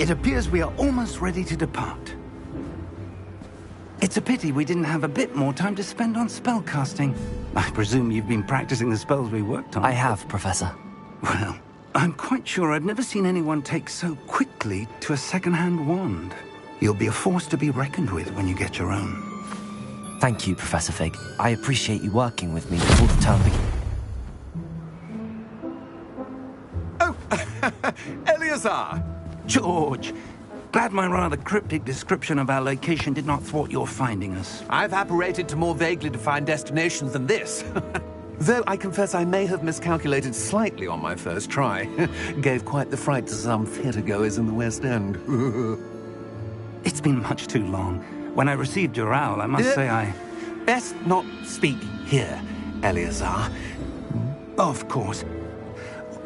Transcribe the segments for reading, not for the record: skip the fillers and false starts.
It appears we are almost ready to depart. It's a pity we didn't have a bit more time to spend on spellcasting. I presume you've been practicing the spells we worked on. I have, Professor. Well, I'm quite sure I've never seen anyone take so quickly to a second-hand wand. You'll be a force to be reckoned with when you get your own. Thank you, Professor Fig. I appreciate you working with me before the term begins. Oh, Eleazar! George! Glad my rather cryptic description of our location did not thwart your finding us. I've apparated to more vaguely defined destinations than this. Though I confess I may have miscalculated slightly on my first try. Gave quite the fright to some theatregoers in the West End. It's been much too long. When I received your owl, I must say I... Best not speak here, Eleazar. Of course.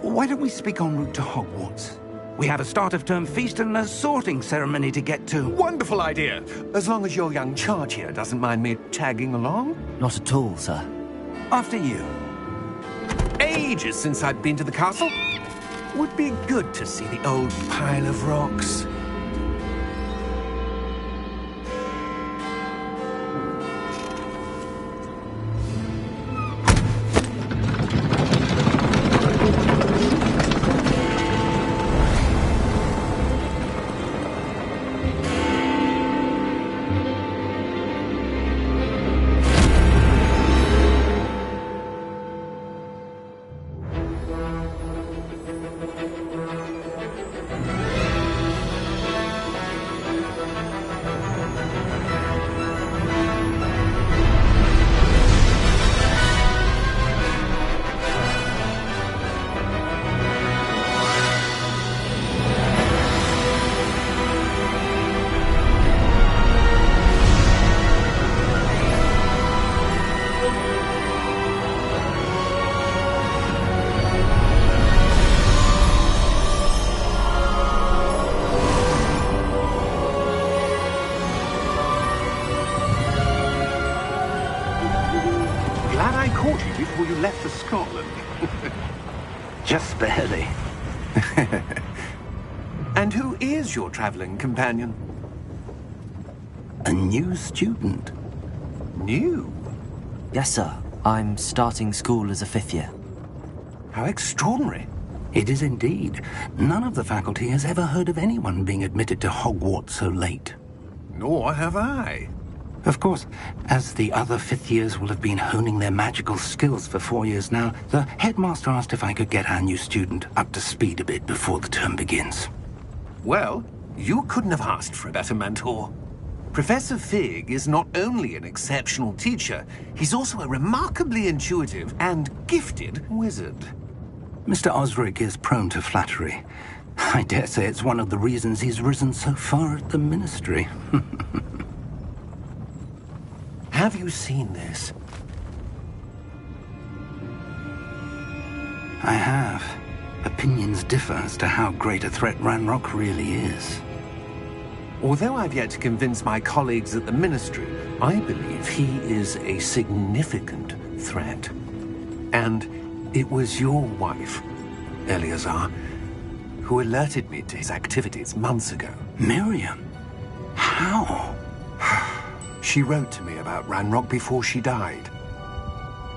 Why don't we speak en route to Hogwarts? We have a start-of-term feast and a sorting ceremony to get to. Wonderful idea! As long as your young charge here doesn't mind me tagging along. Not at all, sir. After you. Ages since I've been to the castle. Would be good to see the old pile of rocks. Before you left for Scotland. Just barely. And who is your traveling companion? A new student. New? Yes, sir. I'm starting school as a 5th year. How extraordinary. It is indeed. None of the faculty has ever heard of anyone being admitted to Hogwarts so late. Nor have I. Of course, as the other 5th years will have been honing their magical skills for 4 years now, the headmaster asked if I could get our new student up to speed a bit before the term begins. Well, you couldn't have asked for a better mentor. Professor Fig is not only an exceptional teacher, he's also a remarkably intuitive and gifted wizard. Mr. Osric is prone to flattery. I dare say it's one of the reasons he's risen so far at the ministry. Have you seen this? I have. Opinions differ as to how great a threat Ranrock really is. Although I've yet to convince my colleagues at the Ministry, I believe he is a significant threat. And it was your wife, Eleazar, who alerted me to his activities months ago. Miriam? How? She wrote to me about Ranrock before she died,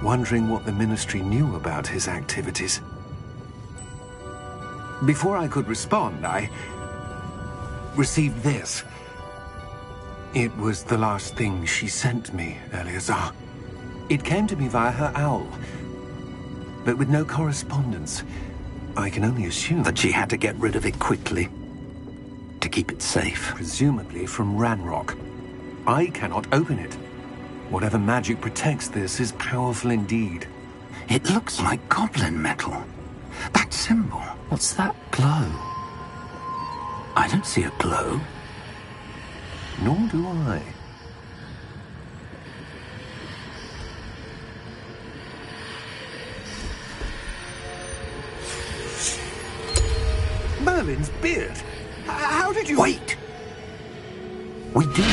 wondering what the Ministry knew about his activities. Before I could respond, I received this. It was the last thing she sent me, Eleazar. It came to me via her owl, but with no correspondence. I can only assume that she had to get rid of it quickly, to keep it safe. Presumably from Ranrock. I cannot open it. Whatever magic protects this is powerful indeed. It looks like goblin metal. That symbol. What's that glow? I don't see a glow. Nor do I. Merlin's beard. How did you... Wait! We do...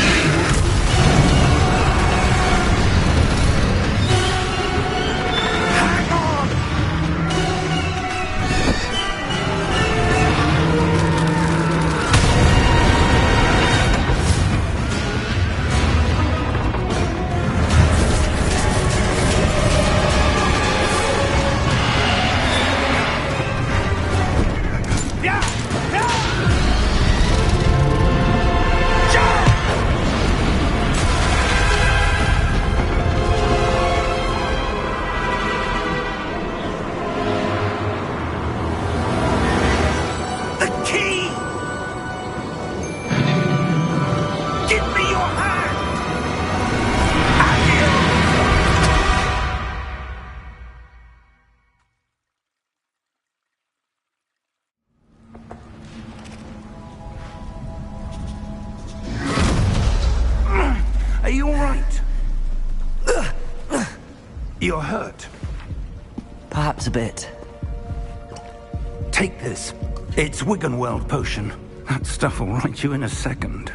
you all right? You're hurt. Perhaps a bit. Take this. It's Wiggenweld potion. That stuff will right you in a second.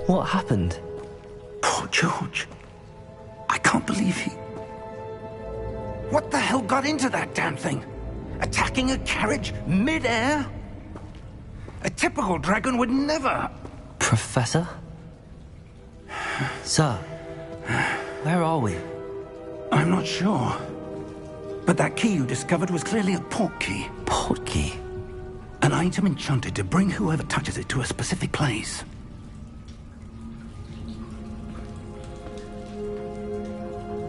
What happened? Poor George. I can't believe he... What the hell got into that damn thing? Attacking a carriage mid-air? A typical dragon would never... Professor? Sir, where are we? I'm not sure. But that key you discovered was clearly a port key. Port key? An item enchanted to bring whoever touches it to a specific place.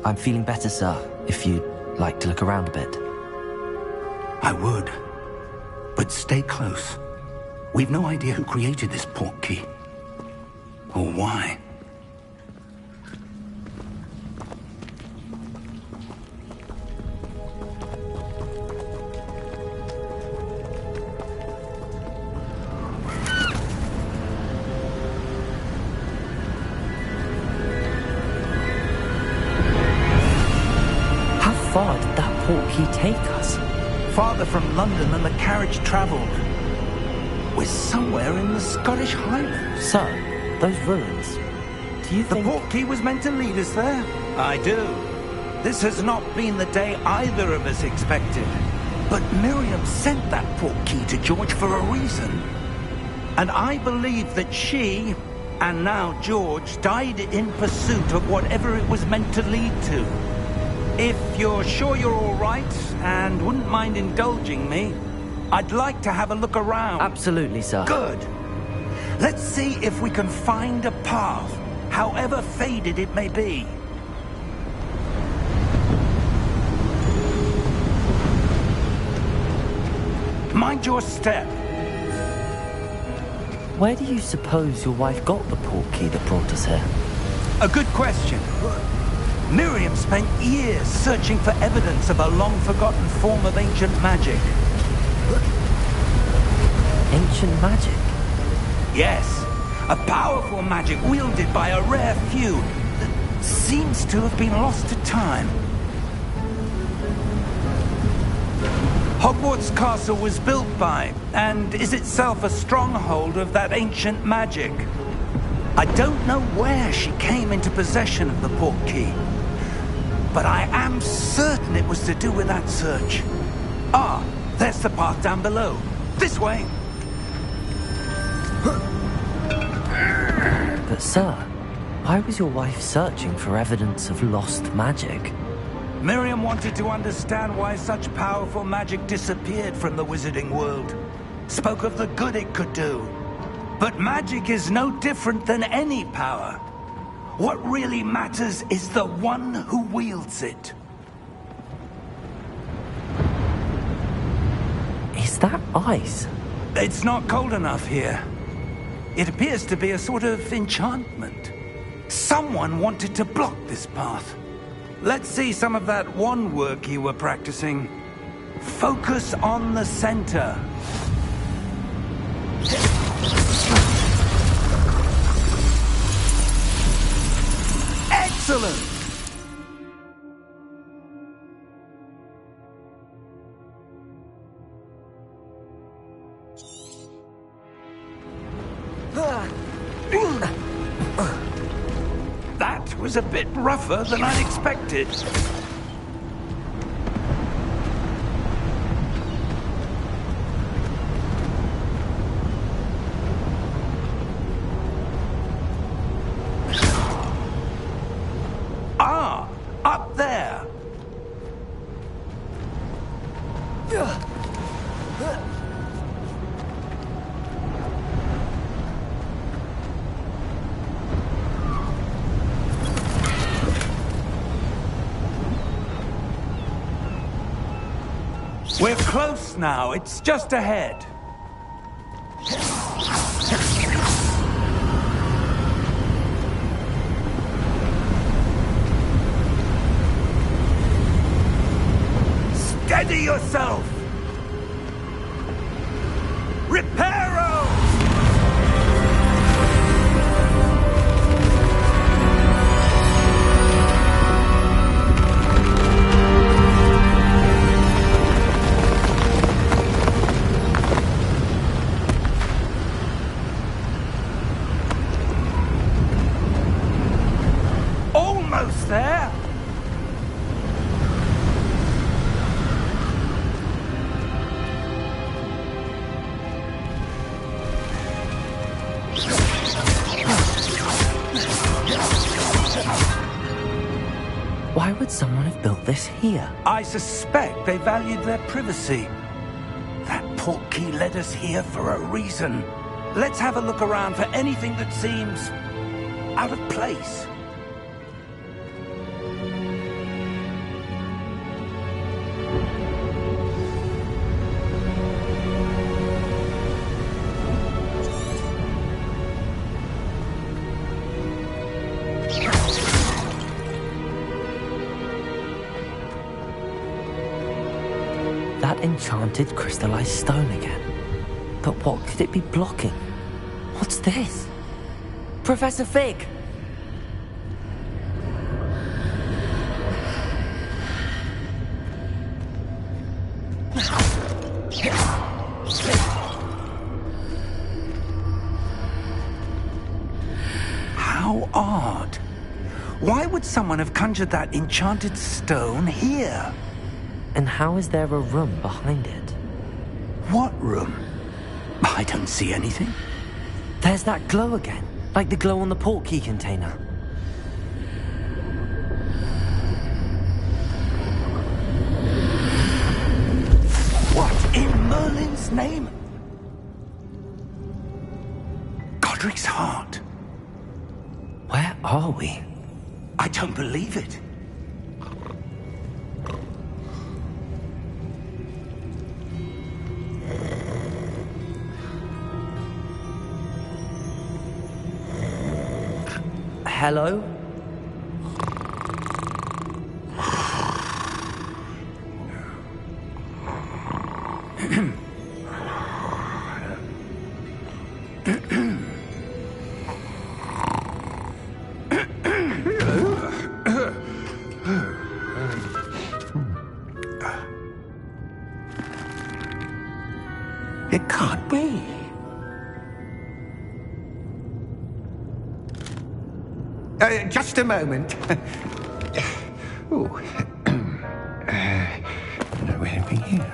I'm feeling better, sir, if you'd like to look around a bit. I would. But stay close. We've no idea who created this port key. Or why. How far did that port key take us? Farther from London than the carriage travelled. We're somewhere in the Scottish Highlands. Sir, those ruins. Do you think... The port key was meant to lead us there? I do. This has not been the day either of us expected. But Miriam sent that port key to George for a reason. And I believe that she, and now George, died in pursuit of whatever it was meant to lead to. If you're sure you're all right, and wouldn't mind indulging me, I'd like to have a look around. Absolutely, sir. Good. Let's see if we can find a path, however faded it may be. Mind your step. Where do you suppose your wife got the port key that brought us here? A good question. Miriam spent years searching for evidence of a long-forgotten form of ancient magic. Ancient magic? Yes, a powerful magic wielded by a rare few that seems to have been lost to time. Hogwarts Castle was built by, and is itself a stronghold of that ancient magic. I don't know where she came into possession of the port key, but I am certain it was to do with that search. Ah, there's the path down below. This way. But sir, why was your wife searching for evidence of lost magic? Miriam wanted to understand why such powerful magic disappeared from the wizarding world. Spoke of the good it could do. But magic is no different than any power. What really matters is the one who wields it. Is that ice? It's not cold enough here. It appears to be a sort of enchantment. Someone wanted to block this path. Let's see some of that wand work you were practicing. Focus on the center. Excellent! That was a bit rougher than I'd expected. Ah, up there. We're close now. It's just ahead. Steady yourself! Reparo! Almost there! Why would someone have built this here? I suspect they valued their privacy. That portkey led us here for a reason. Let's have a look around for anything that seems out of place. That enchanted crystallized stone again. But what could it be blocking? What's this? Professor Fig! How odd. Why would someone have conjured that enchanted stone here? And how is there a room behind it? What room? I don't see anything. There's that glow again, like the glow on the portkey container. What in Merlin's name? Godric's heart. Where are we? I don't believe it. Hello? It can't be. Just a moment. Oh. Where are we here?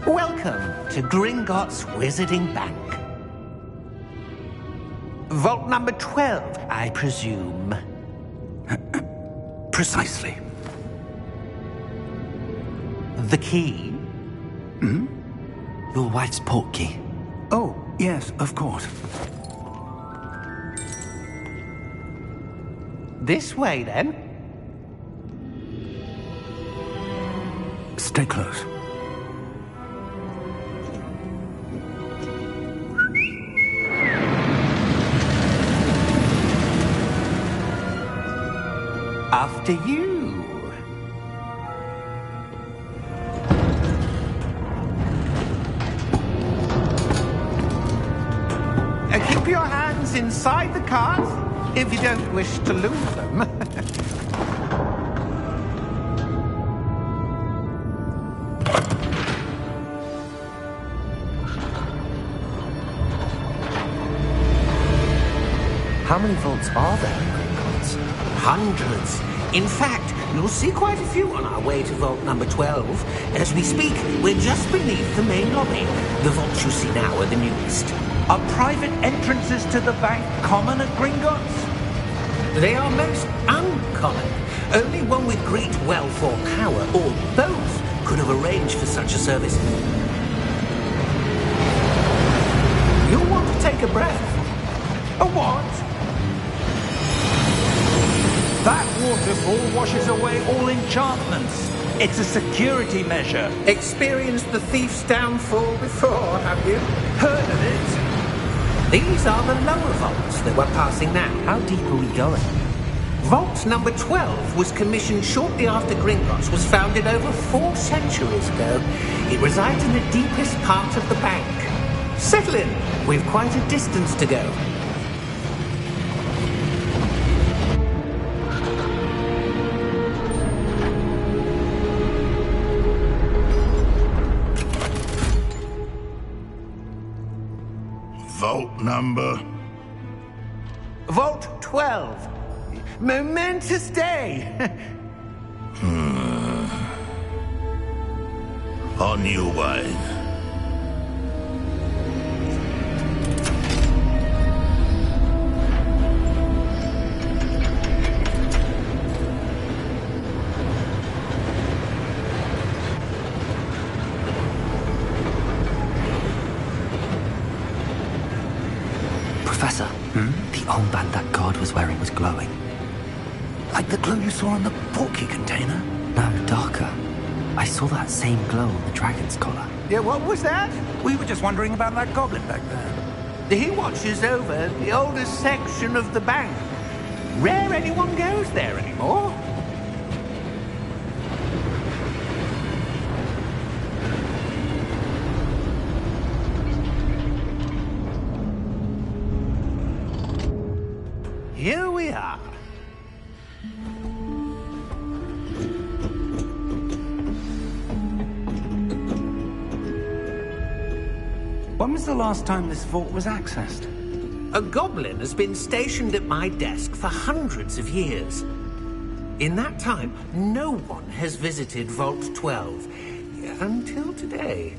Welcome to Gringotts Wizarding Bank. Vault number 12, I presume. Precisely. The key? Hmm? Your wife's portkey. Oh, yes, of course. This way, then. Stay close. After you. Keep your hands inside the cart if you don't wish to lose them. How many vaults are there in Gringotts? Hundreds. In fact, you'll see quite a few on our way to vault number 12. As we speak, we're just beneath the main lobby. The vaults you see now are the newest. Are private entrances to the bank common at Gringotts? They are most uncommon. Only one with great wealth or power, or both, could have arranged for such a service. You'll want to take a breath. A what? That waterfall washes away all enchantments. It's a security measure. Experienced the thief's downfall before, have you? Heard of it? These are the lower vaults that we're passing now. How deep are we going? Vault number 12 was commissioned shortly after Gringotts was founded over 4 centuries ago. It resides in the deepest part of the bank. Settle in. We've quite a distance to go. Vault number? Vault 12. Momentous day. On your way. Professor, the armband that guard was wearing was glowing. Like the glow you saw in the portkey container? No, darker. I saw that same glow on the dragon's collar. Yeah, what was that? We were just wondering about that goblin back there. He watches over the oldest section of the bank. Rare anyone goes there anymore. Here we are. When was the last time this vault was accessed? A goblin has been stationed at my desk for hundreds of years. In that time, no one has visited Vault 12 until today.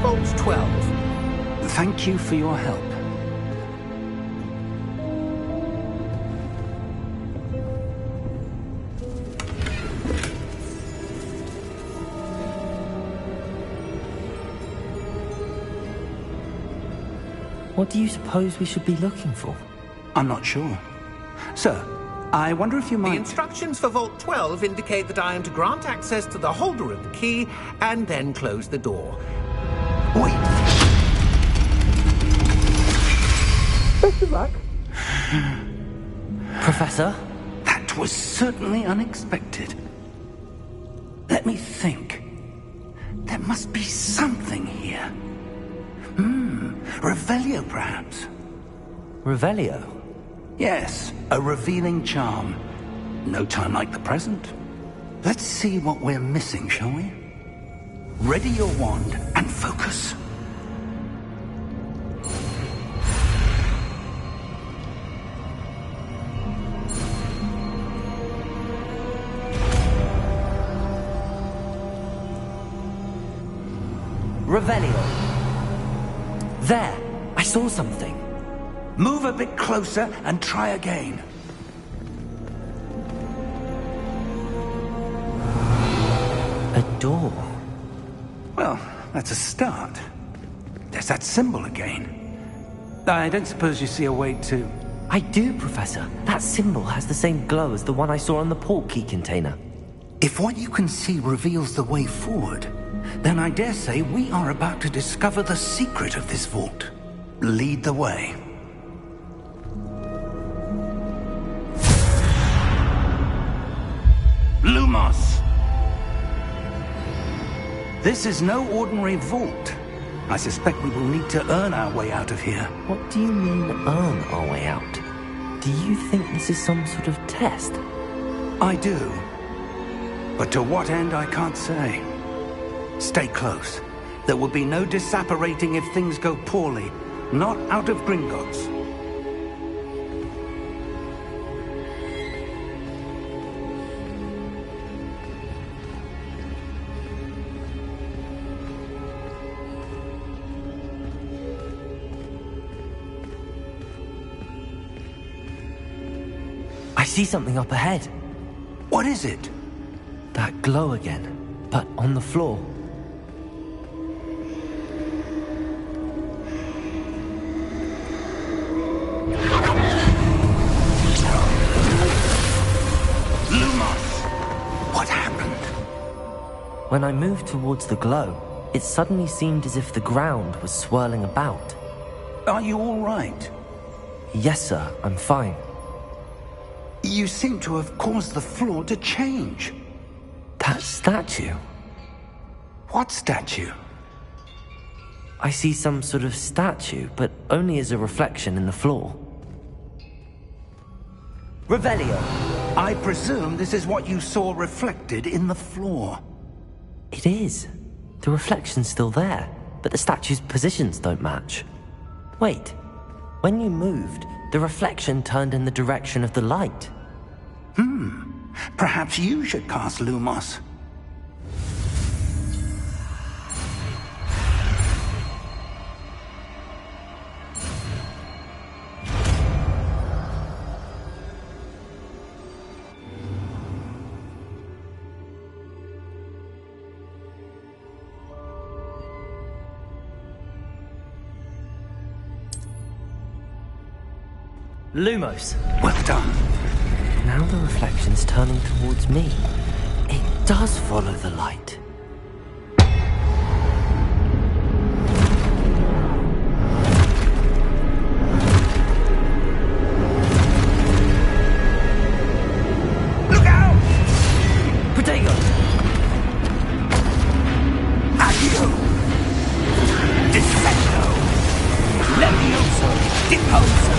Vault 12. Thank you for your help. What do you suppose we should be looking for? I'm not sure. Sir, I wonder if you The might... instructions for Vault 12 indicate that I am to grant access to the holder of the key and then close the door. Wait! Best of luck. Professor? That was certainly unexpected. Let me think. There must be something here. Revelio, perhaps? Revelio? Yes, a revealing charm. No time like the present. Let's see what we're missing, shall we? Ready your wand and focus. Revelio. There! I saw something. Move a bit closer and try again. A door. Well, that's a start. There's that symbol again. I don't suppose you see a way to... I do, Professor. That symbol has the same glow as the one I saw on the portkey container. If what you can see reveals the way forward, then I dare say we are about to discover the secret of this vault. Lead the way. Lumos! This is no ordinary vault. I suspect we will need to earn our way out of here. What do you mean, earn our way out? Do you think this is some sort of test? I do. But to what end, I can't say. Stay close. There will be no disapparating if things go poorly. Not out of Gringotts. I see something up ahead. What is it? That glow again, but on the floor. When I moved towards the glow, it suddenly seemed as if the ground was swirling about. Are you all right? Yes, sir, I'm fine. You seem to have caused the floor to change. That statue? What statue? I see some sort of statue, but only as a reflection in the floor. Revelio! I presume this is what you saw reflected in the floor. It is. The reflection's still there, but the statue's positions don't match. Wait, when you moved, the reflection turned in the direction of the light. Perhaps you should cast Lumos. Lumos! Well done. Now the reflection's turning towards me. It does follow the light. Look out! Protego! Accio! Dissecto! Levioso! Deposo!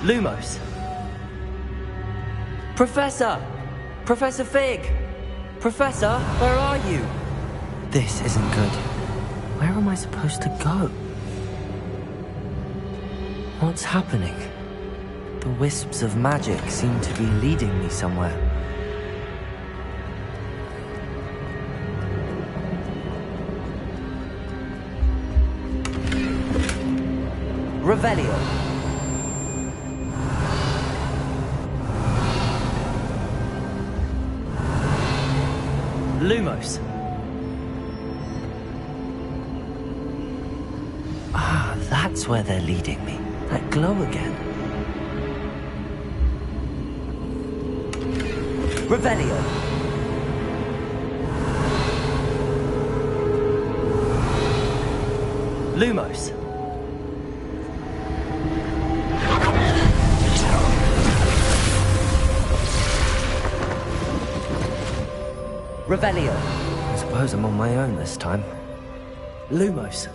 Lumos. Professor! Professor Fig! Professor, where are you? This isn't good. Where am I supposed to go? What's happening? The wisps of magic seem to be leading me somewhere. Revelio. Lumos. Ah, that's where they're leading me. That glow again. Revelio. Lumos. Revelio. I suppose I'm on my own this time. Lumos.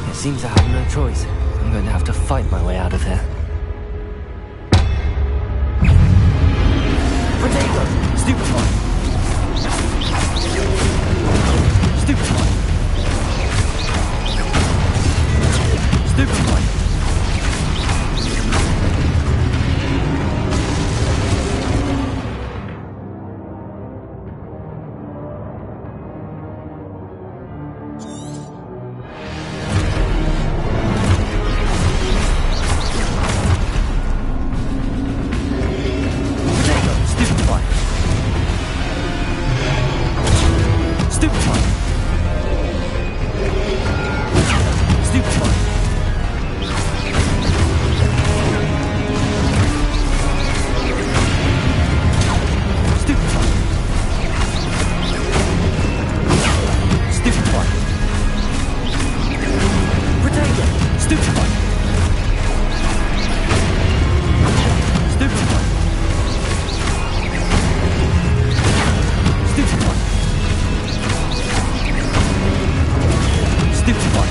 It seems I have no choice. I'm going to have to fight my way out of here. Potato! Stupefy! Stupefy! Stupefy! Notified.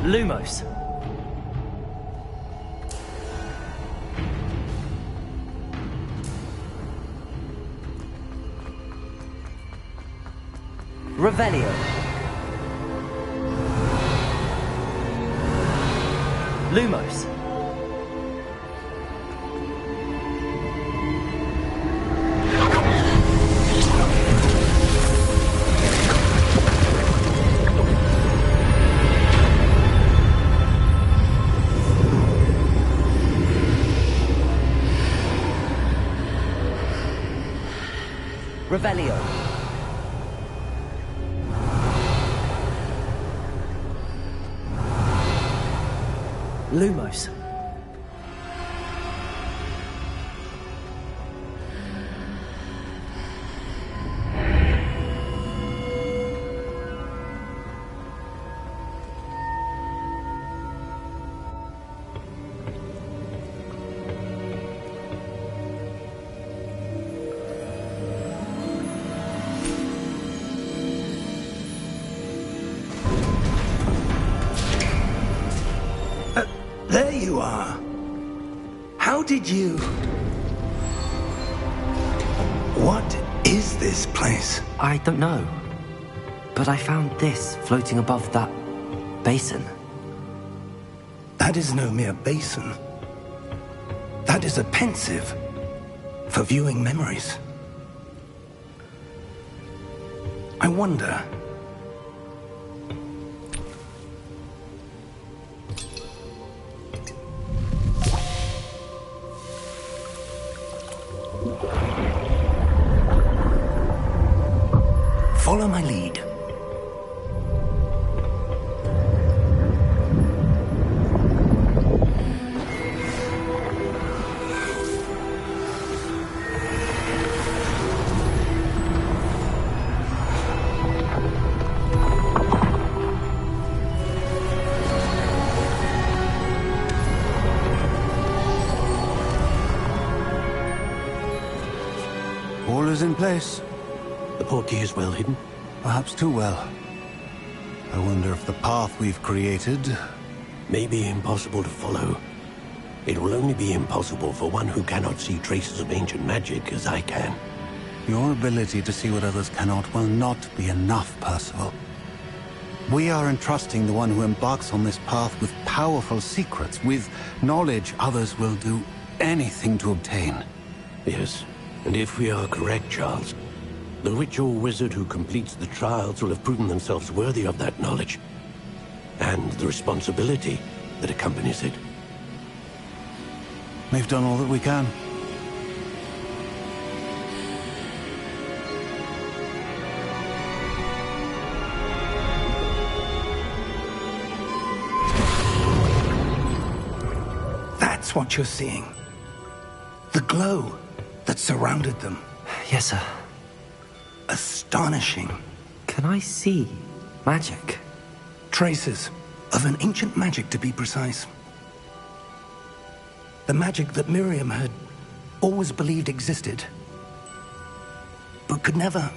Lumos. Revelio. Lumos. Revelio. Lumos. There you are. How did you... What is this place? I don't know. But I found this floating above that basin. That is no mere basin. That is a pensive for viewing memories. I wonder... Follow my lead. All is in place. The portkey is well hidden. Perhaps too well. I wonder if the path we've created... May be impossible to follow. It will only be impossible for one who cannot see traces of ancient magic as I can. Your ability to see what others cannot will not be enough, Percival. We are entrusting the one who embarks on this path with powerful secrets, with knowledge others will do anything to obtain. Yes, and if we are correct, Charles, the witch or wizard who completes the trials will have proven themselves worthy of that knowledge, and the responsibility that accompanies it. We've done all that we can. That's what you're seeing. The glow that surrounded them. Yes, sir. Astonishing. Can I see magic? Traces of an ancient magic, to be precise. The magic that Miriam had always believed existed, but could never.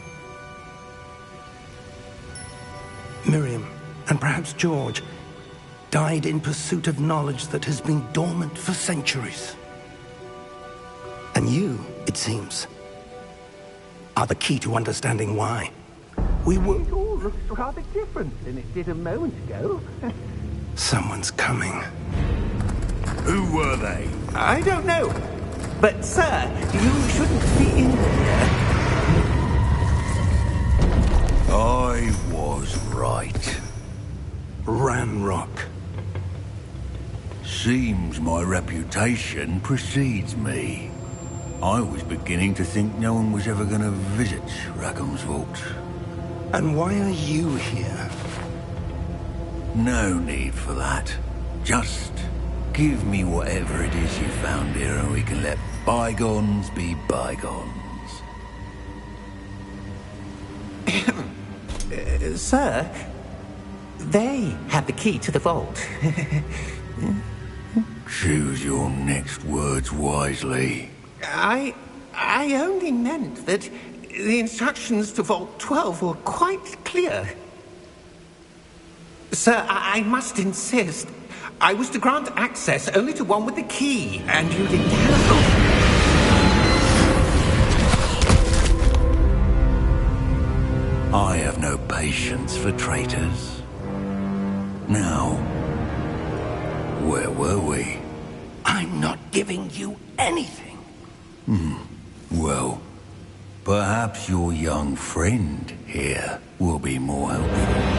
Miriam, and perhaps George, died in pursuit of knowledge that has been dormant for centuries. And you, it seems, are the key to understanding why. We were... It all looks rather different than it did a moment ago. Someone's coming. Who were they? I don't know. But, sir, you shouldn't be in here. I was right. Ranrock. Seems my reputation precedes me. I was beginning to think no one was ever going to visit Rackham's vault. And why are you here? No need for that. Just give me whatever it is you found here and we can let bygones be bygones. Sir, they have the key to the vault. Choose your next words wisely. I only meant that the instructions to Vault 12 were quite clear. Sir, I must insist. I was to grant access only to one with the key, and you didn't have... I have no patience for traitors. Now, where were we? I'm not giving you anything. Well, perhaps your young friend here will be more helpful.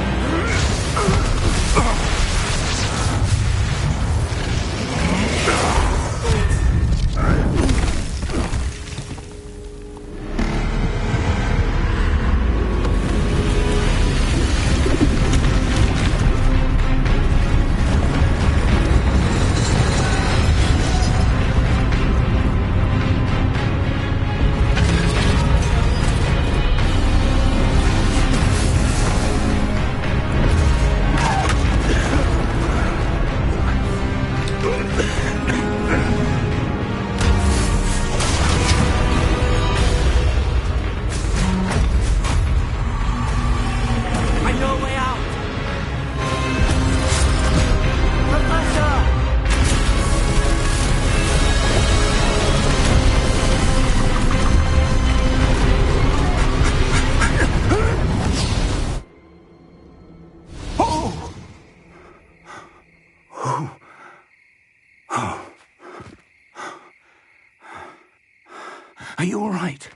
Are you all right?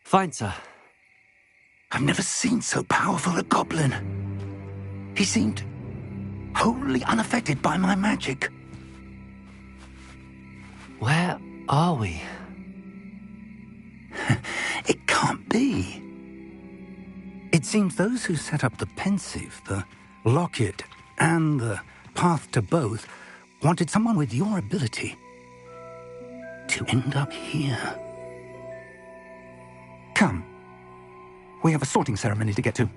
Fine, sir. I've never seen so powerful a goblin. He seemed wholly unaffected by my magic. Where are we? It can't be. It seems those who set up the pensive, the locket, and the path to both wanted someone with your ability to end up here. Come. We have a sorting ceremony to get to.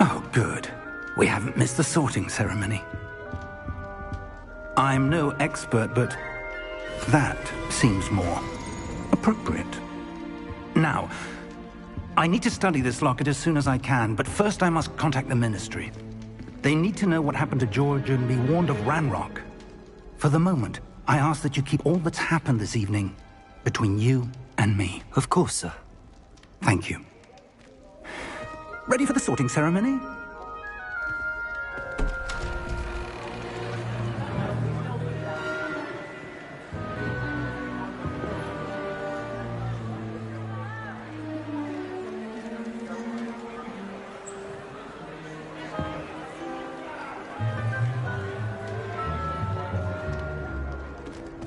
Oh, good. We haven't missed the sorting ceremony. I'm no expert, but that seems more appropriate. Now, I need to study this locket as soon as I can, but first I must contact the Ministry. They need to know what happened to George and be warned of Ranrock. For the moment, I ask that you keep all that's happened this evening between you and me. Of course, sir. Thank you. Ready for the sorting ceremony?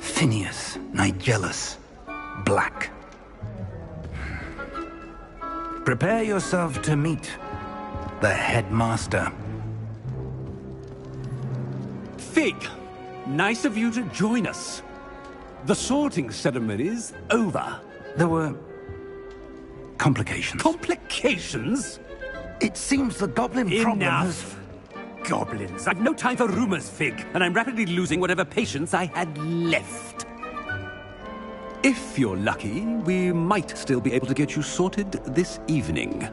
Phineas, Nigellus, Black. Prepare yourself to meet the headmaster. Fig, nice of you to join us. The sorting ceremony's over. There were complications. Complications? It seems the goblin problem has... Enough. Goblins. I've no time for rumors, Fig, and I'm rapidly losing whatever patience I had left. If you're lucky, we might still be able to get you sorted this evening.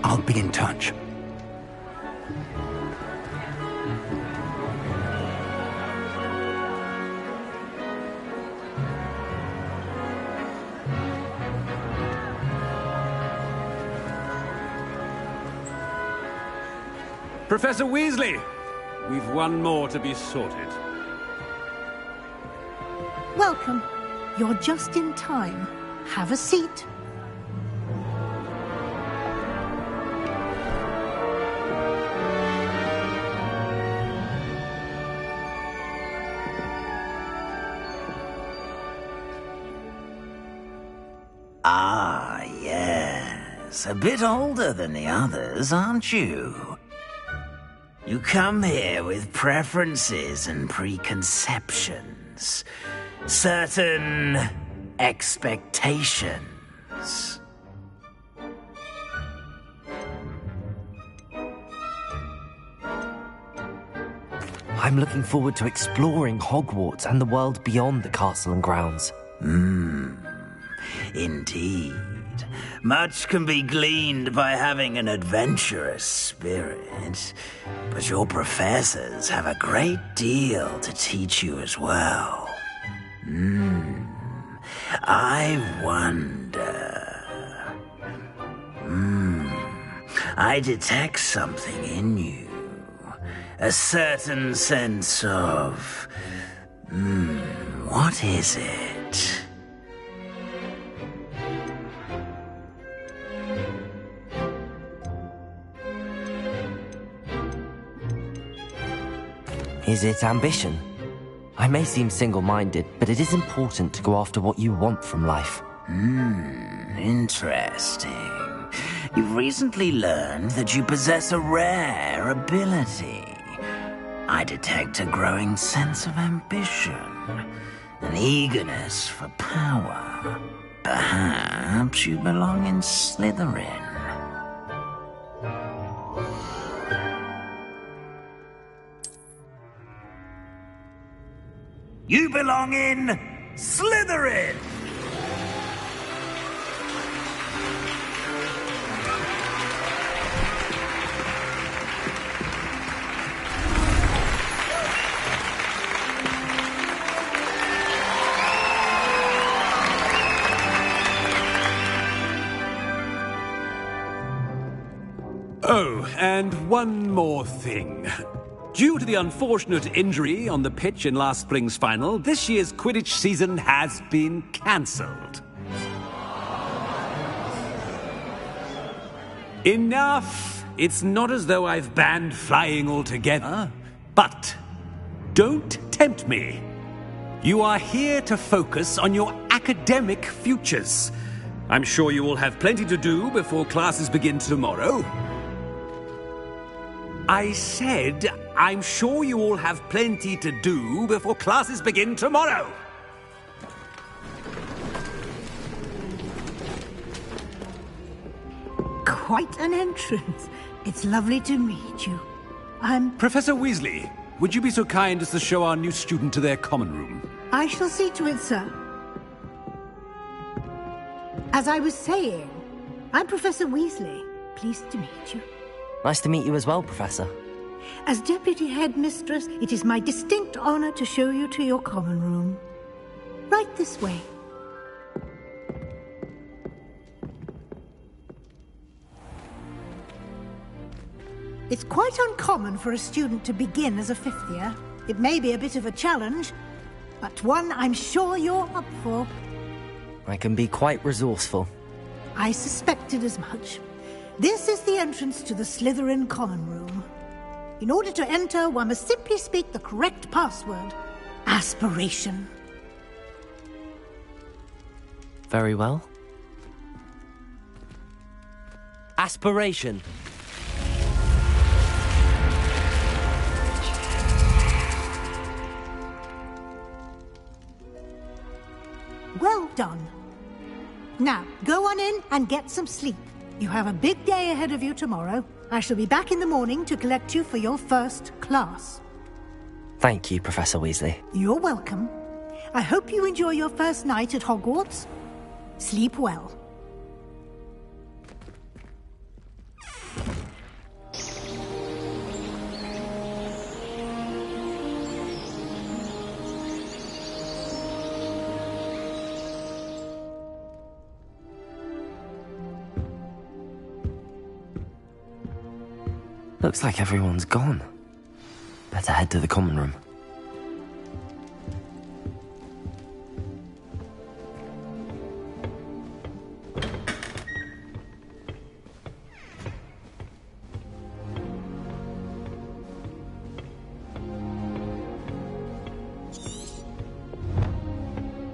I'll be in touch. Professor Weasley, we've one more to be sorted. Welcome. You're just in time. Have a seat. Ah, yes. A bit older than the others, aren't you? You come here with preferences and preconceptions. Certain expectations. I'm looking forward to exploring Hogwarts and the world beyond the castle and grounds. Indeed. Much can be gleaned by having an adventurous spirit, but your professors have a great deal to teach you as well. I wonder... I detect something in you. A certain sense of... what is it? Is it ambition? I may seem single-minded, but it is important to go after what you want from life. Interesting. You've recently learned that you possess a rare ability. I detect a growing sense of ambition, an eagerness for power. Perhaps you belong in Slytherin. You belong in Slytherin! Oh, and one more thing. Due to the unfortunate injury on the pitch in last spring's final, this year's Quidditch season has been cancelled. Enough! It's not as though I've banned flying altogether. But don't tempt me. You are here to focus on your academic futures. I'm sure you will have plenty to do before classes begin tomorrow. I said, I'm sure you all have plenty to do before classes begin tomorrow. Quite an entrance. It's lovely to meet you. Professor Weasley, would you be so kind as to show our new student to their common room? I shall see to it, sir. As I was saying, I'm Professor Weasley. Pleased to meet you. Nice to meet you as well, Professor. As Deputy Headmistress, it is my distinct honor to show you to your common room. Right this way. It's quite uncommon for a student to begin as a fifth year. It may be a bit of a challenge, but one I'm sure you're up for. I can be quite resourceful. I suspected as much. This is the entrance to the Slytherin common room. In order to enter, one must simply speak the correct password. Aspiration. Very well. Aspiration. Well done. Now, go on in and get some sleep. You have a big day ahead of you tomorrow. I shall be back in the morning to collect you for your first class. Thank you, Professor Weasley. You're welcome. I hope you enjoy your first night at Hogwarts. Sleep well. Looks like everyone's gone. Better head to the common room.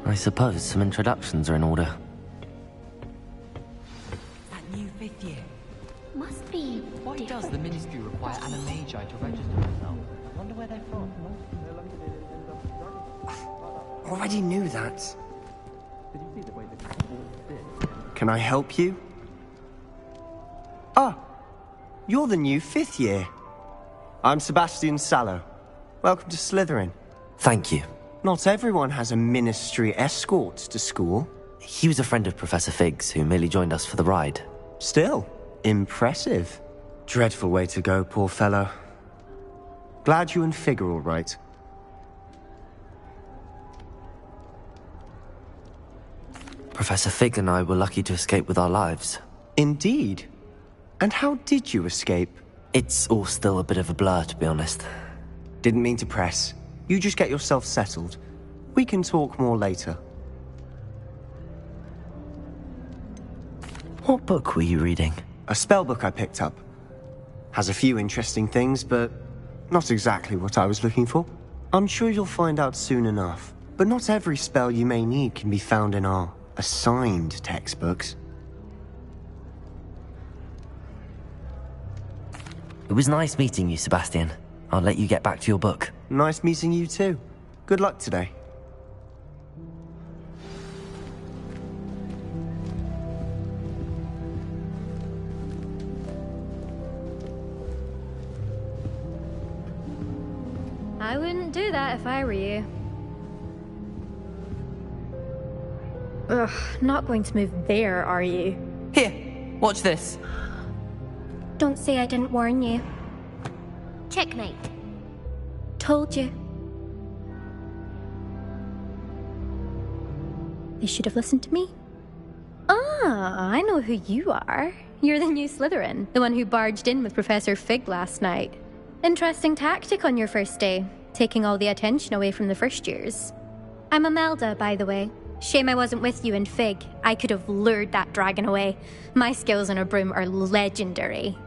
I suppose some introductions are in order. That new 5th year. Must be Why different. does the Ministry require animagi to register themselves? I wonder where they're from. Already knew that. Can I help you? Ah, you're the new 5th year. I'm Sebastian Sallow. Welcome to Slytherin. Thank you. Not everyone has a Ministry escort to school. He was a friend of Professor Fig's who merely joined us for the ride. Still, impressive. Dreadful way to go, poor fellow. Glad you and Fig are all right. Professor Fig and I were lucky to escape with our lives. Indeed. And how did you escape? It's all still a bit of a blur, to be honest. Didn't mean to press. You just get yourself settled. We can talk more later. What book were you reading? A spell book I picked up. Has a few interesting things, but not exactly what I was looking for. I'm sure you'll find out soon enough. But not every spell you may need can be found in our assigned textbooks. It was nice meeting you, Sebastian. I'll let you get back to your book. Nice meeting you too. Good luck today. I wouldn't do that if I were you. Ugh, not going to move there, are you? Here, watch this. Don't say I didn't warn you. Checkmate. Told you. They should have listened to me. Ah, I know who you are. You're the new Slytherin, the one who barged in with Professor Fig last night. Interesting tactic on your first day, taking all the attention away from the first years. I'm Imelda, by the way. Shame I wasn't with you in Fig. I could have lured that dragon away. My skills on a broom are legendary.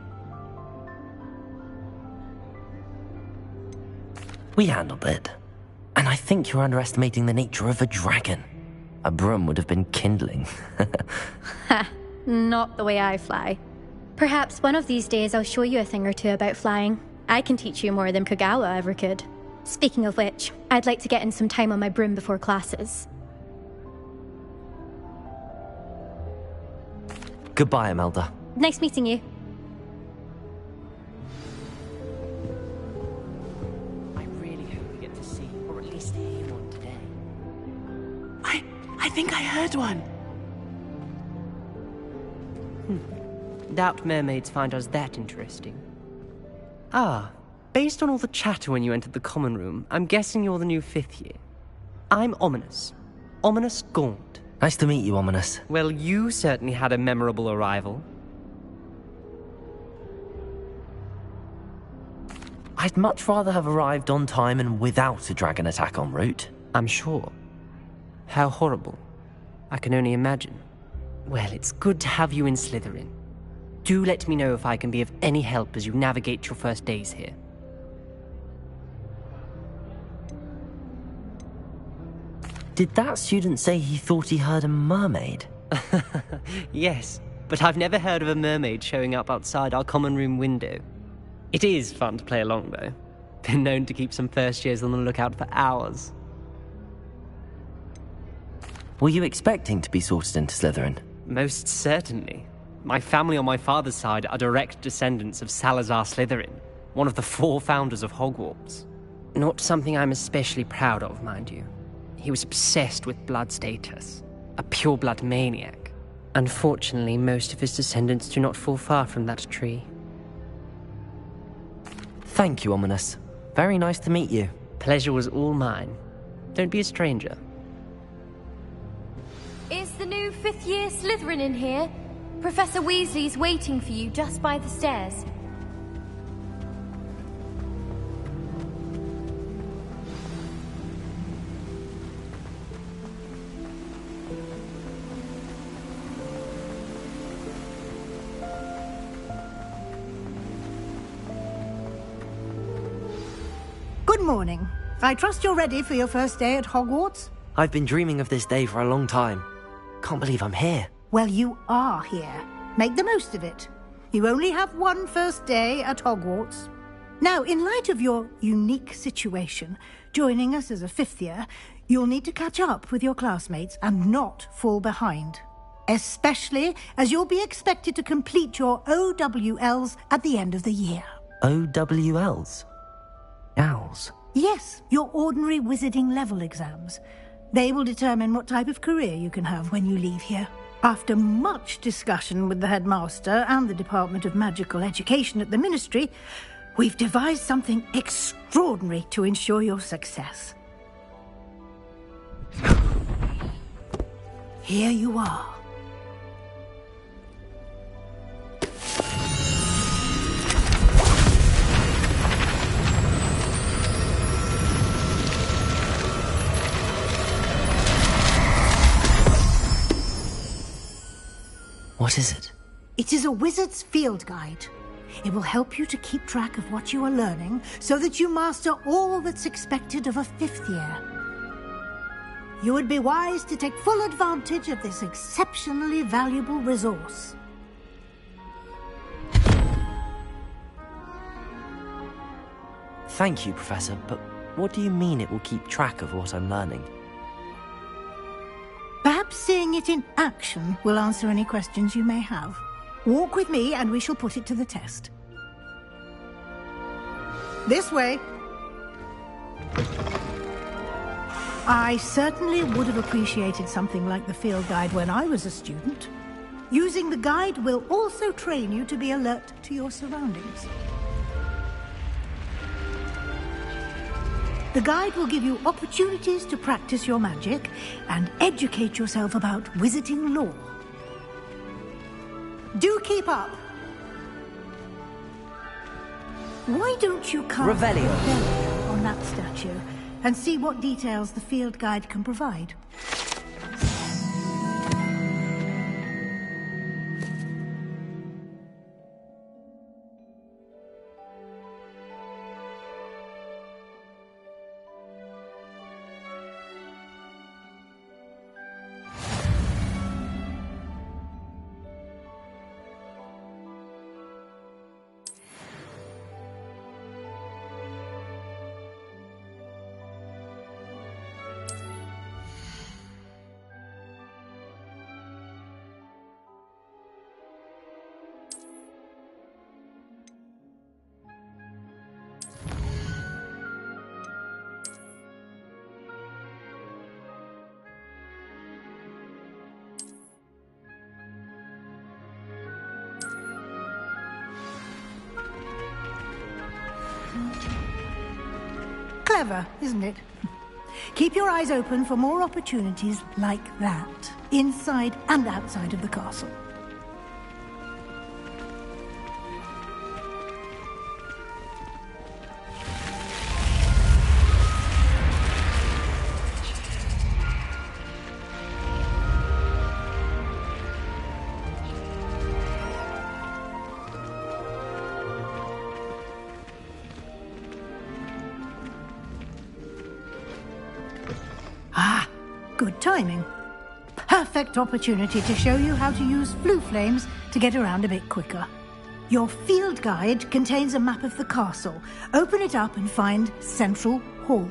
We handled it. And I think you're underestimating the nature of a dragon. A broom would have been kindling. Ha, not the way I fly. Perhaps one of these days I'll show you a thing or two about flying. I can teach you more than Kogawa ever could. Speaking of which, I'd like to get in some time on my broom before classes. Goodbye, Imelda. Nice meeting you. I really hope we get to see, or at least hear one today. I think I heard one. Doubt mermaids find us that interesting. Ah, based on all the chatter when you entered the common room, I'm guessing you're the new 5th year. I'm Ominous. Ominous Gaunt. Nice to meet you, Ominous. Well, you certainly had a memorable arrival. I'd much rather have arrived on time and without a dragon attack en route. I'm sure. How horrible. I can only imagine. Well, it's good to have you in Slytherin. Do let me know if I can be of any help as you navigate your first days here. Did that student say he thought he heard a mermaid? Yes, but I've never heard of a mermaid showing up outside our common room window. It is fun to play along, though. Been known to keep some first years on the lookout for hours. Were you expecting to be sorted into Slytherin? Most certainly. My family on my father's side are direct descendants of Salazar Slytherin, one of the 4 founders of Hogwarts. Not something I'm especially proud of, mind you. He was obsessed with blood status. A pure-blood maniac. Unfortunately, most of his descendants do not fall far from that tree. Thank you, Ominous. Very nice to meet you. Pleasure was all mine. Don't be a stranger. Is the new fifth-year Slytherin in here? Professor Weasley's waiting for you just by the stairs. Good morning. I trust you're ready for your first day at Hogwarts? I've been dreaming of this day for a long time. Can't believe I'm here. Well, you are here. Make the most of it. You only have one first day at Hogwarts. Now, in light of your unique situation, joining us as a fifth year, you'll need to catch up with your classmates and not fall behind. Especially as you'll be expected to complete your OWLs at the end of the year. OWLs? Owls? Yes, your ordinary wizarding level exams. They will determine what type of career you can have when you leave here. After much discussion with the headmaster and the Department of Magical Education at the Ministry, we've devised something extraordinary to ensure your success. Here you are. What is it? It is a wizard's field guide. It will help you to keep track of what you are learning so that you master all that's expected of a fifth year. You would be wise to take full advantage of this exceptionally valuable resource. Thank you, Professor, but what do you mean it will keep track of what I'm learning? Perhaps seeing it in action will answer any questions you may have. Walk with me and we shall put it to the test. This way. I certainly would have appreciated something like the field guide when I was a student. Using the guide will also train you to be alert to your surroundings. The guide will give you opportunities to practice your magic and educate yourself about wizarding lore. Do keep up. Why don't you cast Revelio on that statue and see what details the field guide can provide? Clever, isn't it? Keep your eyes open for more opportunities like that, inside and outside of the castle. Good timing. Perfect opportunity to show you how to use flue flames to get around a bit quicker. Your field guide contains a map of the castle. Open it up and find Central Hall.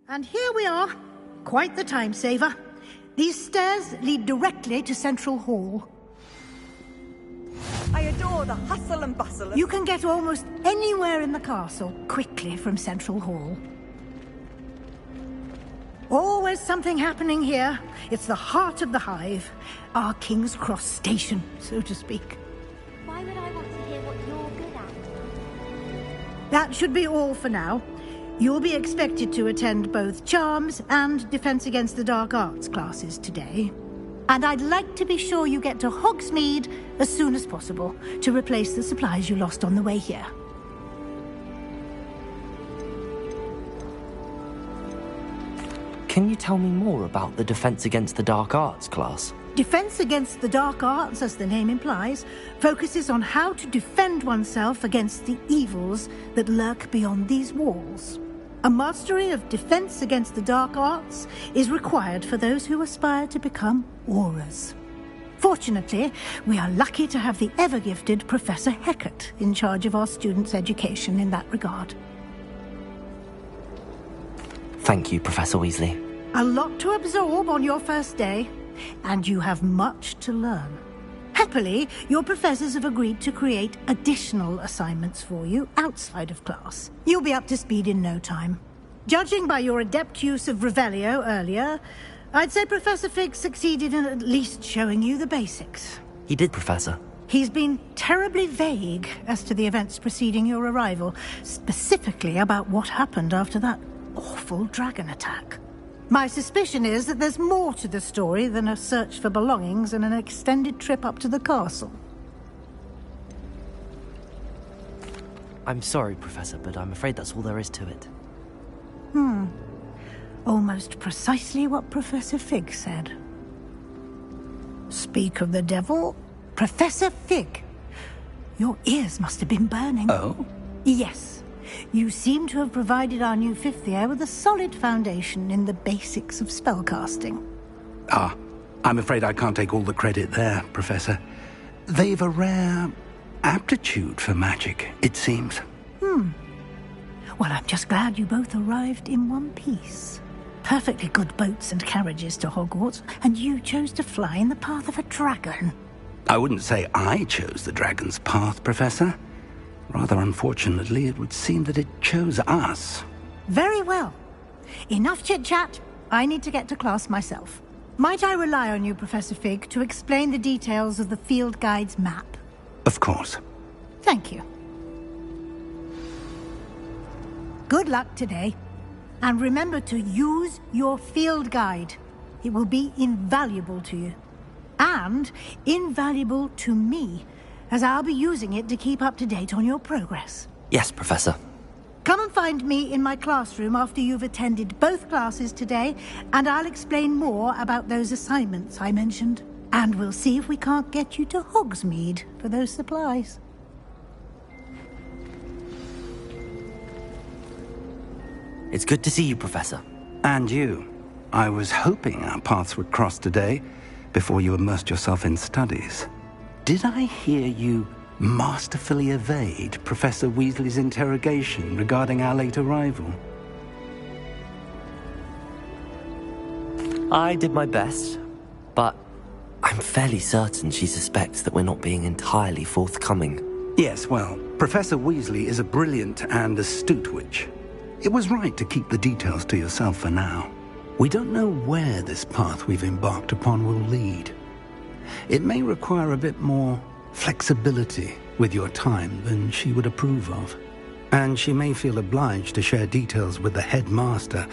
And here we are. Quite the time saver. These stairs lead directly to Central Hall. I adore the hustle and bustle. You can get almost anywhere in the castle quickly from Central Hall. Always something happening here. It's the heart of the hive. Our King's Cross station, so to speak. Why would I want to hear what you're good at? That should be all for now. You'll be expected to attend both Charms and Defense Against the Dark Arts classes today. And I'd like to be sure you get to Hogsmeade as soon as possible to replace the supplies you lost on the way here. Can you tell me more about the Defense Against the Dark Arts class? Defense Against the Dark Arts, as the name implies, focuses on how to defend oneself against the evils that lurk beyond these walls. A mastery of Defense Against the Dark Arts is required for those who aspire to become Aurors. Fortunately, we are lucky to have the ever-gifted Professor Hecat in charge of our students' education in that regard. Thank you, Professor Weasley. A lot to absorb on your first day, and you have much to learn. Happily, your professors have agreed to create additional assignments for you outside of class. You'll be up to speed in no time. Judging by your adept use of Revelio earlier, I'd say Professor Fig succeeded in at least showing you the basics. He did, Professor. He's been terribly vague as to the events preceding your arrival, specifically about what happened after that awful dragon attack. My suspicion is that there's more to the story than a search for belongings and an extended trip up to the castle. I'm sorry, Professor, but I'm afraid that's all there is to it. Almost precisely what Professor Fig said. Speak of the devil, Professor Fig. Your ears must have been burning. Oh? Yes. You seem to have provided our new fifth year with a solid foundation in the basics of spellcasting. Ah, I'm afraid I can't take all the credit there, Professor. They've a rare aptitude for magic, it seems. Well, I'm just glad you both arrived in one piece. Perfectly good boats and carriages to Hogwarts, and you chose to fly in the path of a dragon. I wouldn't say I chose the dragon's path, Professor. Rather unfortunately, it would seem that it chose us. Very well. Enough chit-chat. I need to get to class myself. Might I rely on you, Professor Fig, to explain the details of the field guide's map? Of course. Thank you. Good luck today. And remember to use your field guide. It will be invaluable to you. And invaluable to me, as I'll be using it to keep up to date on your progress. Yes, Professor. Come and find me in my classroom after you've attended both classes today, and I'll explain more about those assignments I mentioned. And we'll see if we can't get you to Hogsmeade for those supplies. It's good to see you, Professor. And you. I was hoping our paths would cross today, before you immersed yourself in studies. Did I hear you masterfully evade Professor Weasley's interrogation regarding our late arrival? I did my best, but I'm fairly certain she suspects that we're not being entirely forthcoming. Yes, well, Professor Weasley is a brilliant and astute witch. It was right to keep the details to yourself for now. We don't know where this path we've embarked upon will lead. It may require a bit more flexibility with your time than she would approve of. And she may feel obliged to share details with the headmaster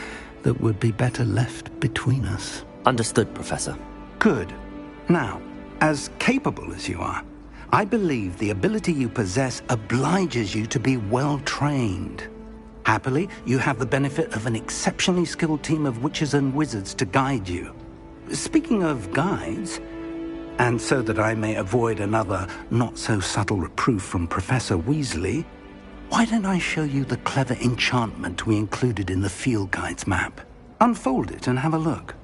that would be better left between us. Understood, Professor. Good. Now, as capable as you are, I believe the ability you possess obliges you to be well trained. Happily, you have the benefit of an exceptionally skilled team of witches and wizards to guide you. Speaking of guides, and so that I may avoid another not-so-subtle reproof from Professor Weasley, why don't I show you the clever enchantment we included in the field guide's map? Unfold it and have a look.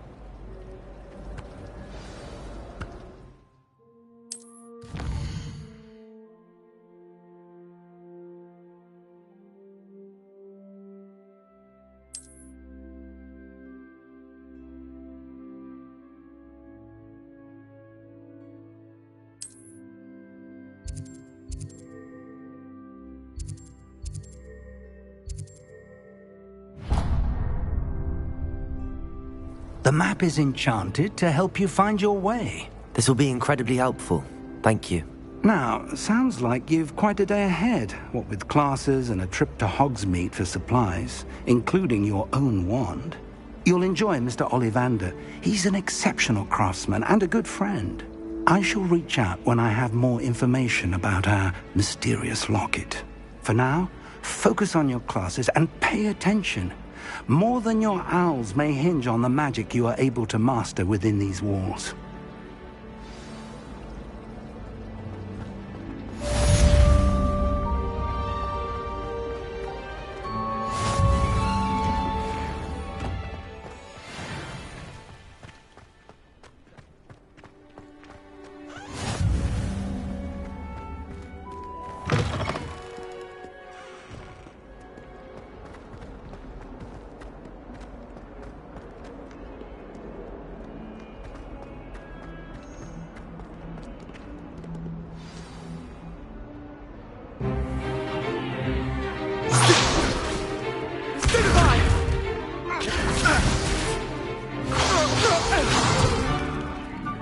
The map is enchanted to help you find your way. This will be incredibly helpful. Thank you. Now, sounds like you've quite a day ahead, what with classes and a trip to Hogsmeade for supplies, including your own wand. You'll enjoy Mr. Ollivander. He's an exceptional craftsman and a good friend. I shall reach out when I have more information about our mysterious locket. For now, focus on your classes and pay attention. More than your owls may hinge on the magic you are able to master within these walls.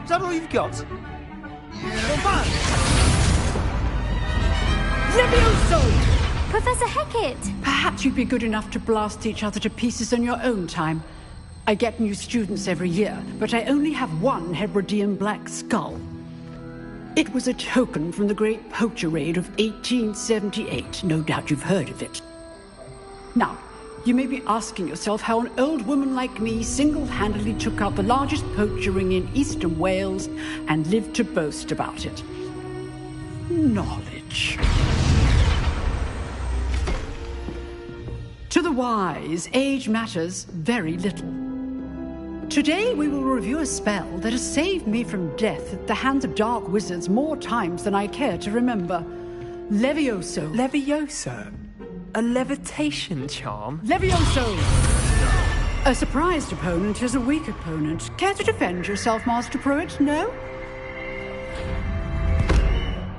Is that all you've got? Levioso! Professor Hecat! Perhaps you'd be good enough to blast each other to pieces on your own time. I get new students every year, but I only have one Hebridean black skull. It was a token from the Great Poacher Raid of 1878. No doubt you've heard of it. Now, you may be asking yourself how an old woman like me single-handedly took out the largest poacher ring in eastern Wales and lived to boast about it. Knowledge. To the wise, age matters very little. Today we will review a spell that has saved me from death at the hands of dark wizards more times than I care to remember. Levioso. Levioso? A levitation charm? Levioso! A surprised opponent is a weak opponent. Care to defend yourself, Master Pruitt? No?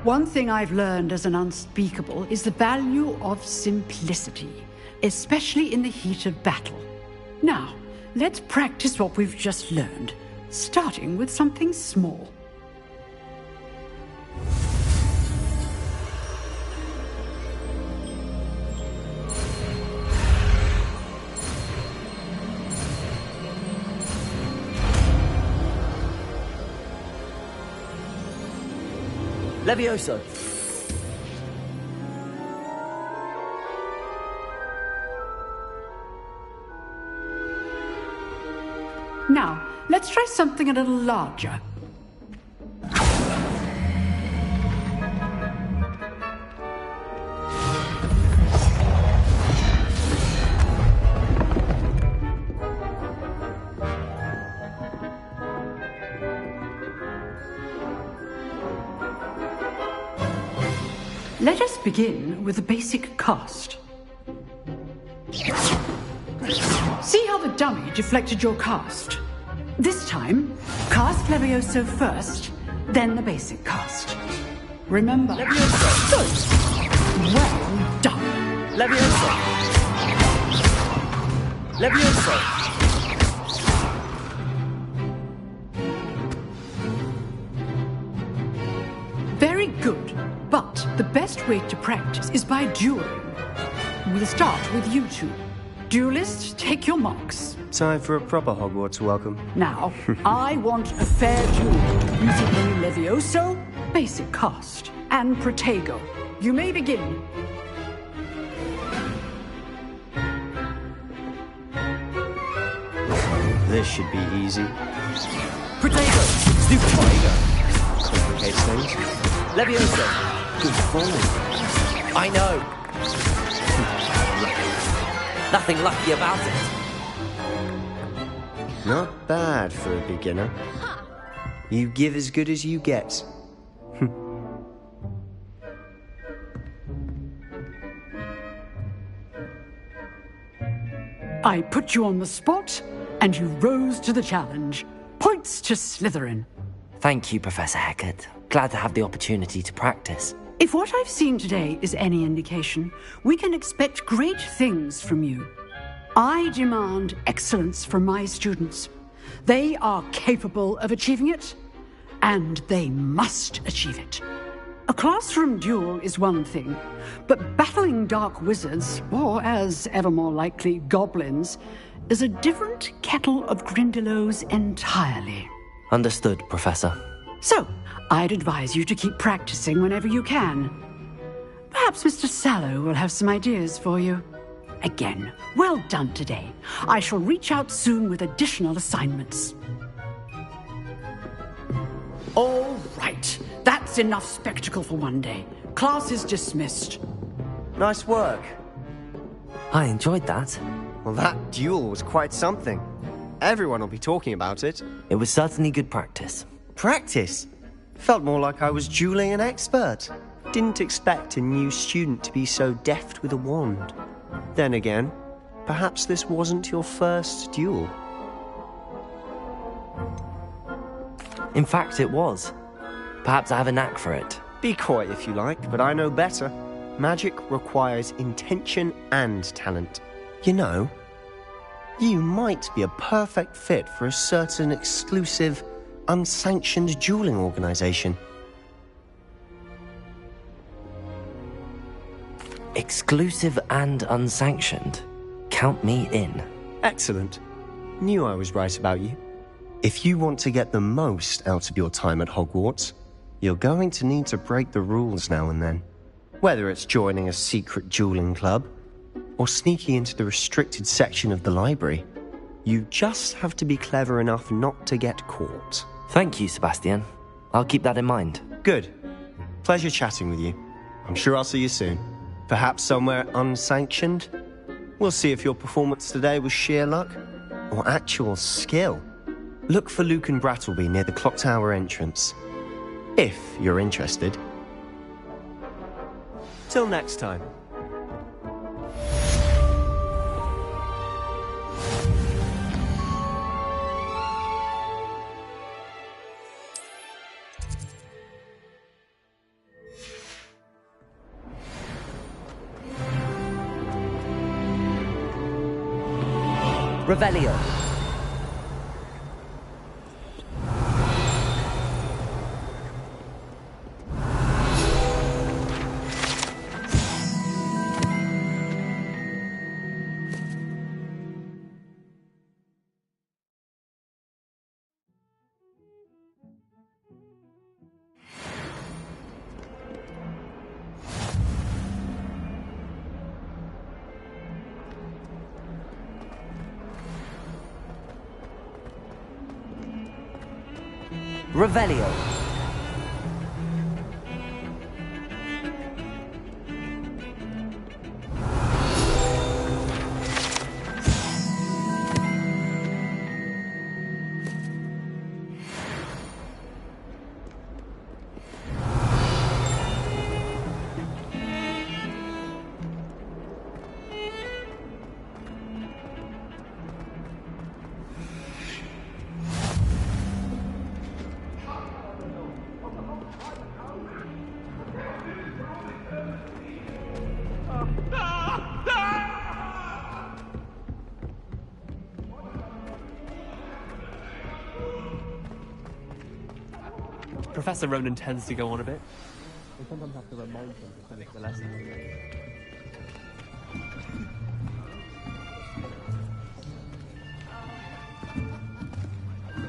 One thing I've learned as an unspeakable is the value of simplicity, especially in the heat of battle. Now, let's practice what we've just learned, starting with something small. Levioso! Now, let's try something a little larger. Let us begin with the basic cast. See how the dummy deflected your cast? This time, cast Levioso first, then the basic cast. Remember... Levioso! Good! Well done! Levioso! Levioso! Very good. But the best way to practice is by dueling. We'll start with you two. Duelists, take your marks. Time for a proper Hogwarts welcome. Now, I want a fair duel using only Levioso, basic cast, and Protego. You may begin. This should be easy. Protego! Stupid Protego! Complicates things. Levioso! Good form. I know. Nothing lucky about it. Not bad for a beginner. You give as good as you get. I put you on the spot, and you rose to the challenge. Points to Slytherin. Thank you, Professor Hecat. Glad to have the opportunity to practice. If what I've seen today is any indication, we can expect great things from you. I demand excellence from my students. They are capable of achieving it, and they must achieve it. A classroom duel is one thing, but battling dark wizards, or as ever more likely, goblins, is a different kettle of Grindylows entirely. Understood, Professor. So, I'd advise you to keep practicing whenever you can. Perhaps Mr. Sallow will have some ideas for you. Again, well done today. I shall reach out soon with additional assignments. All right. That's enough spectacle for one day. Class is dismissed. Nice work. I enjoyed that. Well, that duel was quite something. Everyone will be talking about it. It was certainly good practice. Practice? Felt more like I was dueling an expert. Didn't expect a new student to be so deft with a wand. Then again, perhaps this wasn't your first duel. In fact, it was. Perhaps I have a knack for it. Be coy if you like, but I know better. Magic requires intention and talent. You know, you might be a perfect fit for a certain exclusive, unsanctioned dueling organization. Exclusive and unsanctioned. Count me in. Excellent. Knew I was right about you. If you want to get the most out of your time at Hogwarts, you're going to need to break the rules now and then. Whether it's joining a secret dueling club, or sneaking into the restricted section of the library, you just have to be clever enough not to get caught. Thank you, Sebastian. I'll keep that in mind. Good. Pleasure chatting with you. I'm sure I'll see you soon. Perhaps somewhere unsanctioned? We'll see if your performance today was sheer luck, or actual skill. Look for Luke and Brattleby near the clock tower entrance. If you're interested. Till next time. Revelio. Revelio. Professor Ronan tends to go on a bit. We sometimes have to remind him to finish the lesson.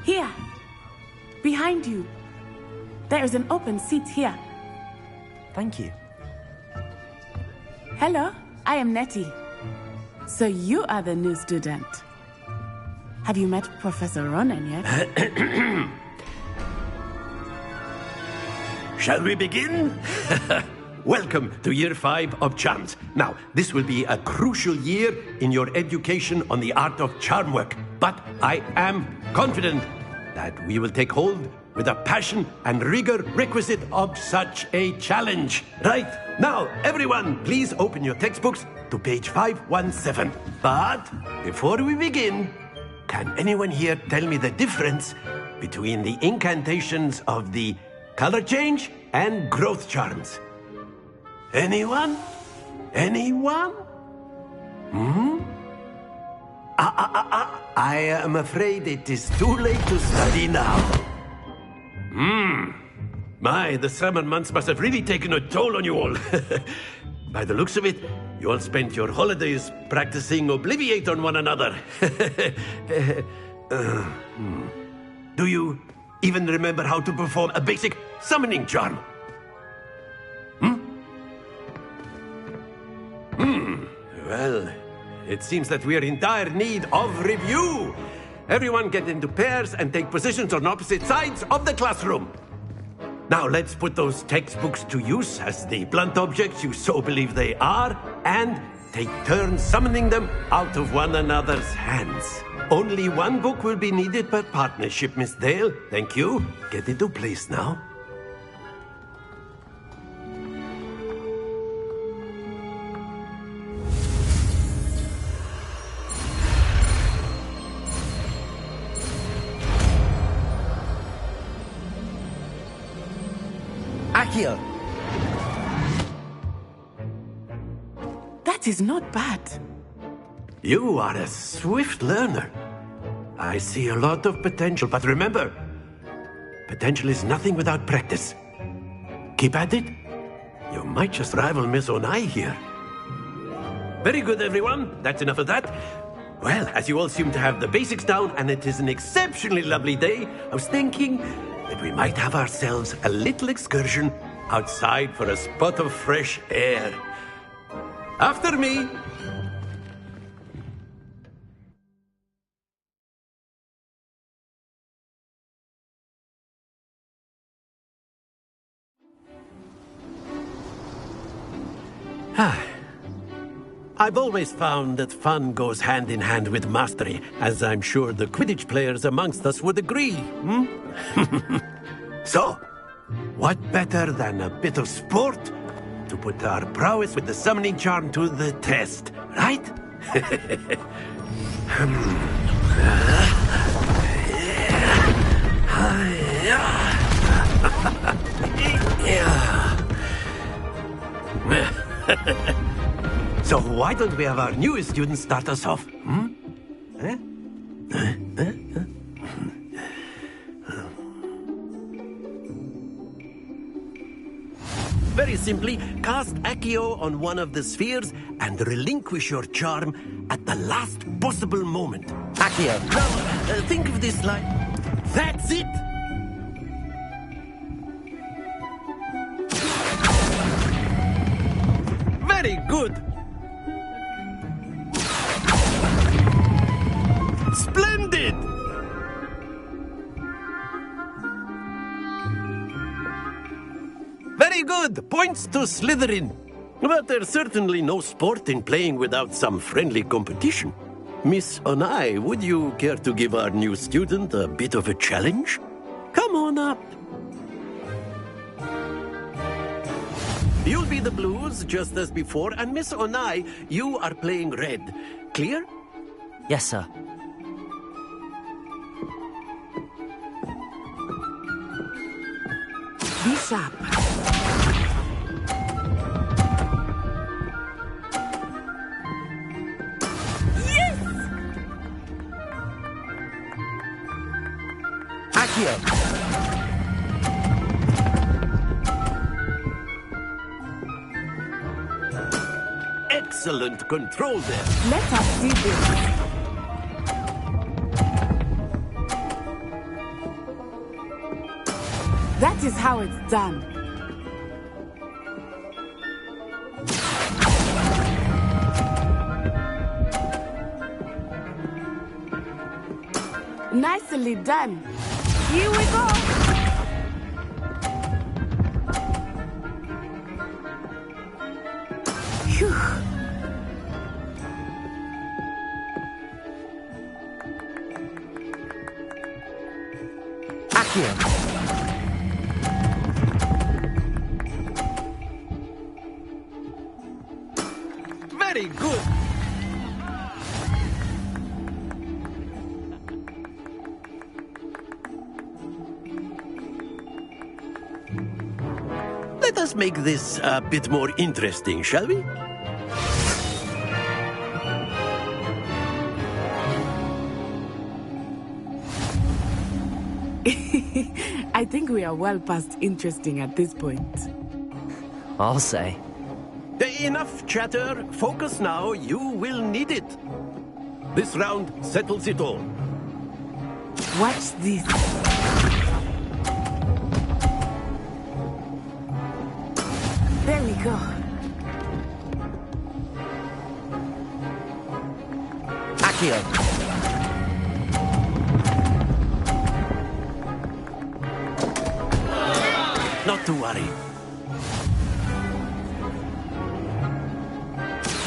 Here! Behind you! There is an open seat here. Thank you. Hello, I am Nettie. So you are the new student. Have you met Professor Ronan yet? Shall we begin? Welcome to Year 5 of Charms. Now, this will be a crucial year in your education on the art of charm work. But I am confident that we will take hold with the passion and rigor requisite of such a challenge. Right, now, everyone, please open your textbooks to page 517. But before we begin, can anyone here tell me the difference between the incantations of the color change and growth charms? Anyone? Anyone? I am afraid it is too late to study now. The summer months must have really taken a toll on you all. By the looks of it, you all spent your holidays practicing Obliviate on one another. Do you even remember how to perform a basic summoning charm? Well, it seems that we are in dire need of review. Everyone get into pairs and take positions on opposite sides of the classroom. Now let's put those textbooks to use as the blunt objects you so believe they are, and take turns summoning them out of one another's hands. Only one book will be needed per partnership, Miss Dale. Thank you. Get into place now. Accio! That is not bad. You are a swift learner. I see a lot of potential, but remember, potential is nothing without practice. Keep at it. You might just rival Miss Onai here. Very good, everyone. That's enough of that. Well, as you all seem to have the basics down, and it is an exceptionally lovely day, I was thinking that we might have ourselves a little excursion outside for a spot of fresh air. After me! I've always found that fun goes hand in hand with mastery, as I'm sure the Quidditch players amongst us would agree, So, what better than a bit of sport to put our prowess with the summoning charm to the test, right? So why don't we have our newest student start us off? Very simply, cast Accio on one of the spheres and relinquish your charm at the last possible moment. Accio. Now, think of this like... That's it! Very good! Splendid! Very good! Points to Slytherin. But there's certainly no sport in playing without some friendly competition. Miss Onai, would you care to give our new student a bit of a challenge? Come on up. You'll be the blues, just as before, and Miss Onai, you are playing red. Clear? Yes, sir. Be sharp. Yes! Accio! Excellent control there. Let us see this. That is how it's done. Nicely done. Here we go. Phew. Accio! Very good! Let us make this a bit more interesting, shall we? I think we are well past interesting at this point. I'll say. Enough chatter. Focus now. You will need it. This round settles it all. Watch this. There we go. Accio. Not to worry.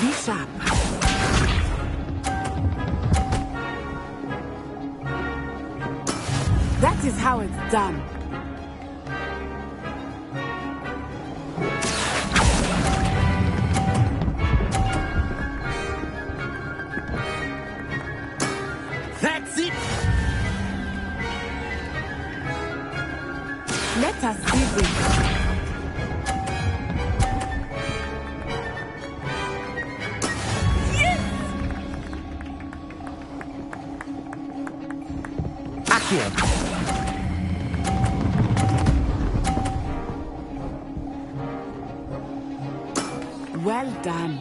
Be sharp. That is how it's done. That's it! Let us see this. Accio. Well done.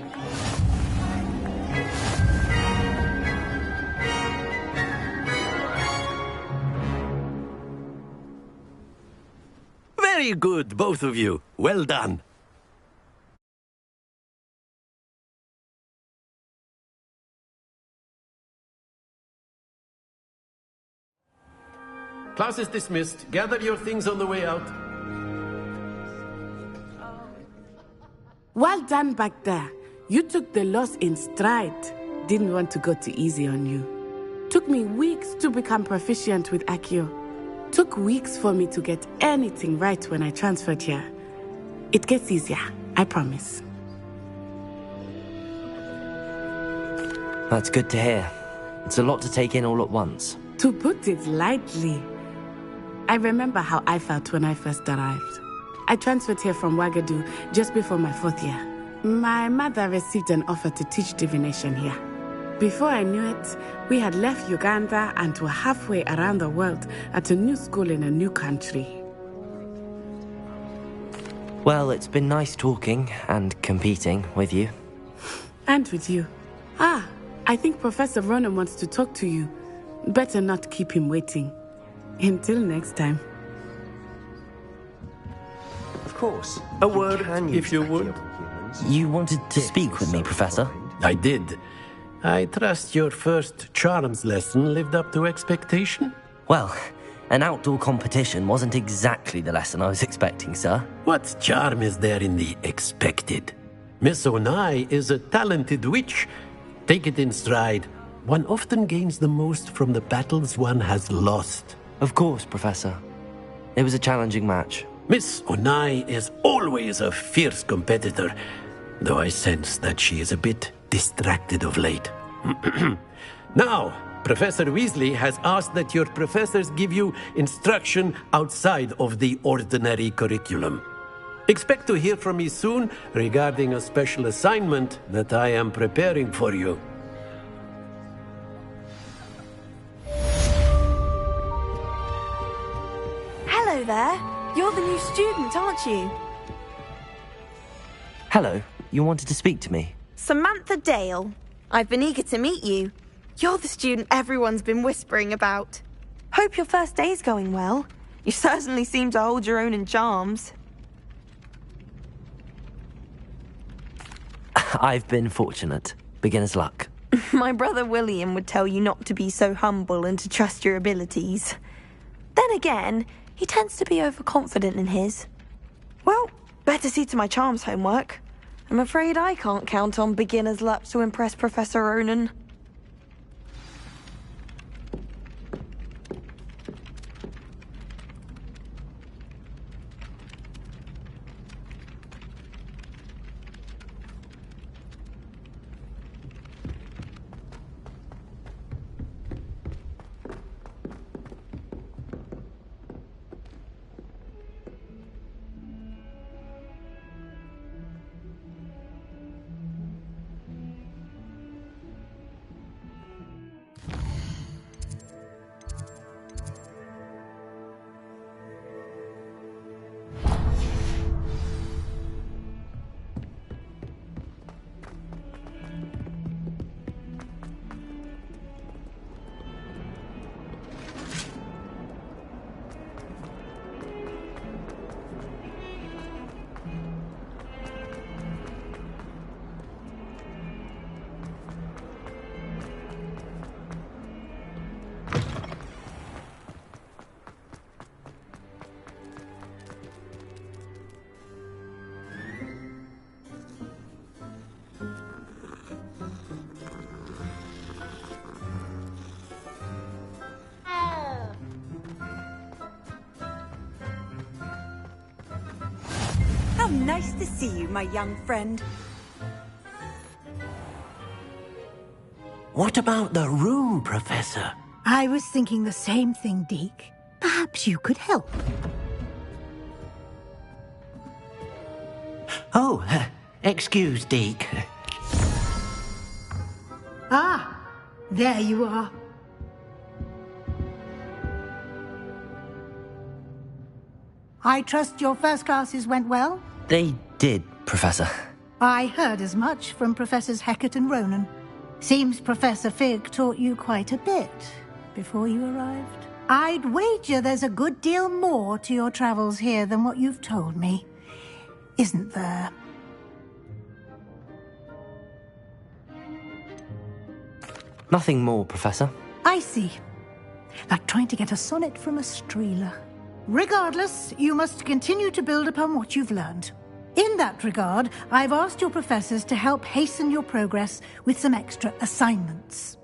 Very good, both of you. Well done. Class is dismissed. Gather your things on the way out. Well done back there. You took the loss in stride. Didn't want to go too easy on you. Took me weeks to become proficient with Accio. Took weeks for me to get anything right when I transferred here. It gets easier, I promise. That's good to hear. It's a lot to take in all at once. To put it lightly, I remember how I felt when I first arrived. I transferred here from Wagadu just before my 4th year. My mother received an offer to teach divination here. Before I knew it, we had left Uganda and were halfway around the world at a new school in a new country. Well, it's been nice talking and competing with you. And with you. I think Professor Ronan wants to talk to you. Better not keep him waiting. Until next time. Of course. A word, if you would. You wanted to speak with me, Professor? I did. I trust your first charms lesson lived up to expectation? Well, an outdoor competition wasn't exactly the lesson I was expecting, sir. What charm is there in the expected? Miss Onai is a talented witch. Take it in stride. One often gains the most from the battles one has lost. Of course, Professor. It was a challenging match. Miss Onai is always a fierce competitor, though I sense that she is a bit distracted of late. Now, Professor Weasley has asked that your professors give you instruction outside of the ordinary curriculum. Expect to hear from me soon regarding a special assignment that I am preparing for you. Hello there. You're the new student, aren't you? Hello, you wanted to speak to me? Samantha Dale. I've been eager to meet you. You're the student everyone's been whispering about. Hope your first day's going well. You certainly seem to hold your own in charms. I've been fortunate. Beginner's luck. My brother William would tell you not to be so humble and to trust your abilities. Then again, he tends to be overconfident in his. Well, better see to my charms homework. I'm afraid I can't count on beginner's luck to impress Professor Ronan. nice to see you, my young friend. What about the room, Professor? I was thinking the same thing, Deke. Perhaps you could help. Oh, excuse, Deke. Ah, there you are. I trust your first classes went well? They did, Professor. I heard as much from Professors Hecat and Ronan. Seems Professor Fig taught you quite a bit before you arrived. I'd wager there's a good deal more to your travels here than what you've told me. Isn't there? Nothing more, Professor. I see. Like trying to get a sonnet from a streeler. Regardless, you must continue to build upon what you've learned. In that regard, I've asked your professors to help hasten your progress with some extra assignments.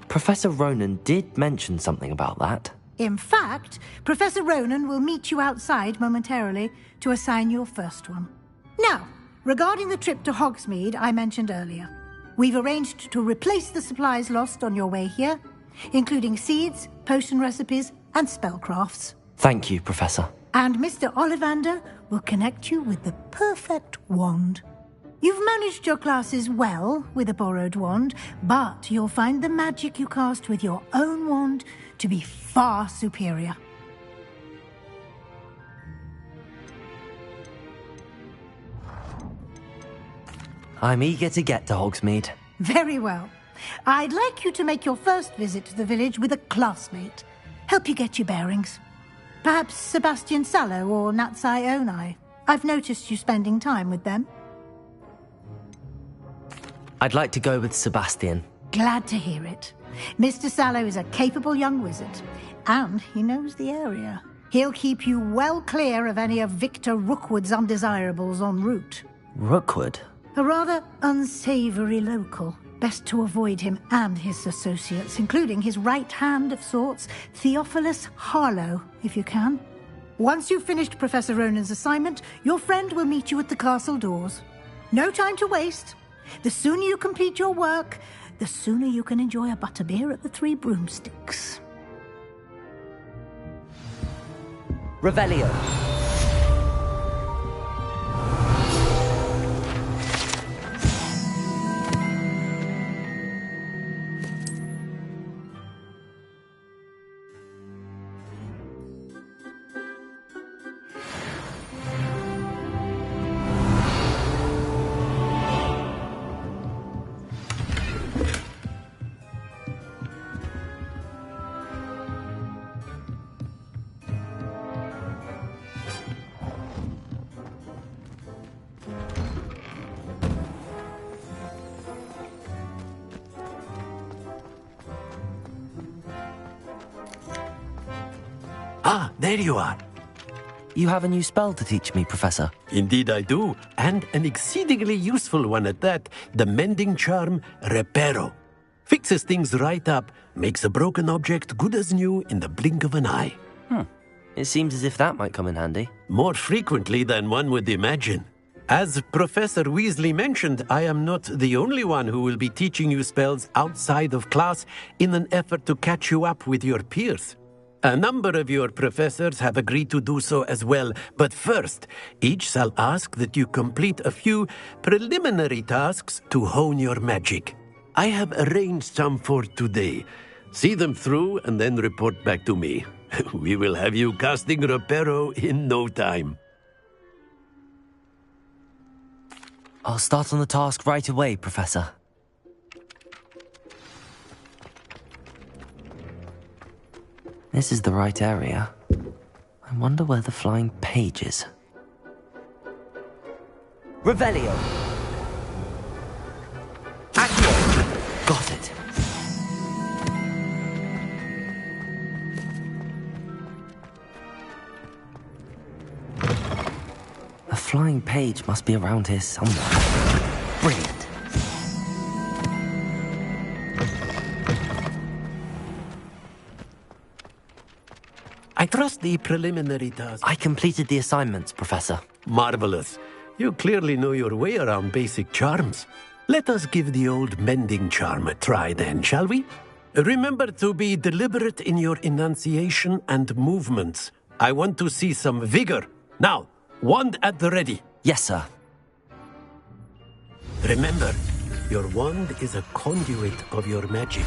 Professor Ronan did mention something about that. In fact, Professor Ronan will meet you outside momentarily to assign your first one. Now, regarding the trip to Hogsmeade I mentioned earlier, we've arranged to replace the supplies lost on your way here, including seeds, potion recipes, and spellcrafts. Thank you, Professor. And Mr. Ollivander will connect you with the perfect wand. You've managed your classes well with a borrowed wand, but you'll find the magic you cast with your own wand to be far superior. I'm eager to get to Hogsmeade. Very well. I'd like you to make your first visit to the village with a classmate. Help you get your bearings. Perhaps Sebastian Sallow or Natsai Onai. I've noticed you spending time with them. I'd like to go with Sebastian. Glad to hear it. Mr. Sallow is a capable young wizard, and he knows the area. He'll keep you well clear of any of Victor Rookwood's undesirables en route. Rookwood? A rather unsavory local. Best to avoid him and his associates, including his right hand of sorts, Theophilus Harlow, if you can. Once you've finished Professor Ronan's assignment, your friend will meet you at the castle doors. No time to waste. The sooner you complete your work, the sooner you can enjoy a butterbeer at the Three Broomsticks. Revelio. Ah, there you are. You have a new spell to teach me, Professor. Indeed I do, and an exceedingly useful one at that, the mending charm Reparo. Fixes things right up, makes a broken object good as new in the blink of an eye. It seems as if that might come in handy. More frequently than one would imagine. As Professor Weasley mentioned, I am not the only one who will be teaching you spells outside of class in an effort to catch you up with your peers. A number of your professors have agreed to do so as well, but first, each shall ask that you complete a few preliminary tasks to hone your magic. I have arranged some for today. See them through and then report back to me. We will have you casting Reparo in no time. I'll start on the task right away, Professor. This is the right area. I wonder where the flying page is. Revelio! Accio! Got it. A flying page must be around here somewhere. Brilliant. I trust the preliminary task. I completed the assignments, Professor. Marvelous. You clearly know your way around basic charms. Let us give the old mending charm a try then, shall we? Remember to be deliberate in your enunciation and movements. I want to see some vigor. Now, wand at the ready. Yes, sir. Remember, your wand is a conduit of your magic.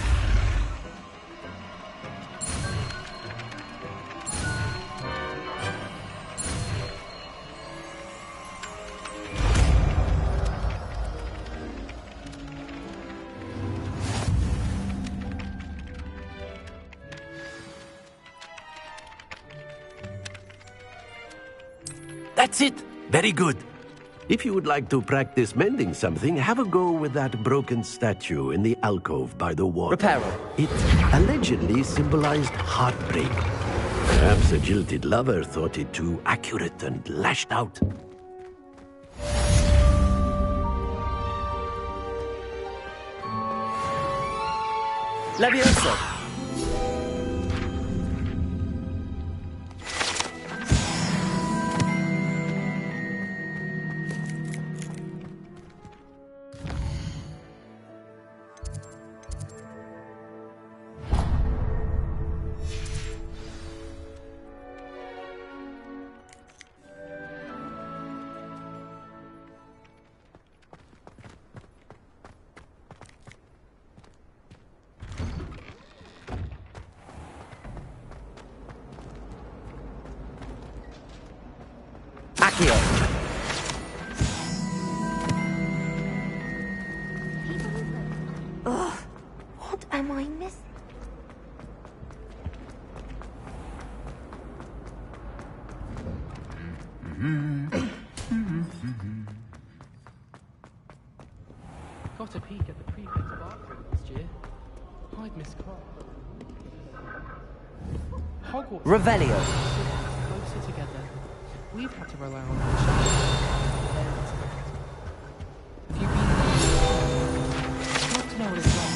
That's it. Very good. If you would like to practice mending something, have a go with that broken statue in the alcove by the water. Repair it. It allegedly symbolized heartbreak. Perhaps a jilted lover thought it too accurate and lashed out. Levioso! Ugh, what am I missing? Got a peek at the prefect's bathroom last year. I'd miss Clark. Hogwarts. Revelio. Closer together. We've had to rely on each other. Have you been? I'd love to know what it's like.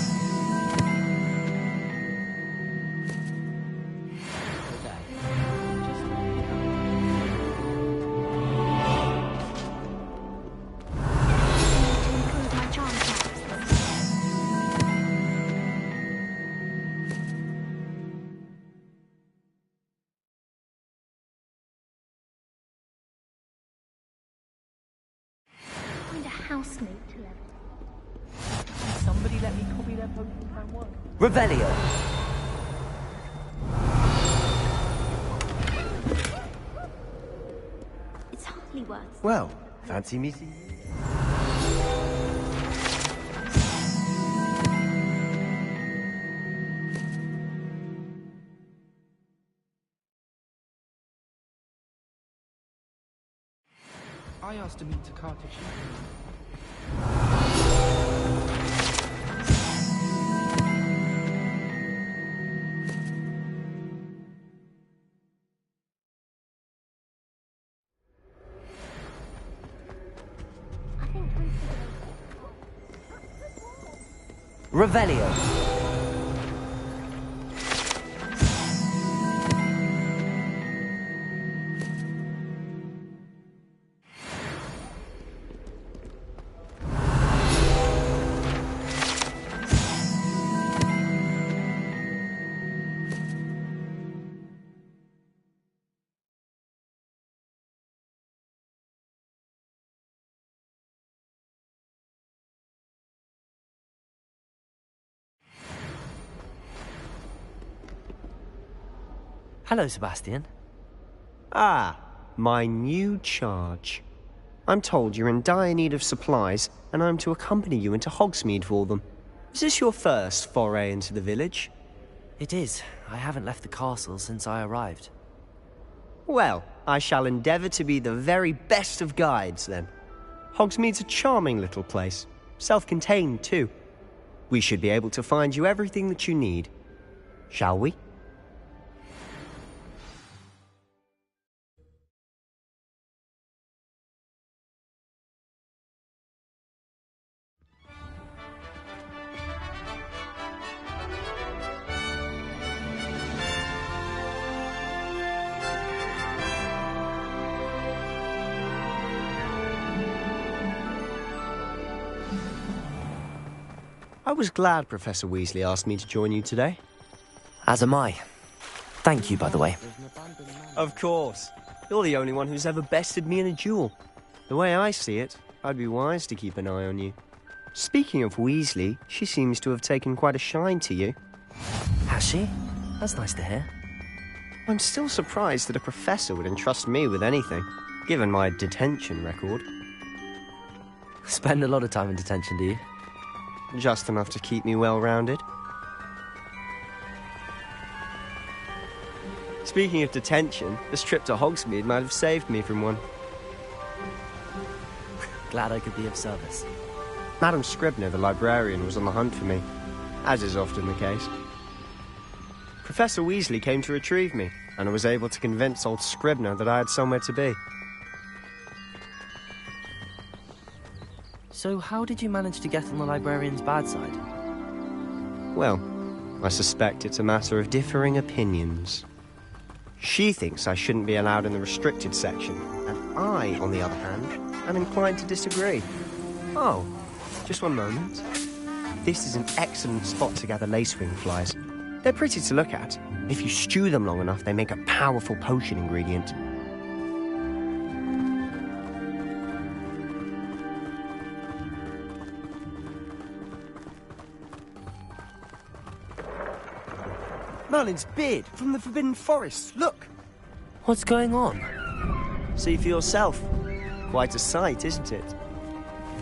Find a housemate to level. Somebody let me copy their Pokemon fan work. Revelio. It's hardly worth. Well, fancy meeting. I asked to meet Takata Revelio. Hello, Sebastian. Ah, my new charge. I'm told you're in dire need of supplies, and I'm to accompany you into Hogsmeade for them. Is this your first foray into the village? It is. I haven't left the castle since I arrived. Well, I shall endeavour to be the very best of guides, then. Hogsmeade's a charming little place. Self-contained, too. We should be able to find you everything that you need. Shall we? I was glad Professor Weasley asked me to join you today. As am I. Thank you, by the way. Of course. You're the only one who's ever bested me in a duel. The way I see it, I'd be wise to keep an eye on you. Speaking of Weasley, she seems to have taken quite a shine to you. Has she? That's nice to hear. I'm still surprised that a professor would entrust me with anything, given my detention record. Spend a lot of time in detention, do you? Just enough to keep me well-rounded. Speaking of detention, this trip to Hogsmeade might have saved me from one. Glad I could be of service. Madam Scribner, the librarian, was on the hunt for me, as is often the case. Professor Weasley came to retrieve me, and I was able to convince old Scribner that I had somewhere to be. So how did you manage to get on the librarian's bad side? Well, I suspect it's a matter of differing opinions. She thinks I shouldn't be allowed in the restricted section, and I, on the other hand, am inclined to disagree. Oh, just one moment. This is an excellent spot to gather lacewing flies. They're pretty to look at. If you stew them long enough, they make a powerful potion ingredient. Merlin's beard from the Forbidden Forest. Look! What's going on? See for yourself. Quite a sight, isn't it?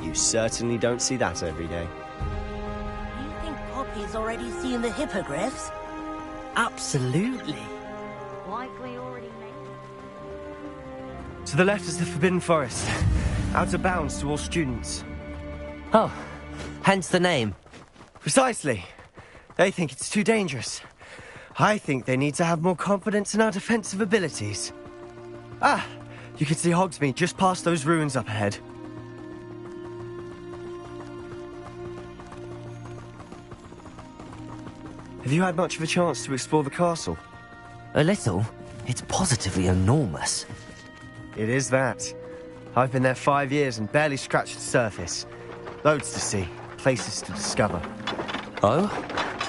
You certainly don't see that every day. You think Poppy's already seen the hippogriffs? Absolutely. Like we already made. To the left is the Forbidden Forest. Out of bounds to all students. Oh, hence the name. Precisely. They think it's too dangerous. I think they need to have more confidence in our defensive abilities. Ah, you can see Hogsmeade just past those ruins up ahead. Have you had much of a chance to explore the castle? A little. It's positively enormous. It is that. I've been there 5 years and barely scratched the surface. Loads to see, places to discover. Oh?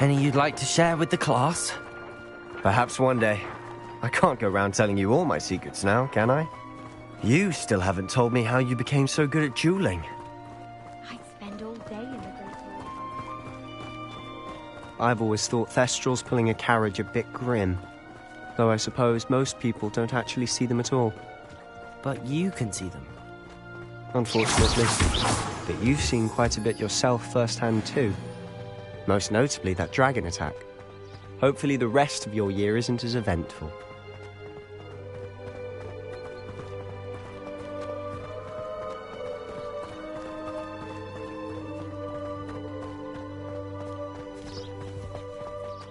Any you'd like to share with the class? Perhaps one day. I can't go around telling you all my secrets now, can I? You still haven't told me how you became so good at dueling. I spend all day in the Great Hall. I've always thought Thestrals pulling a carriage a bit grim. Though I suppose most people don't actually see them at all. But you can see them. Unfortunately. But you've seen quite a bit yourself firsthand too. Most notably that dragon attack. Hopefully the rest of your year isn't as eventful.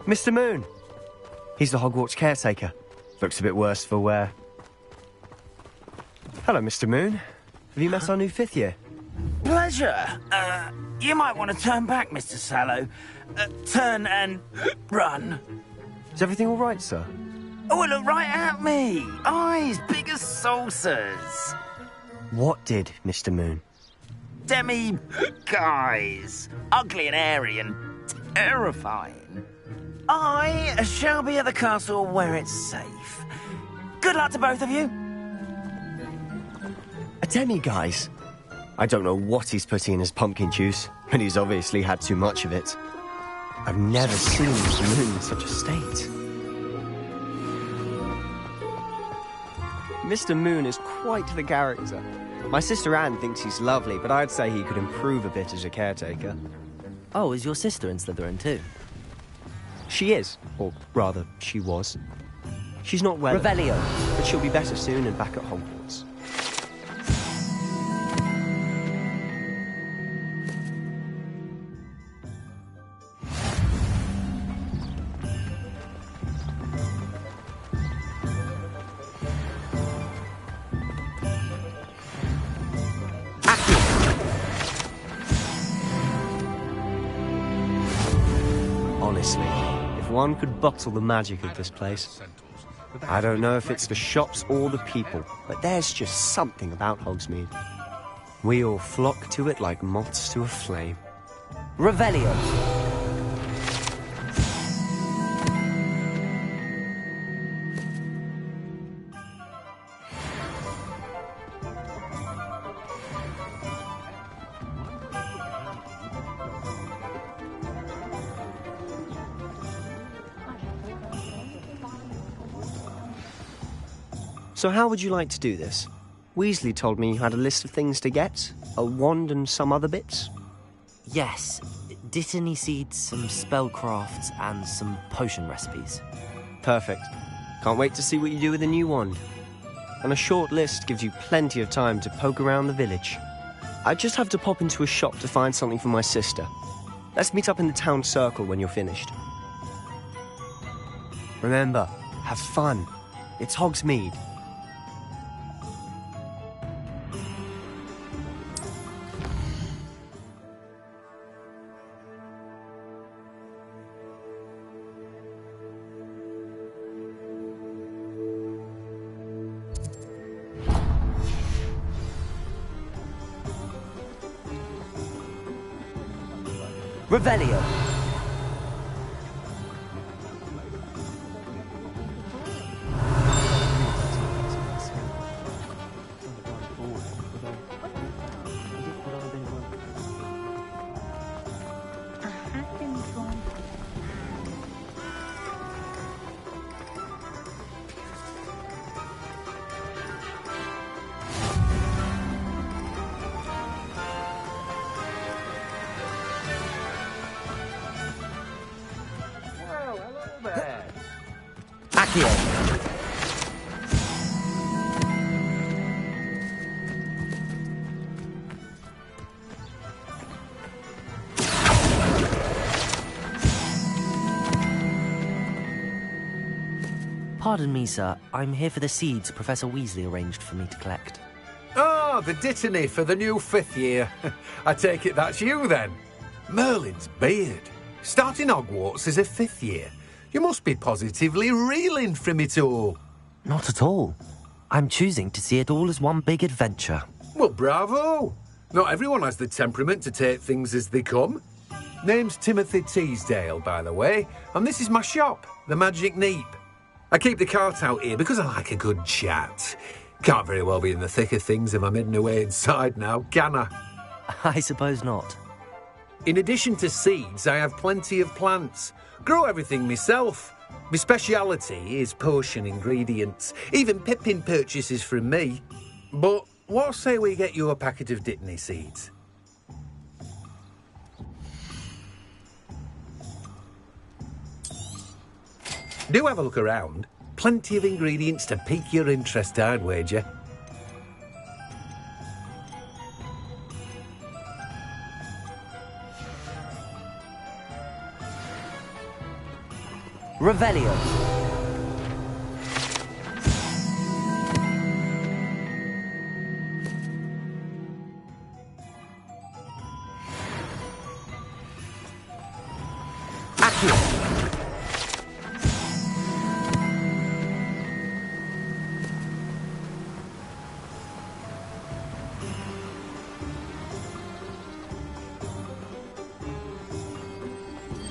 Mr. Moon! He's the Hogwarts caretaker. Looks a bit worse for wear. Hello, Mr. Moon. Have you met our new 5th year? Pleasure. You might want to turn back, Mr. Sallow. Turn and run. Is everything all right, sir? Oh, look right at me. Eyes big as saucers. What did, Mr. Moon? Guys. Ugly and airy and terrifying. I shall be at the castle where it's safe. Good luck to both of you. A demiguise? I don't know what he's putting in his pumpkin juice, but he's obviously had too much of it. I've never seen Mr. Moon in such a state. Mr. Moon is quite the character. My sister Anne thinks he's lovely, but I'd say he could improve a bit as a caretaker. Oh, is your sister in Slytherin too? She is, or rather, she was. She's not well, Revelio. But she'll be better soon and back at Hogwarts. Honestly, if one could bottle the magic of this place. I don't know if it's the shops or the people, but there's just something about Hogsmeade. We all flock to it like moths to a flame. Revelio. So how would you like to do this? Weasley told me you had a list of things to get, a wand and some other bits. Yes, Dittany seeds, some spellcrafts, and some potion recipes. Perfect. Can't wait to see what you do with the new wand. And a short list gives you plenty of time to poke around the village. I just have to pop into a shop to find something for my sister. Let's meet up in the town circle when you're finished. Remember, have fun. It's Hogsmeade. Revelio. Pardon me, sir. I'm here for the seeds Professor Weasley arranged for me to collect. Oh, the Dittany for the new 5th year. I take it that's you, then. Merlin's beard. Starting Hogwarts as a 5th year. You must be positively reeling from it all. Not at all. I'm choosing to see it all as one big adventure. Well, bravo. Not everyone has the temperament to take things as they come. Name's Timothy Teasdale, by the way, and this is my shop, the Magic Neep. I keep the cart out here because I like a good chat. Can't very well be in the thick of things if I'm hidden away inside now, can I? I suppose not. In addition to seeds, I have plenty of plants. Grow everything myself. My speciality is potion ingredients. Even Pippin purchases from me. But what say we get you a packet of Dittany seeds? Do have a look around. Plenty of ingredients to pique your interest, I'd wager. Revelio.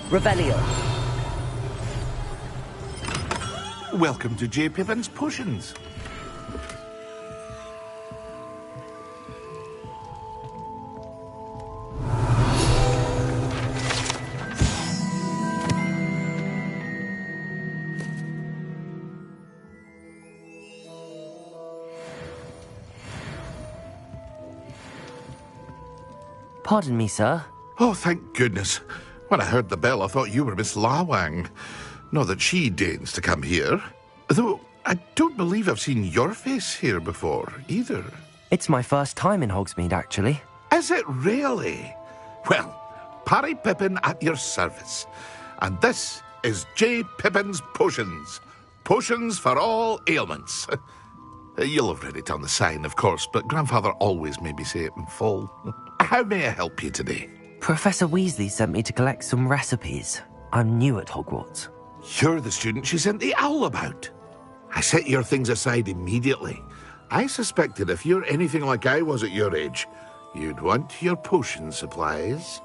Revelio. Welcome to J. Pippin's Potions. Pardon me, sir. Oh, thank goodness. When I heard the bell, I thought you were Miss Lawang. Not that she deigns to come here. Though, I don't believe I've seen your face here before, either. It's my first time in Hogsmeade, actually. Is it really? Well, Parry Pippin at your service. And this is J. Pippin's Potions. Potions for all ailments. You'll have read it on the sign, of course, but Grandfather always made me say it in full. How may I help you today? Professor Weasley sent me to collect some recipes. I'm new at Hogwarts. You're the student she sent the owl about. I set your things aside immediately. I suspected if you're anything like I was at your age, you'd want your potion supplies.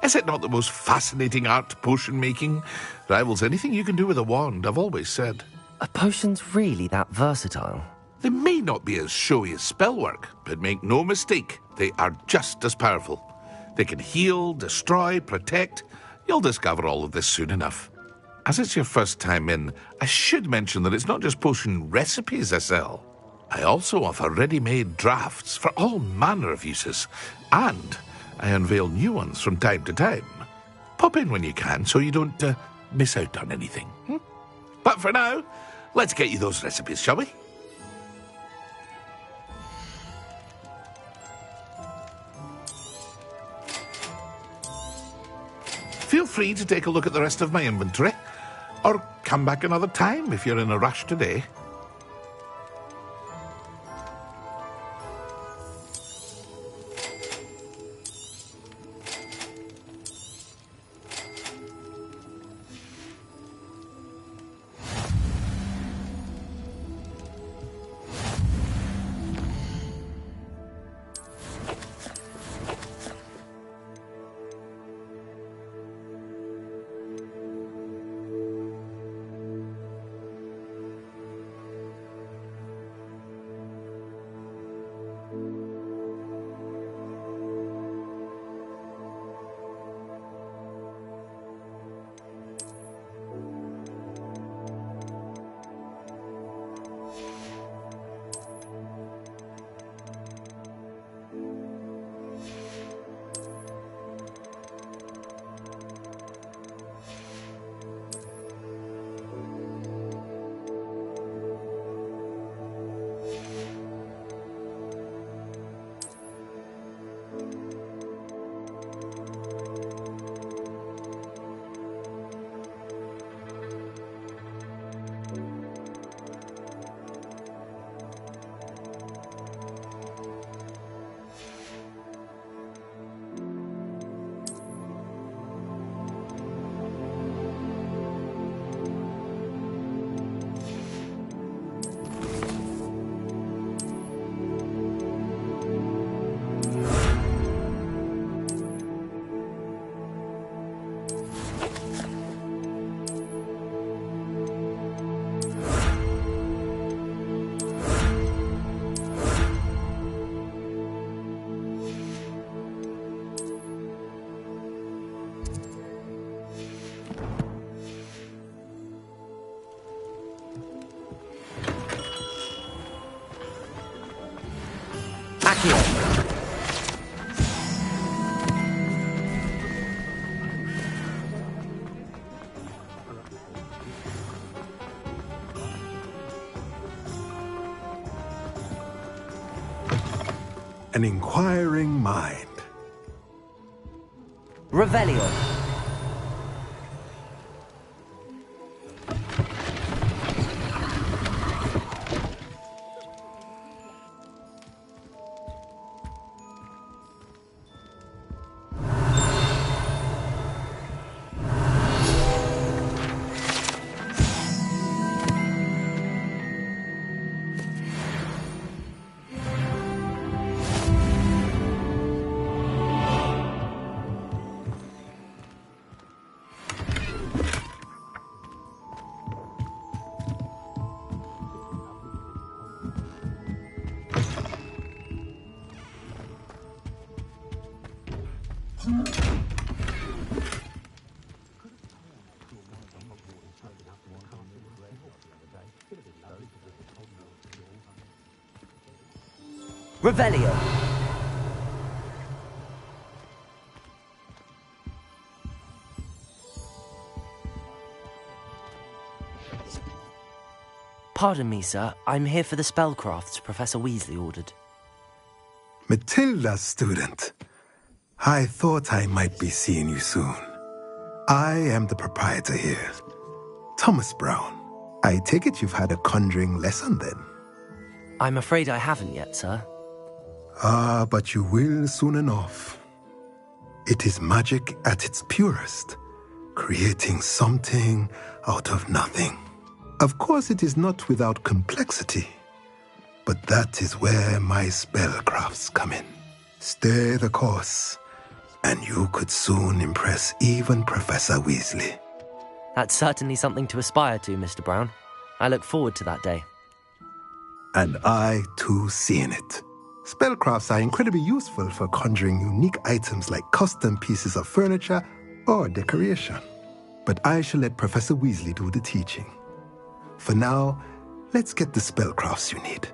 Is it not the most fascinating art, potion making? Rivals anything you can do with a wand, I've always said. Are potions really that versatile? They may not be as showy as spellwork, but make no mistake, they are just as powerful. They can heal, destroy, protect. You'll discover all of this soon enough. As it's your first time in, I should mention that it's not just potion recipes I sell. I also offer ready-made drafts for all manner of uses, and I unveil new ones from time to time. Pop in when you can so you don't miss out on anything. But for now, let's get you those recipes, shall we? Feel free to take a look at the rest of my inventory, or come back another time if you're in a rush today. An inquiring mind. Revelio. Revelio. Pardon me, sir. I'm here for the spellcrafts Professor Weasley ordered. Matilda's student. I thought I might be seeing you soon. I am the proprietor here, Thomas Brown. I take it you've had a conjuring lesson then? I'm afraid I haven't yet, sir. Ah, but you will soon enough. It is magic at its purest, creating something out of nothing. Of course, it is not without complexity, but that is where my spellcrafts come in. Stay the course, And you could soon impress even Professor Weasley. That's certainly something to aspire to, Mr. Brown. I look forward to that day. And I, too, seeing it. Spellcrafts are incredibly useful for conjuring unique items like custom pieces of furniture or decoration. But I shall let Professor Weasley do the teaching. For now, let's get the spellcrafts you need.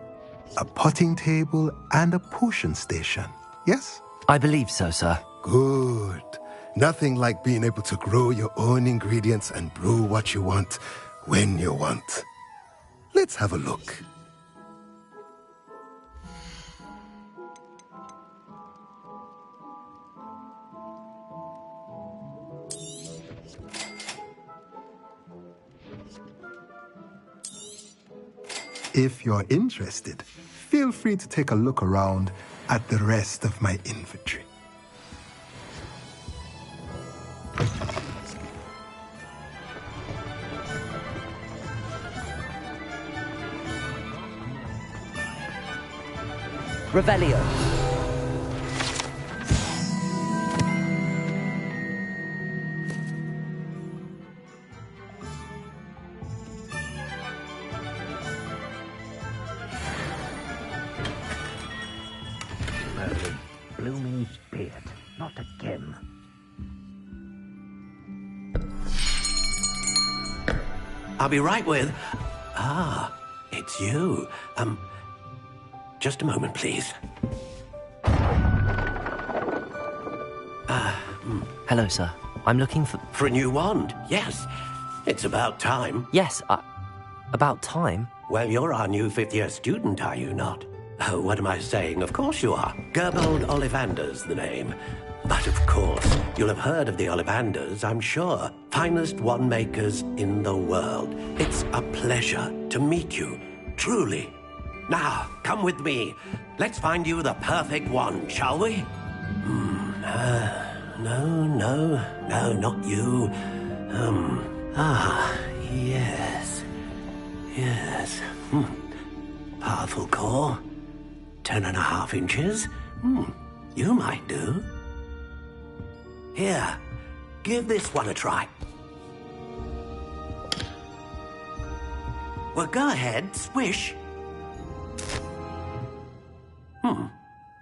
A potting table and a potion station, yes? I believe so, sir. Good. Nothing like being able to grow your own ingredients and brew what you want when you want. Let's have a look. If you're interested, feel free to take a look around at the rest of my inventory. Revelio. Blooming spirit, not again. I'll be right with... Ah, it's you. Just a moment, please. Hello, sir. I'm looking for... For a new wand, yes. It's about time. Yes, about time? Well, you're our new fifth-year student, are you not? Oh, what am I saying? Of course you are. Gerbold Ollivander's the name. But of course, you'll have heard of the Ollivanders, I'm sure. Finest wand makers in the world. It's a pleasure to meet you, truly. Now, come with me. Let's find you the perfect wand, shall we? No, not you. Yes. Powerful core. 10.5 inches. You might do. Here, give this one a try. Well, go ahead, swish.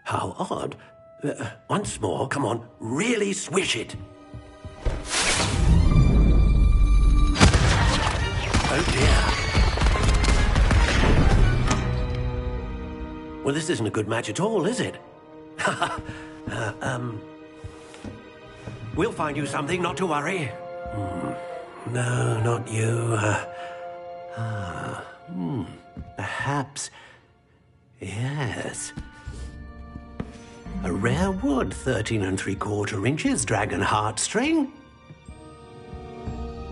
How odd. Once more, come on, really swish it. Oh dear. Well, this isn't a good match at all, is it? We'll find you something, not to worry. No, not you. Perhaps... Yes. A rare wood, 13 3/4 inches, dragon heartstring.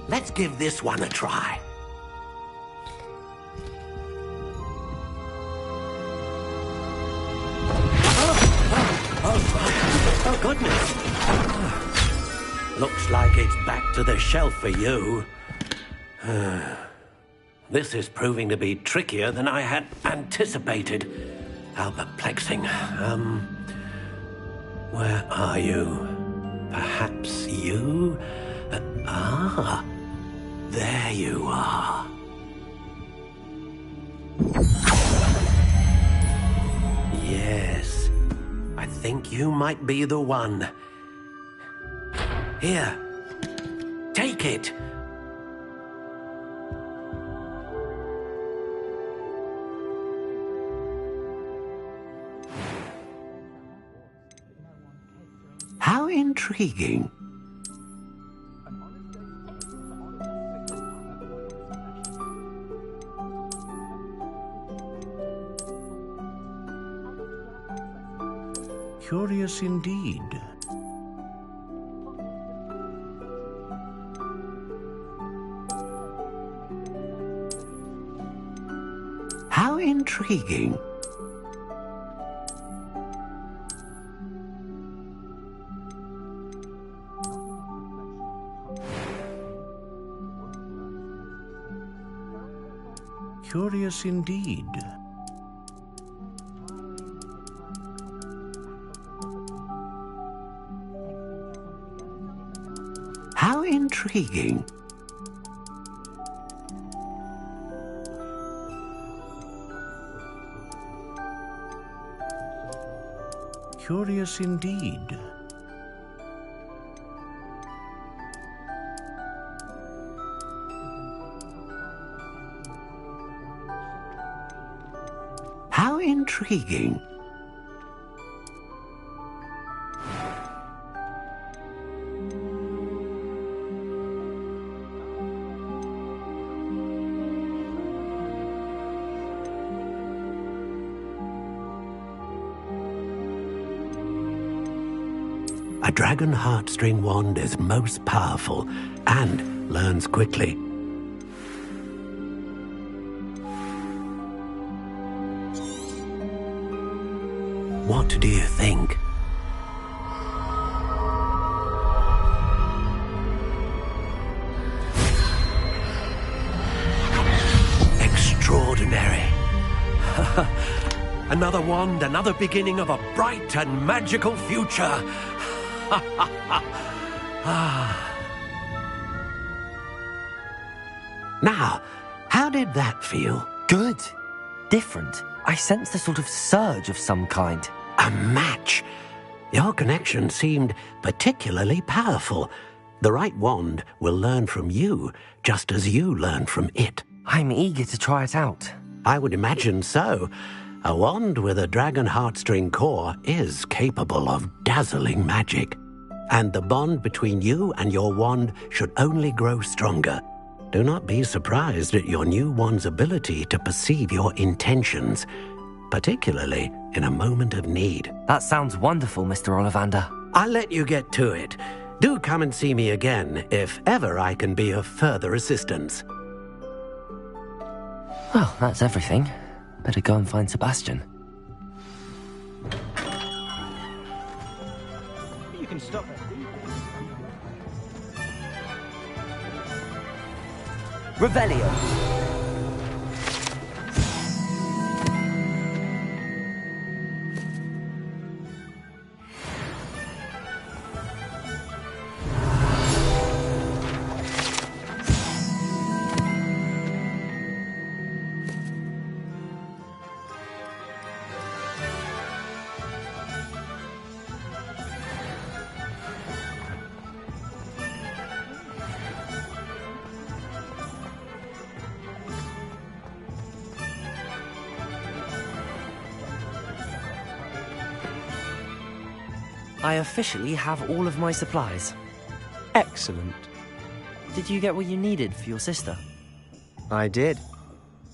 Let's give this one a try. Oh, goodness. Looks like it's back to the shelf for you. This is proving to be trickier than I had anticipated. How perplexing. Where are you? Perhaps you? There you are. Yes, I think you might be the one. Here, take it. How intriguing. Curious indeed. How intriguing. Curious indeed. intriguing. Curious indeed. How intriguing. A dragon heartstring wand is most powerful and learns quickly. What do you think? Extraordinary. Another wand, another beginning of a bright and magical future. Now, how did that feel? Good. Different. I sensed a sort of surge of some kind. A match. Your connection seemed particularly powerful. The right wand will learn from you, just as you learn from it. I'm eager to try it out. I would imagine so. A wand with a dragon heartstring core is capable of dazzling magic. And the bond between you and your wand should only grow stronger. Do not be surprised at your new wand's ability to perceive your intentions, particularly in a moment of need. That sounds wonderful, Mr. Ollivander. I'll let you get to it. Do come and see me again if ever I can be of further assistance. Well, that's everything. Better go and find Sebastian. You can stop it. Revelio. I officially have all of my supplies. Excellent. Did you get what you needed for your sister? I did.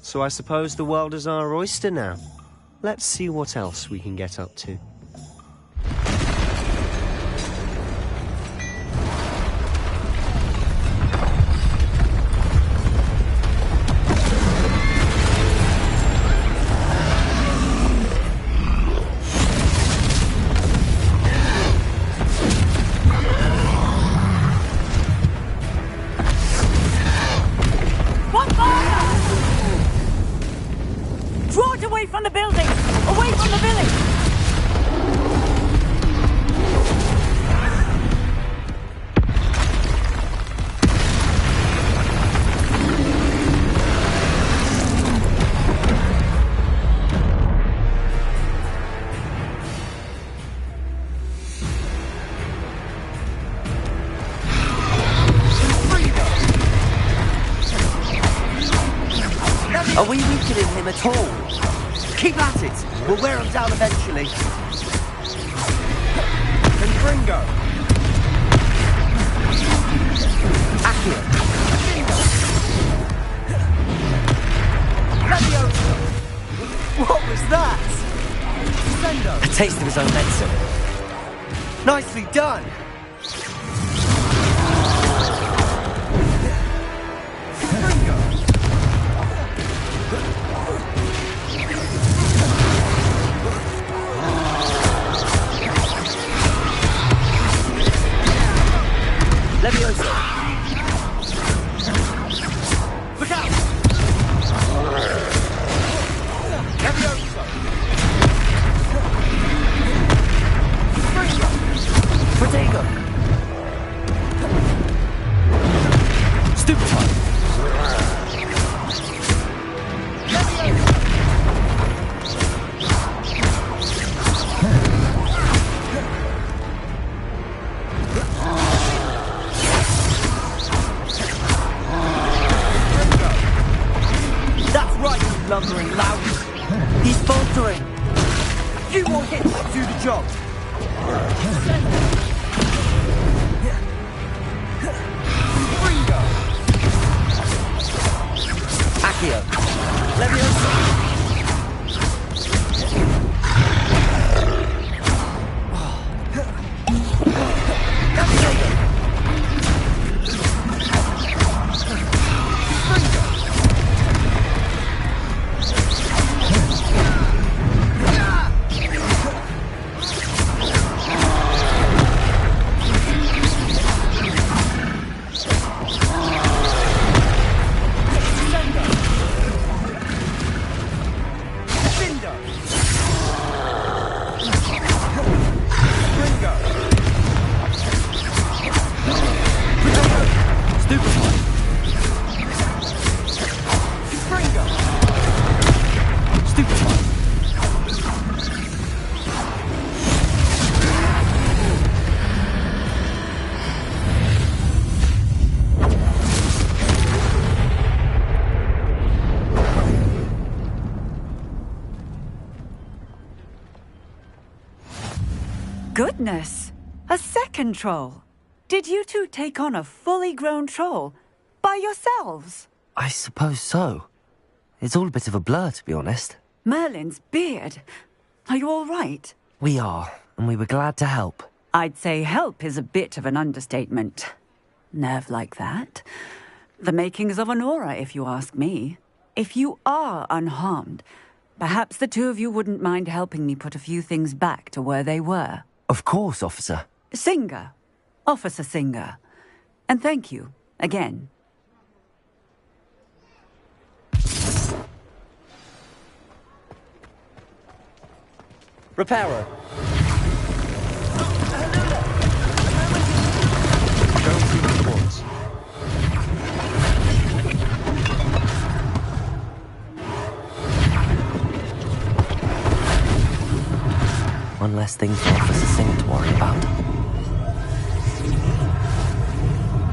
So I suppose the world is our oyster now. Let's see what else we can get up to. Are we weakening him at all? Keep at it! We'll wear him down eventually. Confringo! Accio! What was that? Sendo! A taste of his own medicine. Nicely done! Levioso! Look out! Levioso! Protego! breathing loudly. He's faltering. A few more hits to do the job. Ringo. Accio. Leviosa. Goodness! A second troll! Did you two take on a fully grown troll? By yourselves? I suppose so. It's all a bit of a blur, to be honest. Merlin's beard. Are you all right? We are, and we were glad to help. I'd say help is a bit of an understatement. Nerve like that. The makings of an aura, if you ask me. If you are unharmed, perhaps the two of you wouldn't mind helping me put a few things back to where they were. Of course, officer. Singer. Officer Singer. And thank you, again. Repairer. Go through the ports. One less thing for Officer Singer to worry about.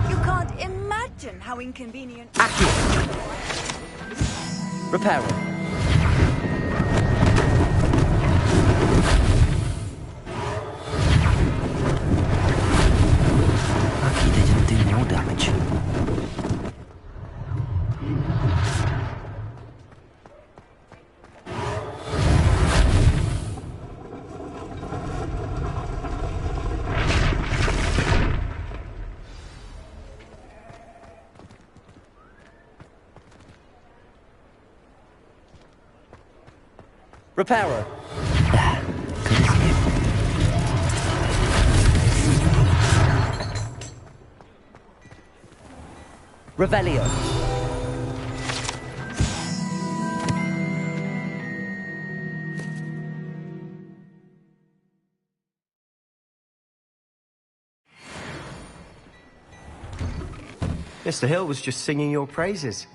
You can't imagine how inconvenient... Repairer. Lucky they didn't do more damage. Repairer. Good as new. Revelio. Mr. Hill was just singing your praises.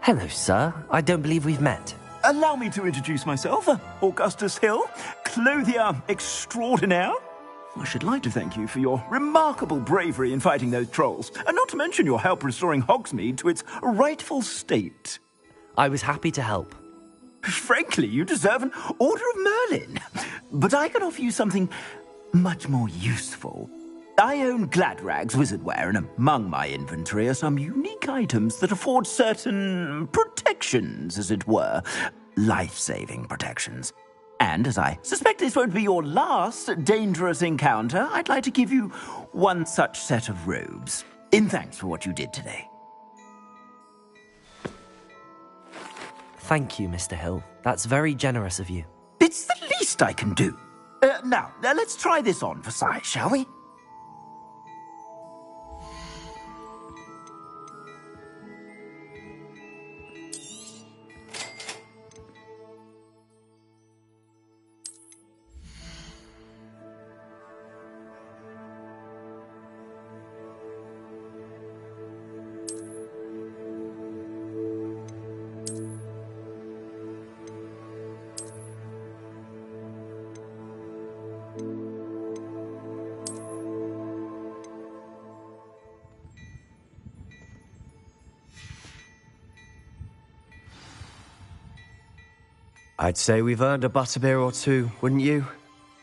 Hello, sir. I don't believe we've met. Allow me to introduce myself, Augustus Hill, clothier extraordinaire. I should like to thank you for your remarkable bravery in fighting those trolls, and not to mention your help restoring Hogsmeade to its rightful state. I was happy to help. Frankly, you deserve an Order of Merlin. But I can offer you something much more useful. I own Gladrag's Wizardware, and among my inventory are some unique items that afford certain protections, as it were. Life-saving protections. And as I suspect this won't be your last dangerous encounter, I'd like to give you one such set of robes, in thanks for what you did today. Thank you, Mr. Hill. That's very generous of you. It's the least I can do. Now, let's try this on for size, shall we? I'd say we've earned a butterbeer or two, wouldn't you?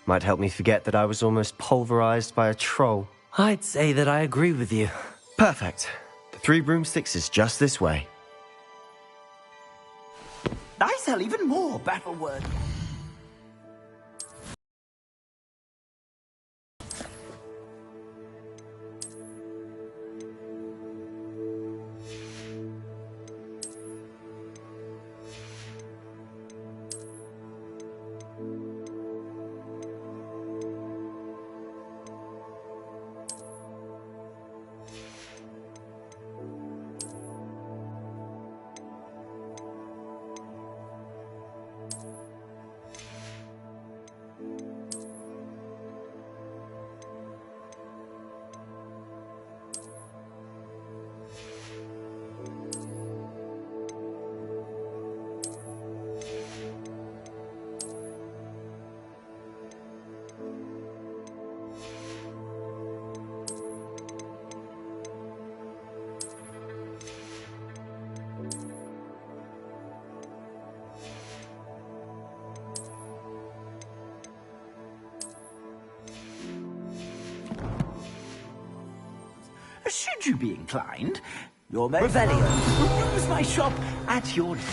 Might help me forget that I was almost pulverized by a troll. I'd say that I agree with you. Perfect. The 3 broomsticks is just this way. I sell even more battle words. Should you be inclined, your Revelio will use my shop at your leisure.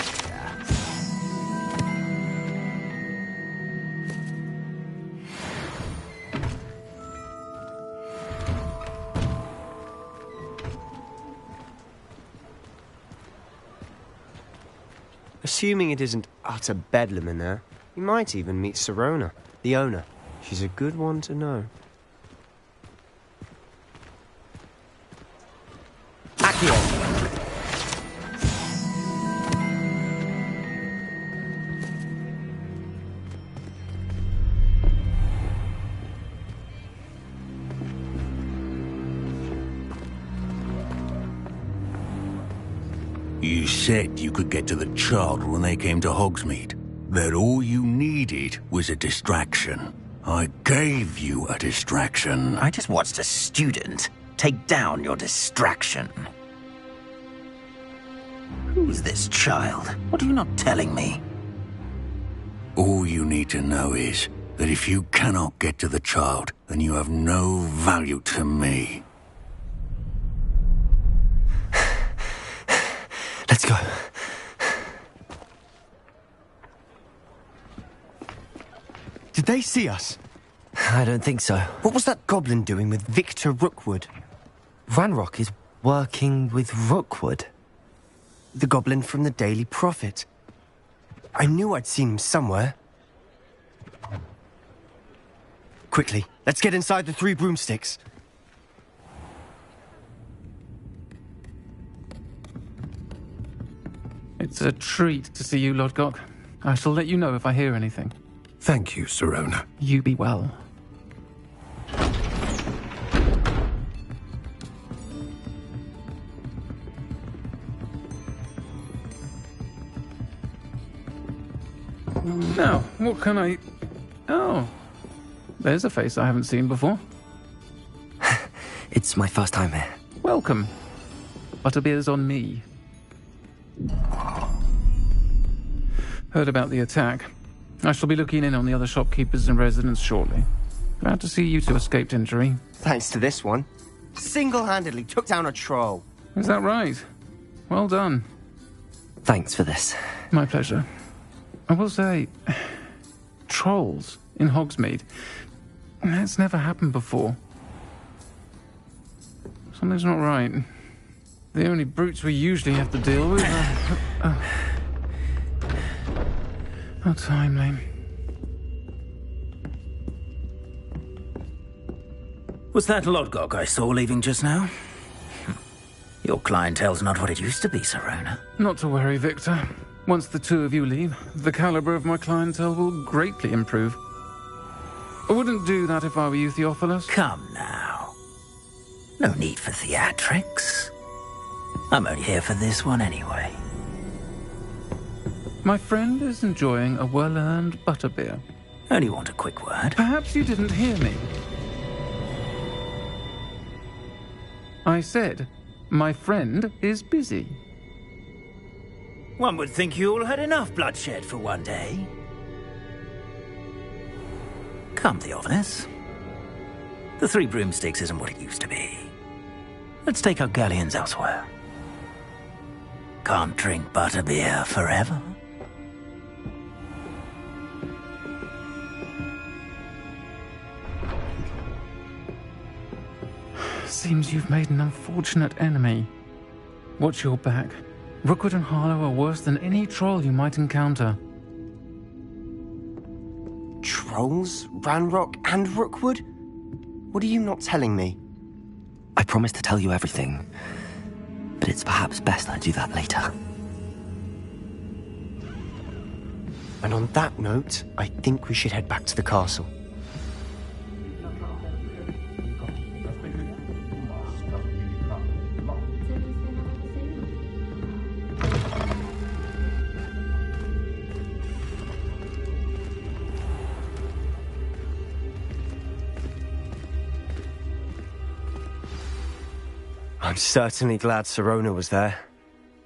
Assuming it isn't utter bedlam in there, you might even meet Sirona, the owner. She's a good one to know. You said you could get to the child when they came to Hogsmeade. That all you needed was a distraction. I gave you a distraction. I just watched a student take down your distraction. Who's this child? What are you not telling me? All you need to know is that if you cannot get to the child, then you have no value to me. Let's go. Did they see us? I don't think so. What was that goblin doing with Victor Rookwood? Ranrock is working with Rookwood. The goblin from the Daily Prophet. I knew I'd seen him somewhere. Quickly, let's get inside the 3 broomsticks. It's a treat to see you, Lodgok. I shall let you know if I hear anything. Thank you, Sirona. You be well. Now, what can I... Oh, there's a face I haven't seen before. It's my first time here. Welcome. Butterbeer's on me. Heard about the attack. I shall be looking in on the other shopkeepers and residents shortly. Glad to see you two escaped injury. Thanks to this one. Single-handedly took down a troll. Is that right? Well done. Thanks for this. My pleasure. I will say, trolls in Hogsmeade. That's never happened before. Something's not right. The only brutes we usually have to deal with are... How timely. Was that Lodgok I saw leaving just now? Your clientele's not what it used to be, Sirona. Not to worry, Victor. Once the 2 of you leave, the caliber of my clientele will greatly improve. I wouldn't do that if I were you, Theophilus. Come now. No need for theatrics. I'm only here for this one anyway. My friend is enjoying a well-earned butterbeer. Only want a quick word. Perhaps you didn't hear me. I said, my friend is busy. One would think you all had enough bloodshed for one day. Come, Theophilus. The Three Broomsticks isn't what it used to be. Let's take our galleons elsewhere. Can't drink butterbeer forever. Seems you've made an unfortunate enemy. Watch your back. Rookwood and Harlow are worse than any troll you might encounter. Trolls? Ranrock and Rookwood? What are you not telling me? I promised to tell you everything, but it's perhaps best I do that later. And on that note, I think we should head back to the castle. I'm certainly glad Sirona was there.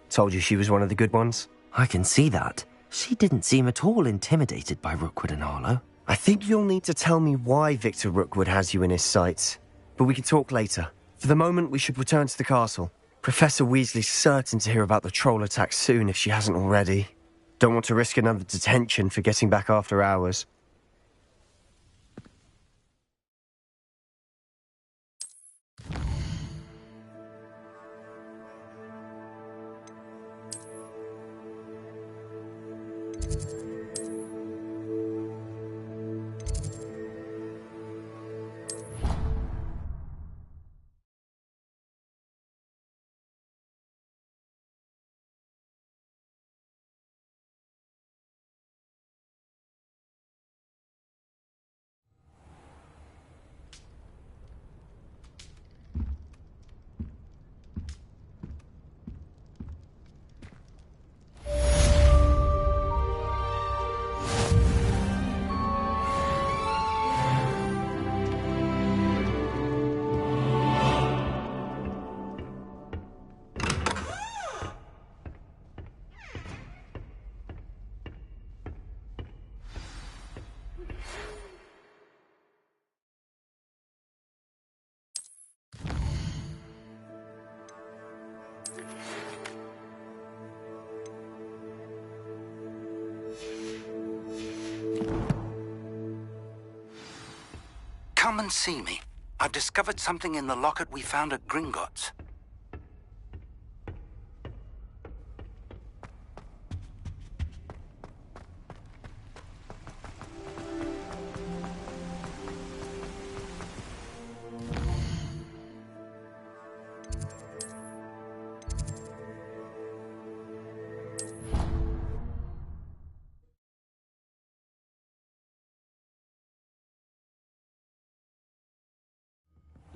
Told you she was one of the good ones. I can see that. She didn't seem at all intimidated by Rookwood and Harlow. I think you'll need to tell me why Victor Rookwood has you in his sights. But we can talk later. For the moment, we should return to the castle. Professor Weasley's certain to hear about the troll attack soon if she hasn't already. Don't want to risk another detention for getting back after hours. Come and see me. I've discovered something in the locket we found at Gringotts.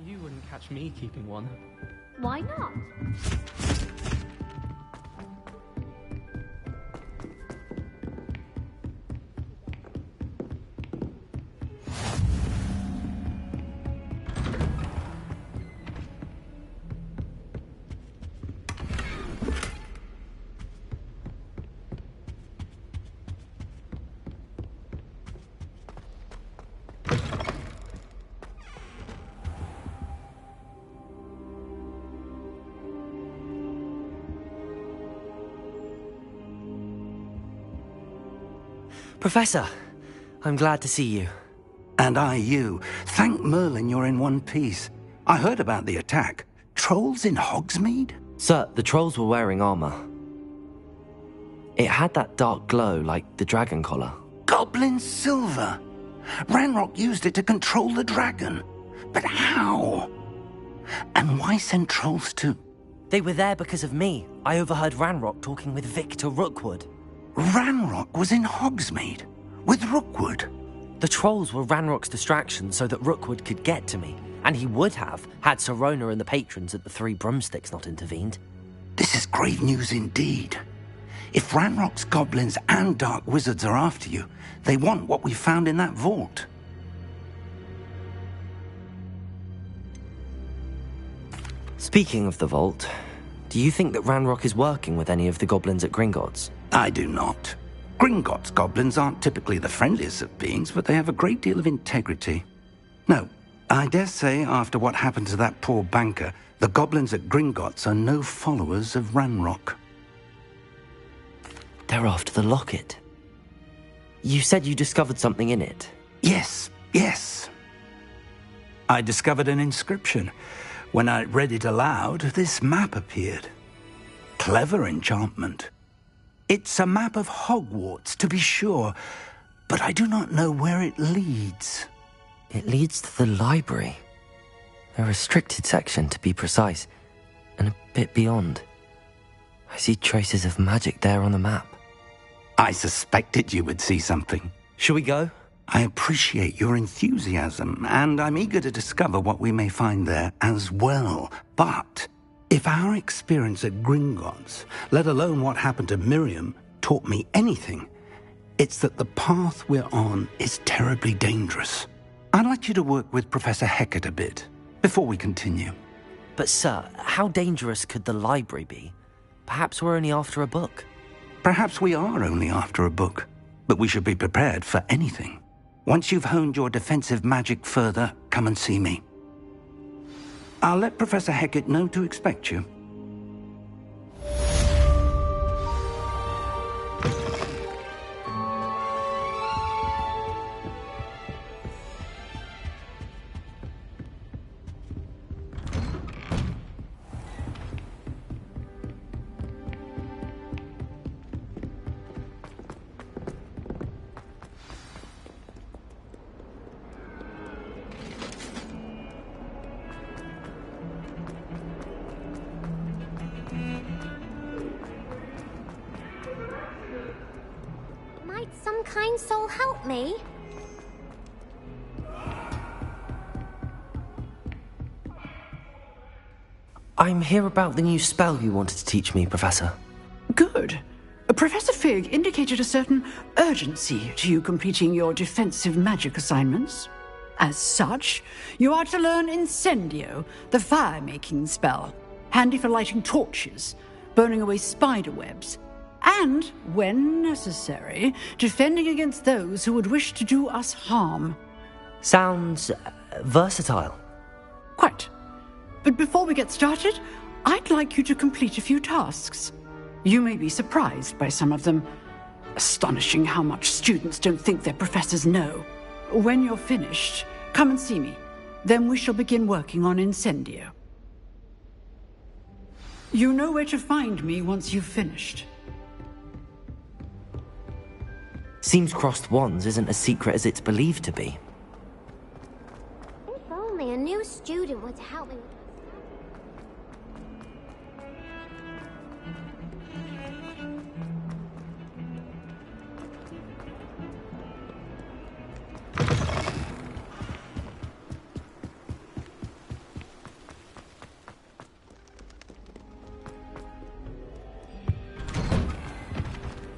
You wouldn't catch me keeping one. Why not? Professor, I'm glad to see you. And I you. Thank Merlin you're in one piece. I heard about the attack. Trolls in Hogsmeade? Sir, the trolls were wearing armor. It had that dark glow like the dragon collar. Goblin silver! Ranrock used it to control the dragon. But how? And why send trolls too? They were there because of me. I overheard Ranrock talking with Victor Rookwood. Ranrock was in Hogsmeade? With Rookwood? The trolls were Ranrock's distraction so that Rookwood could get to me. And he would have, had Sirona and the patrons at the Three Broomsticks not intervened. This is grave news indeed. If Ranrock's goblins and dark wizards are after you, they want what we found in that vault. Speaking of the vault, Do you think that Ranrock is working with any of the goblins at Gringotts? I do not. Gringotts goblins aren't typically the friendliest of beings, but they have a great deal of integrity. No, I dare say after what happened to that poor banker, the goblins at Gringotts are no followers of Ranrock. They're after the locket. You said you discovered something in it. Yes. I discovered an inscription. When I read it aloud, this map appeared. Clever enchantment. It's a map of Hogwarts, to be sure, but I do not know where it leads. It leads to the library. A restricted section, to be precise, and a bit beyond. I see traces of magic there on the map. I suspected you would see something. Shall we go? I appreciate your enthusiasm, and I'm eager to discover what we may find there as well. But if our experience at Gringotts, let alone what happened to Miriam, taught me anything, it's that the path we're on is terribly dangerous. I'd like you to work with Professor Hecat a bit before we continue. But sir, how dangerous could the library be? Perhaps we're only after a book. Perhaps we are only after a book, but we should be prepared for anything. Once you've honed your defensive magic further, come and see me. I'll let Professor Hecat know to expect you. Might some kind soul help me? I'm here about the new spell you wanted to teach me, Professor. Good. Professor Fig indicated a certain urgency to you completing your defensive magic assignments. As such, you are to learn Incendio, the fire-making spell, handy for lighting torches, burning away spider webs, and, when necessary, defending against those who would wish to do us harm. Sounds versatile. Quite. But before we get started, I'd like you to complete a few tasks. You may be surprised by some of them. Astonishing how much students don't think their professors know. When you're finished, come and see me. Then we shall begin working on Incendio. You know where to find me once you've finished. Seems crossed wands isn't as secret as it's believed to be. If only a new student would help me.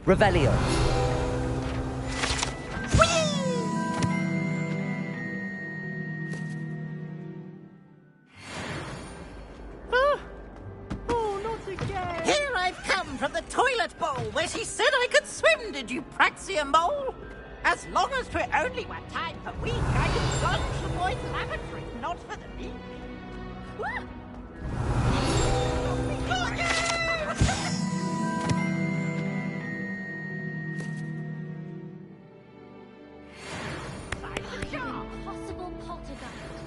Revelio. Here I've come from the toilet bowl where she said I could swim, did you praxia mole? As long as 'twere only one time per week, I can plunge the boys' lavatory, not for the beach. Possible poltergeist.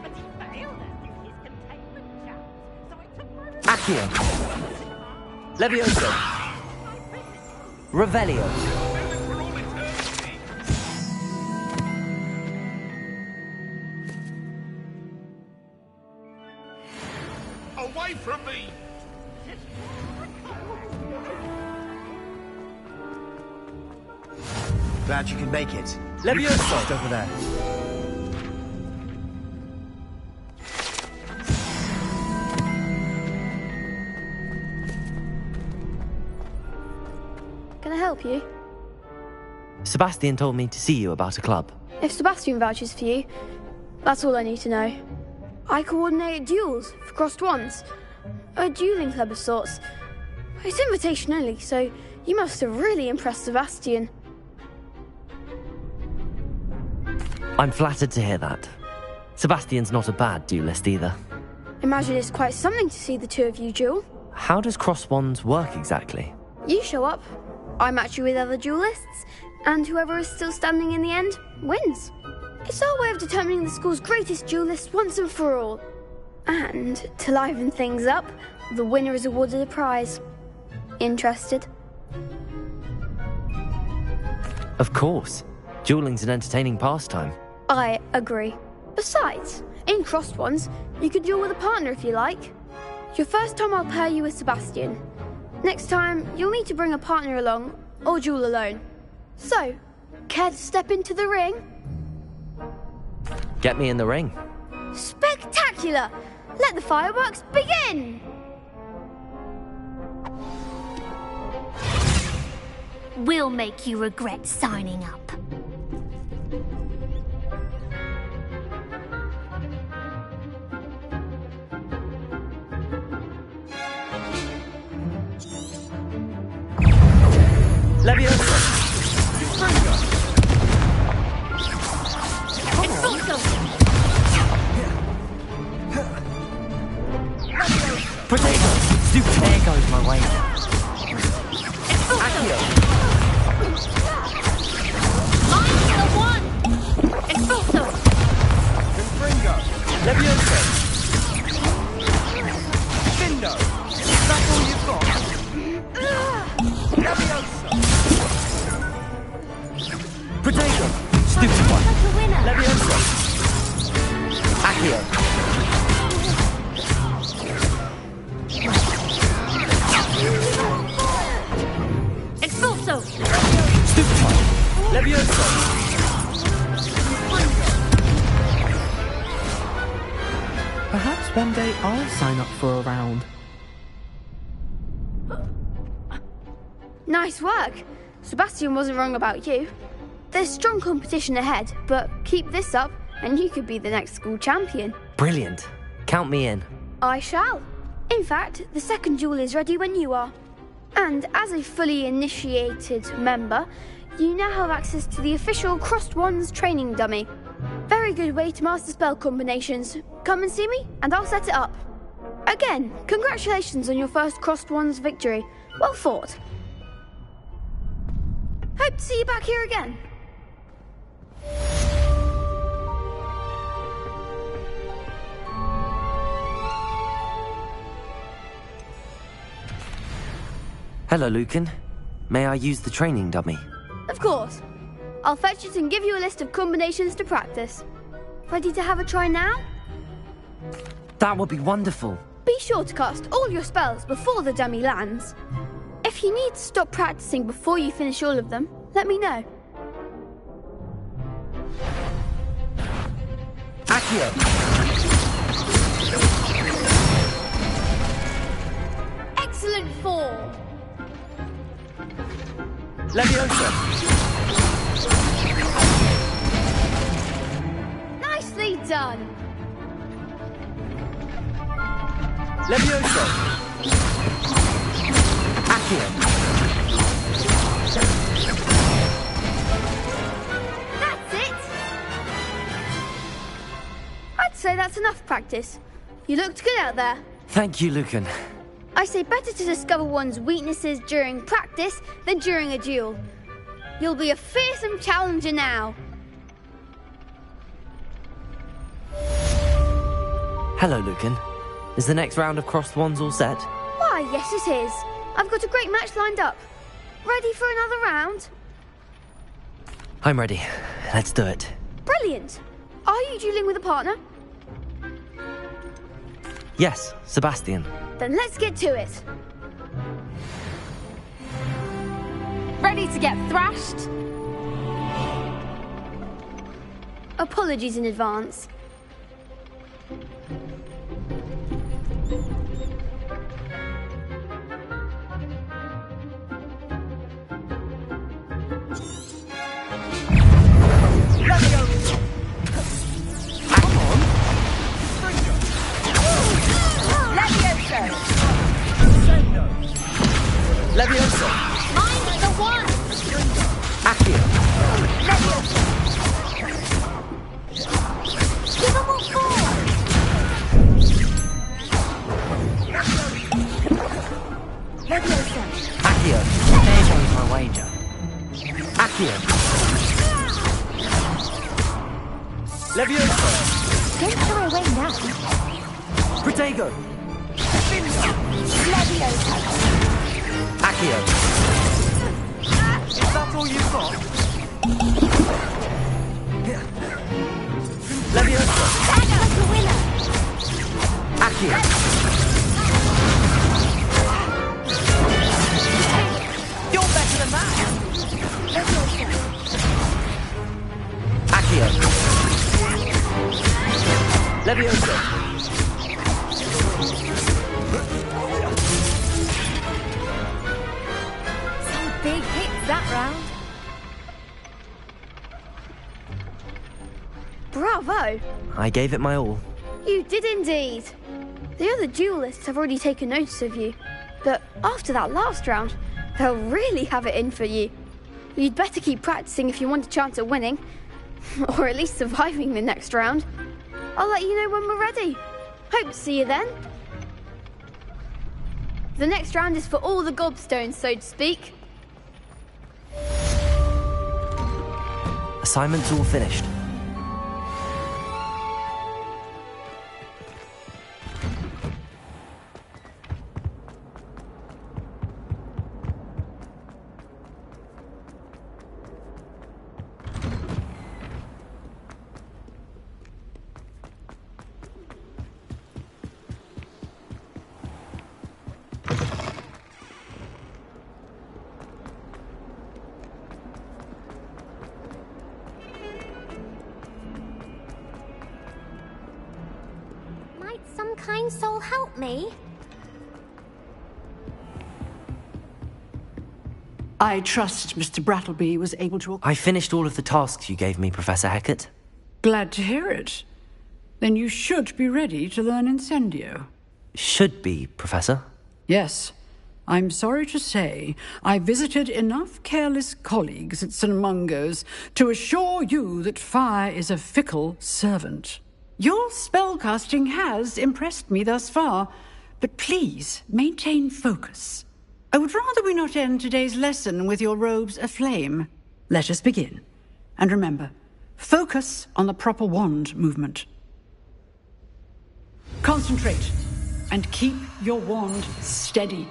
But he failed at his containment chart, so I took my Accio. Levioso. Revelio. Away from me! Glad you could make it. Levioso. Just over there. Can I help you? Sebastian told me to see you about a club. If Sebastian vouches for you, that's all I need to know. I coordinate duels for crossed wands. A dueling club of sorts. It's invitation only, so you must have really impressed Sebastian. I'm flattered to hear that. Sebastian's not a bad duelist either. Imagine it's quite something to see the two of you duel. How does cross wands work exactly? You show up, I match you with other duelists, and whoever is still standing in the end wins. It's our way of determining the school's greatest duelist once and for all. And to liven things up, the winner is awarded a prize. Interested? Of course. Dueling's an entertaining pastime. I agree. Besides, in crossed ones, you could duel with a partner if you like. Your first time I'll pair you with Sebastian. Next time, you'll need to bring a partner along, or duel alone. So, care to step into the ring? Get me in the ring. Spectacular! Let the fireworks begin! We'll make you regret signing up. Leviosa! Potato! Stupid! There goes my way. Accio! I'm the one! Expulso! Confringo! Leviosa! Findo! That's all you've got? Leviosa! Potato! Stupid one! Leviosa! Accio! Expulso! Stupid one! Leviosa! Perhaps one day I'll sign up for a round. Nice work. Sebastian wasn't wrong about you. There's strong competition ahead, but keep this up and you could be the next school champion. Brilliant. Count me in. I shall. In fact, the second duel is ready when you are. And as a fully initiated member, you now have access to the official Crossed Wands training dummy. Very good way to master spell combinations. Come and see me, and I'll set it up. Again, congratulations on your first Crossed Wands victory. Well fought. Hope to see you back here again. Hello, Lucan. May I use the training dummy? Of course. I'll fetch it and give you a list of combinations to practice. Ready to have a try now? That would be wonderful. Be sure to cast all your spells before the dummy lands. If you need to stop practicing before you finish all of them, let me know. Accio! Excellent fall. Leviosa! Nicely done. Leviosa! Accio! That's it. I'd say that's enough practice. You looked good out there. Thank you, Lucan. I say better to discover one's weaknesses during practice than during a duel. You'll be a fearsome challenger now. Hello, Lucan. Is the next round of Crossed Wands all set? Why, yes it is. I've got a great match lined up. Ready for another round? I'm ready. Let's do it. Brilliant. Are you dueling with a partner? Yes, Sebastian. Then let's get to it. Ready to get thrashed? Apologies in advance. Leviosa! Leviosa! Mind the one! Accio! Leviosa! Give them what for! Leviosa! Accio! There goes my wager. Accio! Leviosa! Don't throw away now. Protego! Leviosa! Accio! Is that all you've got? Leviosa! Back like a winner! Accio! You're better than that! Leviosa! Accio! Leviosa! Some big hits that round. Bravo! I gave it my all. You did indeed. The other duelists have already taken notice of you, but after that last round, they'll really have it in for you. You'd better keep practicing if you want a chance at winning, or at least surviving the next round. I'll let you know when we're ready. Hope to see you then. The next round is for all the gobstones, so to speak. Assignment's all finished. Might some kind soul help me? I trust Mr. Brattleby was able to... I finished all of the tasks you gave me, Professor Hecat. Glad to hear it. Then you should be ready to learn Incendio. Should be, Professor. Yes. I'm sorry to say I visited enough careless colleagues at St. Mungo's to assure you that fire is a fickle servant. Your spellcasting has impressed me thus far, but please maintain focus. I would rather we not end today's lesson with your robes aflame. Let us begin. And remember, focus on the proper wand movement. Concentrate, and keep your wand steady.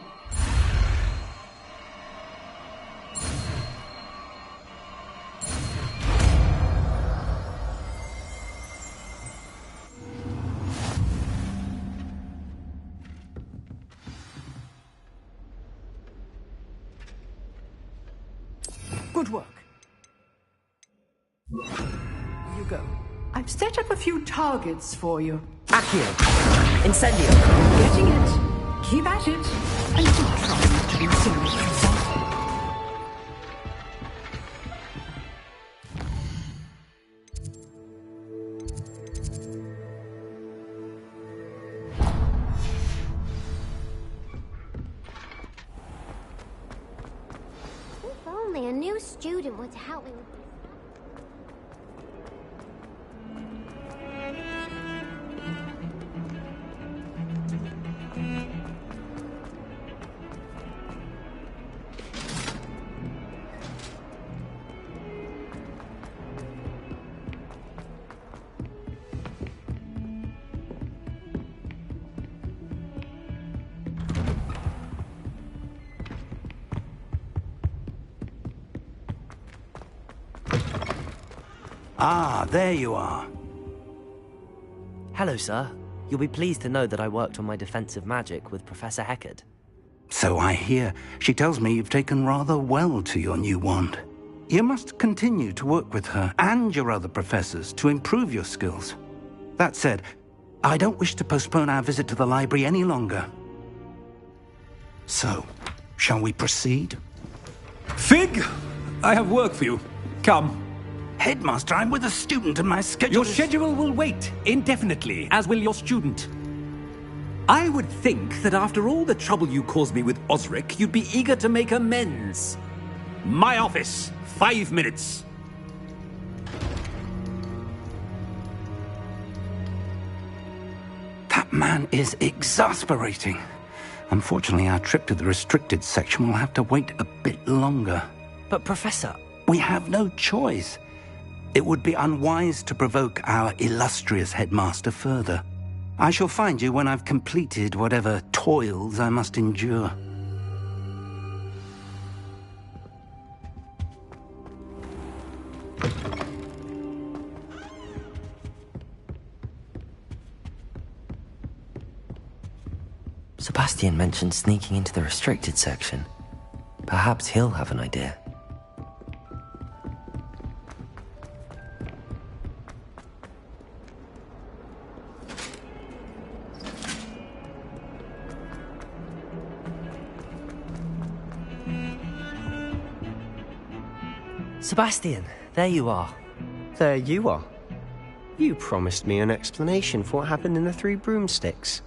Good work. Here you go. I've set up a few targets for you. Accio! Incendio! Getting it. Keep at it. And do try not to incinerate yourself. If only a new student were to help me with this. Ah, there you are. Hello, sir. You'll be pleased to know that I worked on my defensive magic with Professor Hecat. So I hear. She tells me you've taken rather well to your new wand. You must continue to work with her and your other professors to improve your skills. That said, I don't wish to postpone our visit to the library any longer. So, shall we proceed? Fig! I have work for you. Come. Headmaster, I'm with a student and my schedule Your schedule will wait indefinitely, as will your student. I would think that after all the trouble you caused me with Osric, you'd be eager to make amends. My office, 5 minutes. That man is exasperating. Unfortunately, our trip to the restricted section will have to wait a bit longer. But Professor... We have no choice. It would be unwise to provoke our illustrious headmaster further. I shall find you when I've completed whatever toils I must endure. Sebastian mentioned sneaking into the restricted section. Perhaps he'll have an idea. Sebastian, there you are. There you are. You promised me an explanation for what happened in the Three Broomsticks.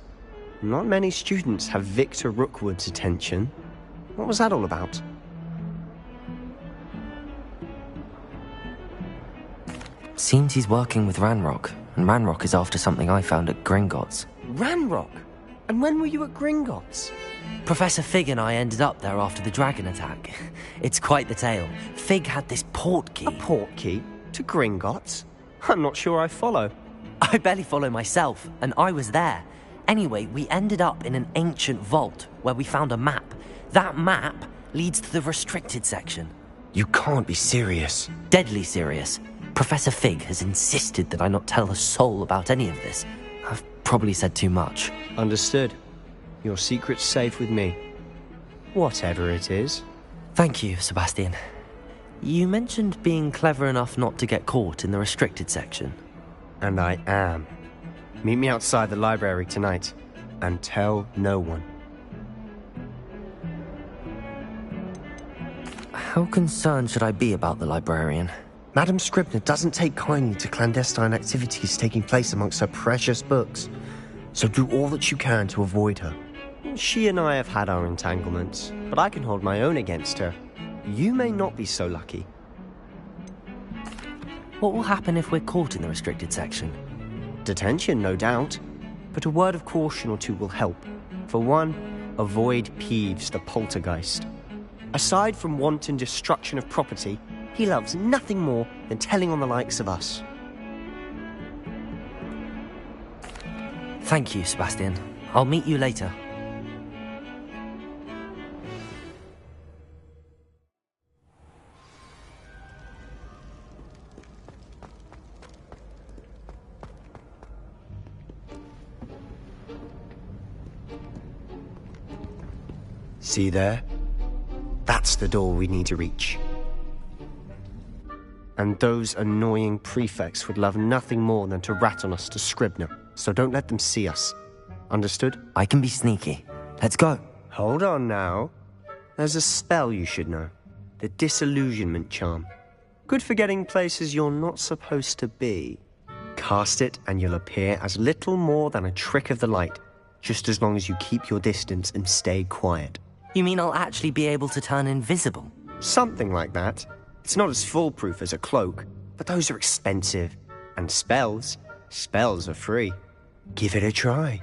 Not many students have Victor Rookwood's attention. What was that all about? Seems he's working with Ranrock, and Ranrock is after something I found at Gringotts. Ranrock? And when were you at Gringotts? Professor Fig and I ended up there after the dragon attack. It's quite the tale. Fig had this port key. A port key? To Gringotts? I'm not sure I follow. I barely follow myself, and I was there. Anyway, we ended up in an ancient vault where we found a map. That map leads to the restricted section. You can't be serious. Deadly serious. Professor Fig has insisted that I not tell a soul about any of this. I've probably said too much. Understood. Your secret's safe with me. Whatever it is. Thank you, Sebastian. You mentioned being clever enough not to get caught in the restricted section. And I am. Meet me outside the library tonight, and tell no one. How concerned should I be about the librarian? Madam Scribner doesn't take kindly to clandestine activities taking place amongst her precious books, so do all that you can to avoid her. She and I have had our entanglements, but I can hold my own against her. You may not be so lucky. What will happen if we're caught in the restricted section? Detention, no doubt. But a word of caution or two will help. For one, avoid Peeves the poltergeist. Aside from wanton destruction of property, he loves nothing more than telling on the likes of us. Thank you, Sebastian. I'll meet you later. See there? That's the door we need to reach. And those annoying prefects would love nothing more than to rat on us to Scribner, so don't let them see us. Understood? I can be sneaky. Let's go. Hold on now. There's a spell you should know. The Disillusionment Charm. Good for getting places you're not supposed to be. Cast it and you'll appear as little more than a trick of the light, just as long as you keep your distance and stay quiet. You mean I'll actually be able to turn invisible? Something like that. It's not as foolproof as a cloak, but those are expensive. And spells are free. Give it a try.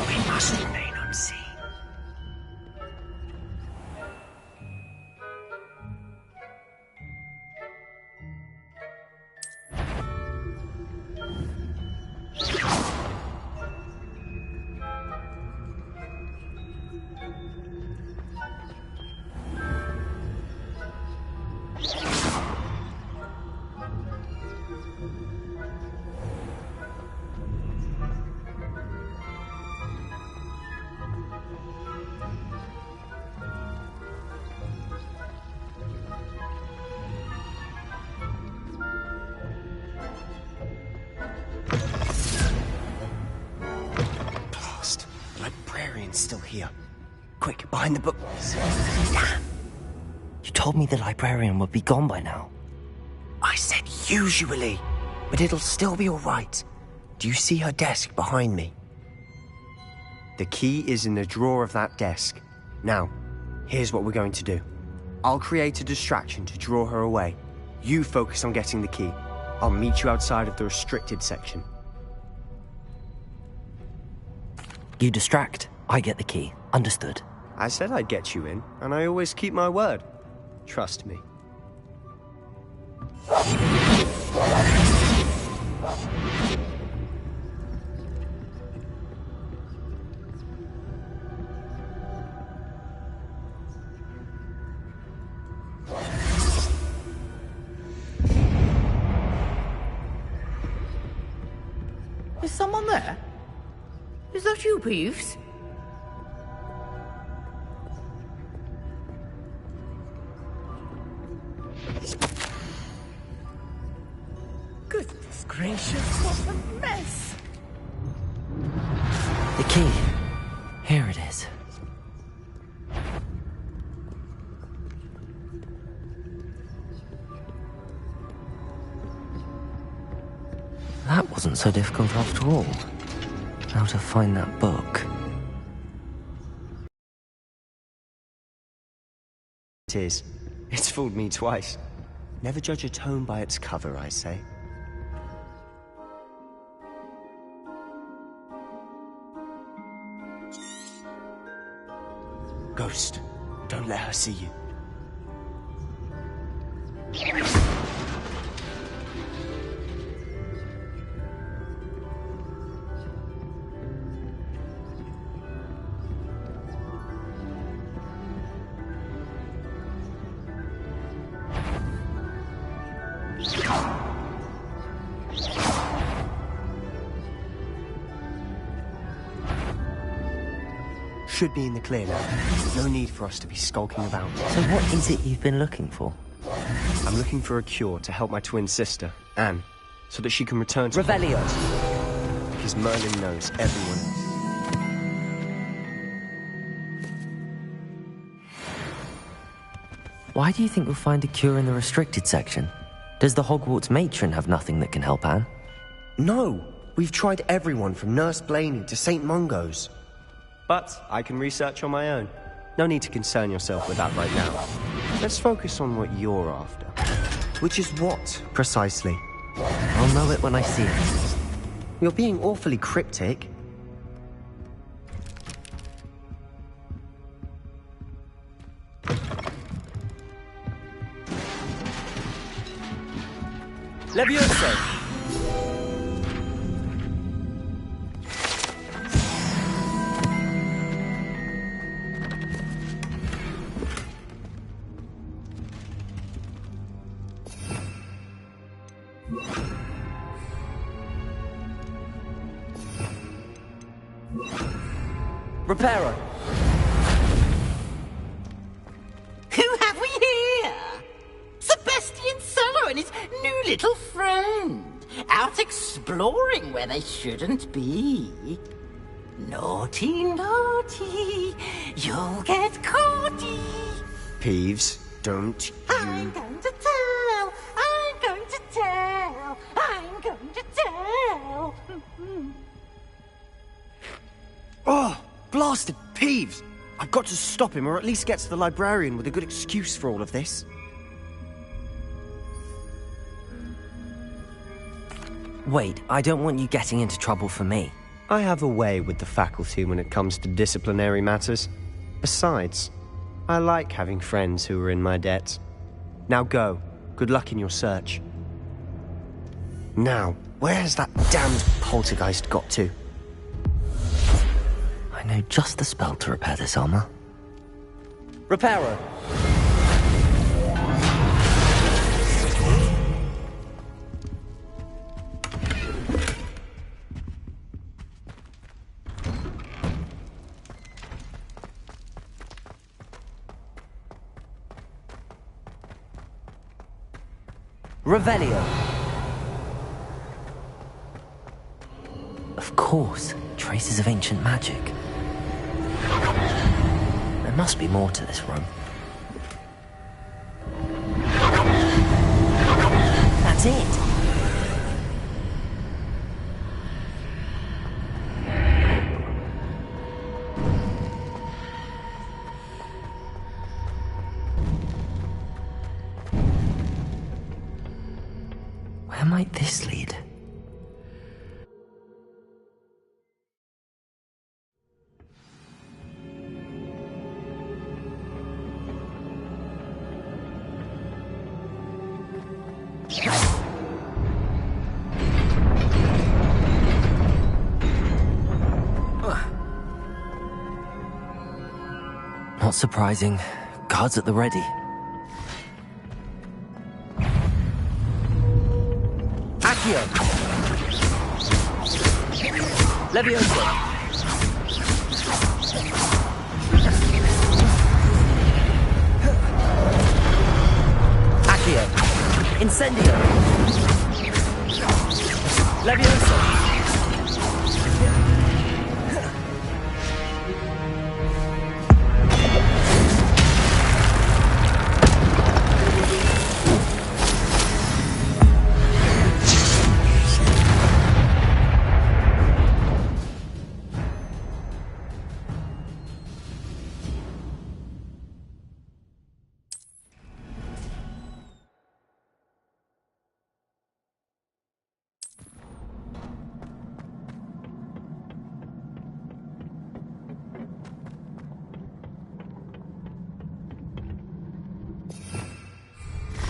We must remain unseen. here. Quick, behind the book. Damn. You told me the librarian would be gone by now. I said usually, but it'll still be all right. Do you see her desk behind me? The key is in the drawer of that desk. Now, here's what we're going to do. I'll create a distraction to draw her away. You focus on getting the key. I'll meet you outside of the restricted section. You distract, I get the key. Understood. I said I'd get you in, and I always keep my word. Trust me. Is someone there? Is that you, Peeves? Goodness gracious, what a mess! The key. Here it is. That wasn't so difficult after all. How to find that book. It is. It's fooled me twice. Never judge a tome by its cover, I say. Ghost, don't let her see you. Should be in the clear now. No need for us to be skulking about. So what is it you've been looking for? I'm looking for a cure to help my twin sister, Anne, so that she can return to Revelio. Hogwarts. Because Merlin knows everyone else. Why do you think we'll find a cure in the restricted section? Does the Hogwarts matron have nothing that can help Anne? No! We've tried everyone from Nurse Blaney to St. Mungo's. But I can research on my own. No need to concern yourself with that right now. Let's focus on what you're after. Which is what, precisely? I'll know it when I see it. You're being awfully cryptic. Levioso! Reparo. Who have we here? Sebastian Cello and his new little friend, out exploring where they shouldn't be. Naughty, naughty, you'll get caughty. Peeves, don't you... I'm going to tell, I'm going to tell, I'm going to tell. Oh, blasted Peeves! I've got to stop him, or at least get to the librarian with a good excuse for all of this. Wait, I don't want you getting into trouble for me. I have a way with the faculty when it comes to disciplinary matters. Besides, I like having friends who are in my debt. Now go. Good luck in your search. Now, where has that damned poltergeist got to? I know just the spell to repair this armor. Reparo. Revelio. Of course, traces of ancient magic. must be more to this room. That's it! Where might this lead? Not surprising. Guards at the ready. Accio! Levioso! Accio! Incendio! Levioso!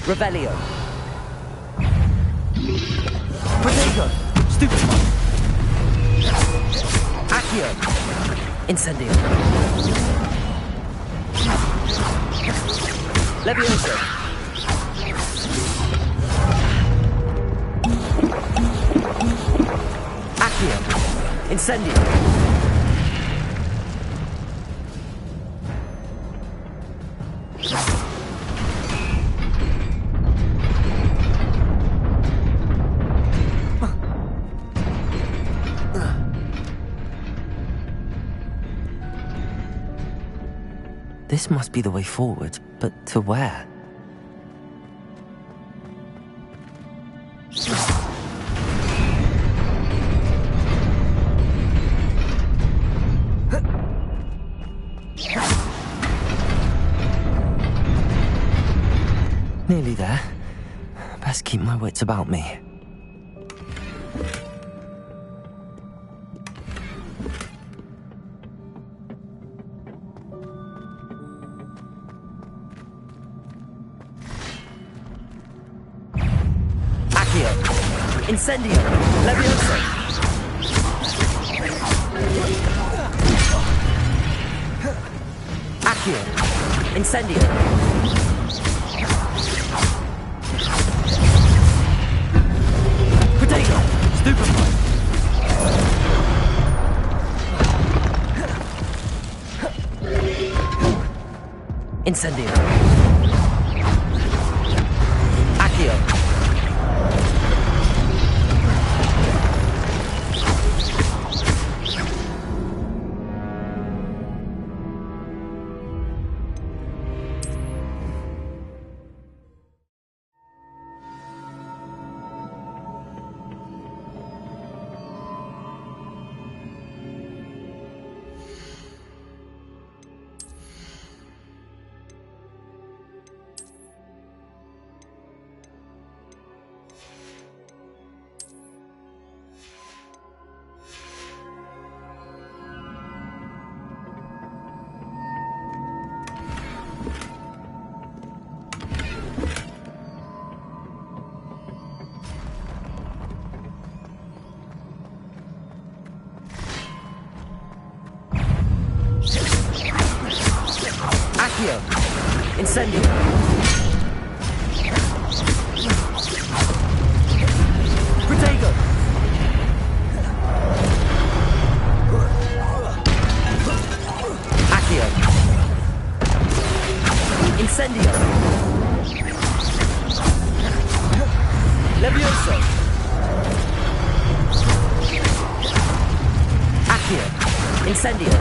Revelio. Protego. Stupefy. Accio. Incendio. Levioso. Accio. Incendio. This must be the way forward, but to where? Nearly there. Best keep my wits about me. Incendio! Levioso! Accio! Incendio! Protego! Stupefy! Incendio! Accio! Accio! Incendio! Protego! Accio! Incendio! Levioso! Accio! Incendio!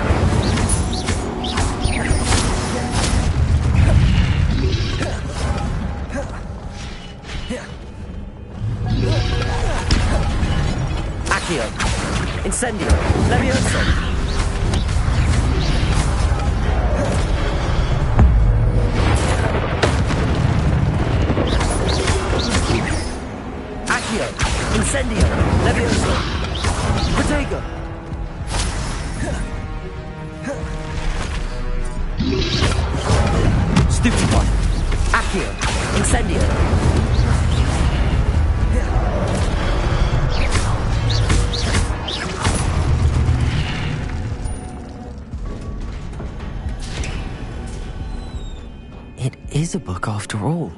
Accio. Incendio. Levioso. Accio. Incendio. Levioso. Protego. Stupefy. Accio. Incendio. It is a book after all.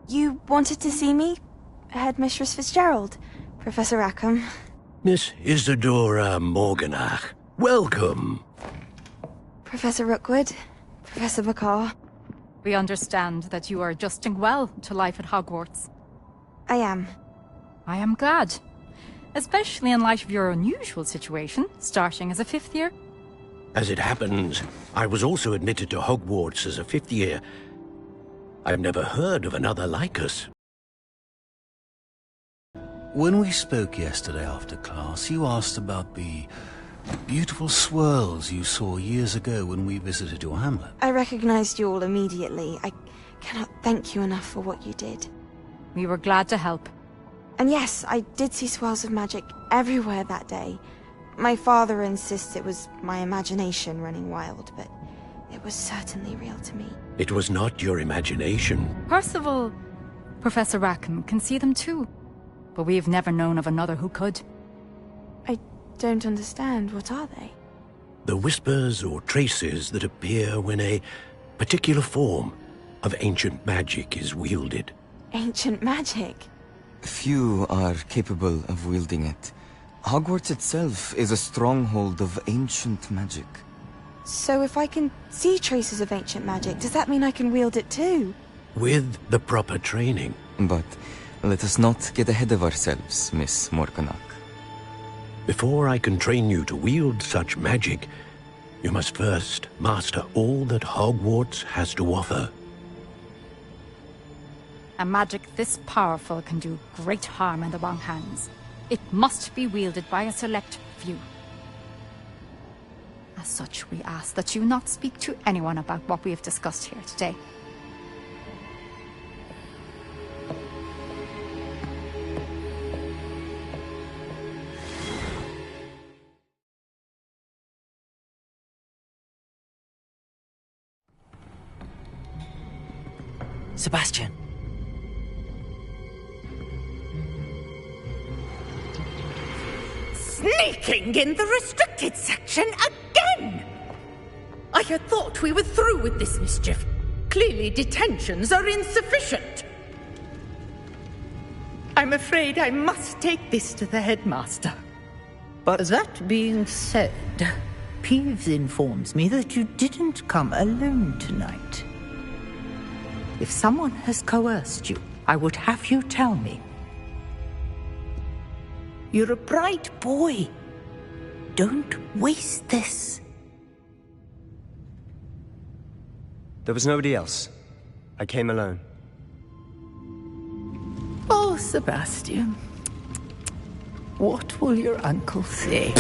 You wanted to see me? Headmistress Fitzgerald? Professor Rackham? Miss Isadora Morganach, welcome. Professor Rookwood? Professor Bakar? We understand that you are adjusting well to life at Hogwarts. I am. I am glad. Especially in light of your unusual situation, starting as a 5th year. As it happens, I was also admitted to Hogwarts as a 5th year. I've never heard of another like us. When we spoke yesterday after class, you asked about the beautiful swirls you saw years ago when we visited your hamlet. I recognized you all immediately. I cannot thank you enough for what you did. We were glad to help. And yes, I did see swirls of magic everywhere that day. My father insists it was my imagination running wild, but it was certainly real to me. It was not your imagination. Percival, Professor Rackham can see them too. But we've never known of another who could. I don't understand. What are they? The whispers or traces that appear when a particular form of ancient magic is wielded. Ancient magic? Few are capable of wielding it. Hogwarts itself is a stronghold of ancient magic. So if I can see traces of ancient magic, does that mean I can wield it too? With the proper training. But let us not get ahead of ourselves, Miss Morganach. Before I can train you to wield such magic, you must first master all that Hogwarts has to offer. A magic this powerful can do great harm in the wrong hands. It must be wielded by a select few. As such, we ask that you not speak to anyone about what we have discussed here today. Sebastian. Sneaking in the restricted section again! I had thought we were through with this mischief. Clearly detentions are insufficient. I'm afraid I must take this to the headmaster. But that being said, Peeves informs me that you didn't come alone tonight. If someone has coerced you, I would have you tell me. You're a bright boy. Don't waste this. There was nobody else. I came alone. Oh, Sebastian. What will your uncle say?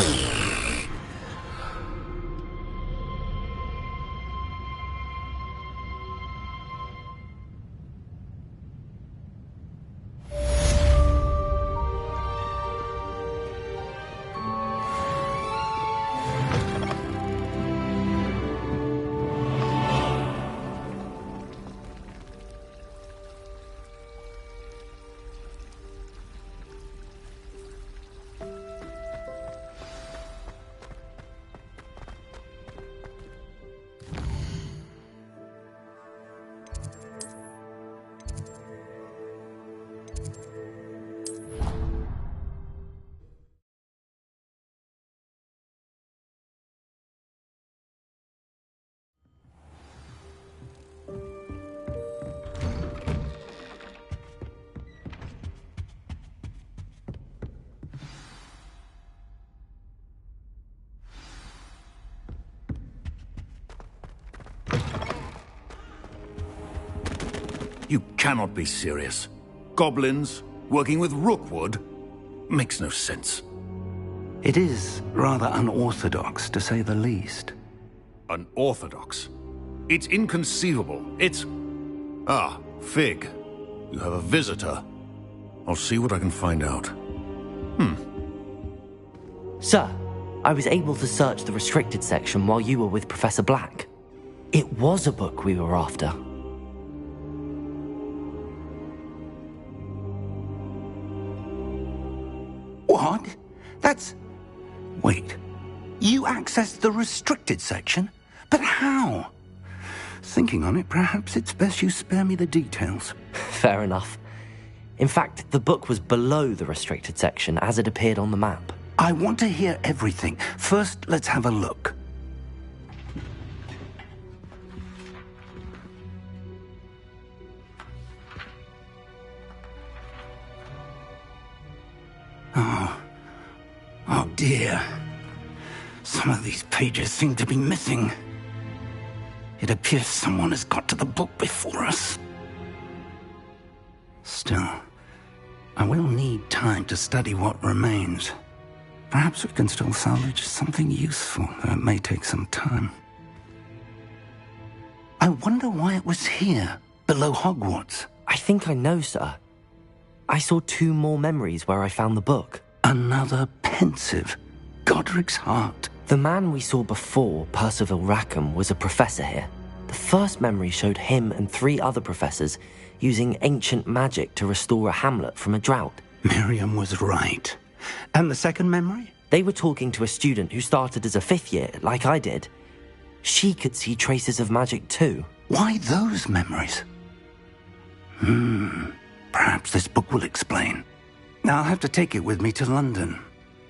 You cannot be serious. Goblins working with Rookwood? Makes no sense. It is rather unorthodox, to say the least. Unorthodox? It's inconceivable. It's... Ah, Fig. You have a visitor. I'll see what I can find out. Sir, I was able to search the restricted section while you were with Professor Black. It was a book we were after. What? That's... Wait. You accessed the restricted section? But how? Thinking on it, perhaps it's best you spare me the details. Fair enough. In fact, the book was below the restricted section as it appeared on the map. I want to hear everything. First, let's have a look. Oh dear. Some of these pages seem to be missing. It appears someone has got to the book before us. Still, I will need time to study what remains. Perhaps we can still salvage something useful, though it may take some time. I wonder why it was here, below Hogwarts. I think I know, sir. I saw 2 more memories where I found the book. Another pensive. Godric's heart. The man we saw before, Percival Rackham, was a professor here. The first memory showed him and 3 other professors using ancient magic to restore a hamlet from a drought. Miriam was right. And the second memory? They were talking to a student who started as a 5th year, like I did. She could see traces of magic too. Why those memories? Perhaps this book will explain. I'll have to take it with me to London.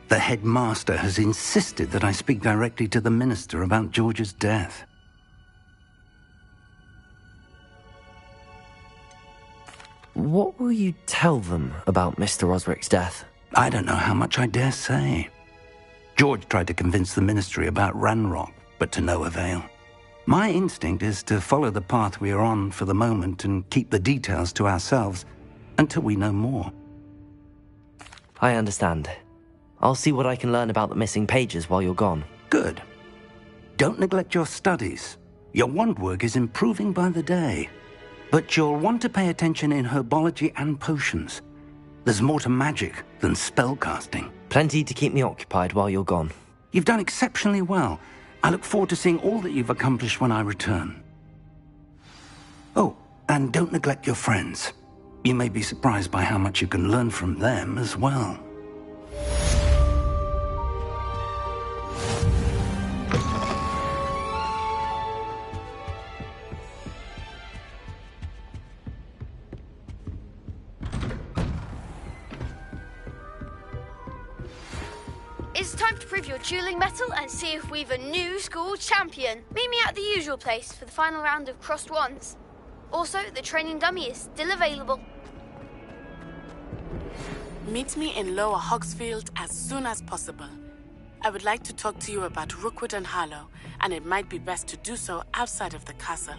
The headmaster has insisted that I speak directly to the minister about George's death. What will you tell them about Mr. Osric's death? I don't know how much I dare say. George tried to convince the ministry about Ranrock, but to no avail. My instinct is to follow the path we are on for the moment and keep the details to ourselves until we know more. I understand. I'll see what I can learn about the missing pages while you're gone. Good. Don't neglect your studies. Your wand work is improving by the day. But you'll want to pay attention in herbology and potions. There's more to magic than spellcasting. Plenty to keep me occupied while you're gone. You've done exceptionally well. I look forward to seeing all that you've accomplished when I return. Oh, And don't neglect your friends. You may be surprised by how much you can learn from them as well. It's time to prove your dueling mettle and see if we've a new school champion. Meet me at the usual place for the final round of crossed wands. Also, the training dummy is still available. Meet me in Lower Hogsfield as soon as possible. I would like to talk to you about Rookwood and Harlow, and it might be best to do so outside of the castle.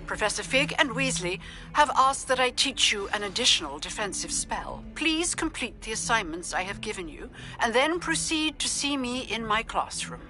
Professor Fig and Weasley have asked that I teach you an additional defensive spell. Please complete the assignments I have given you, and then proceed to see me in my classroom.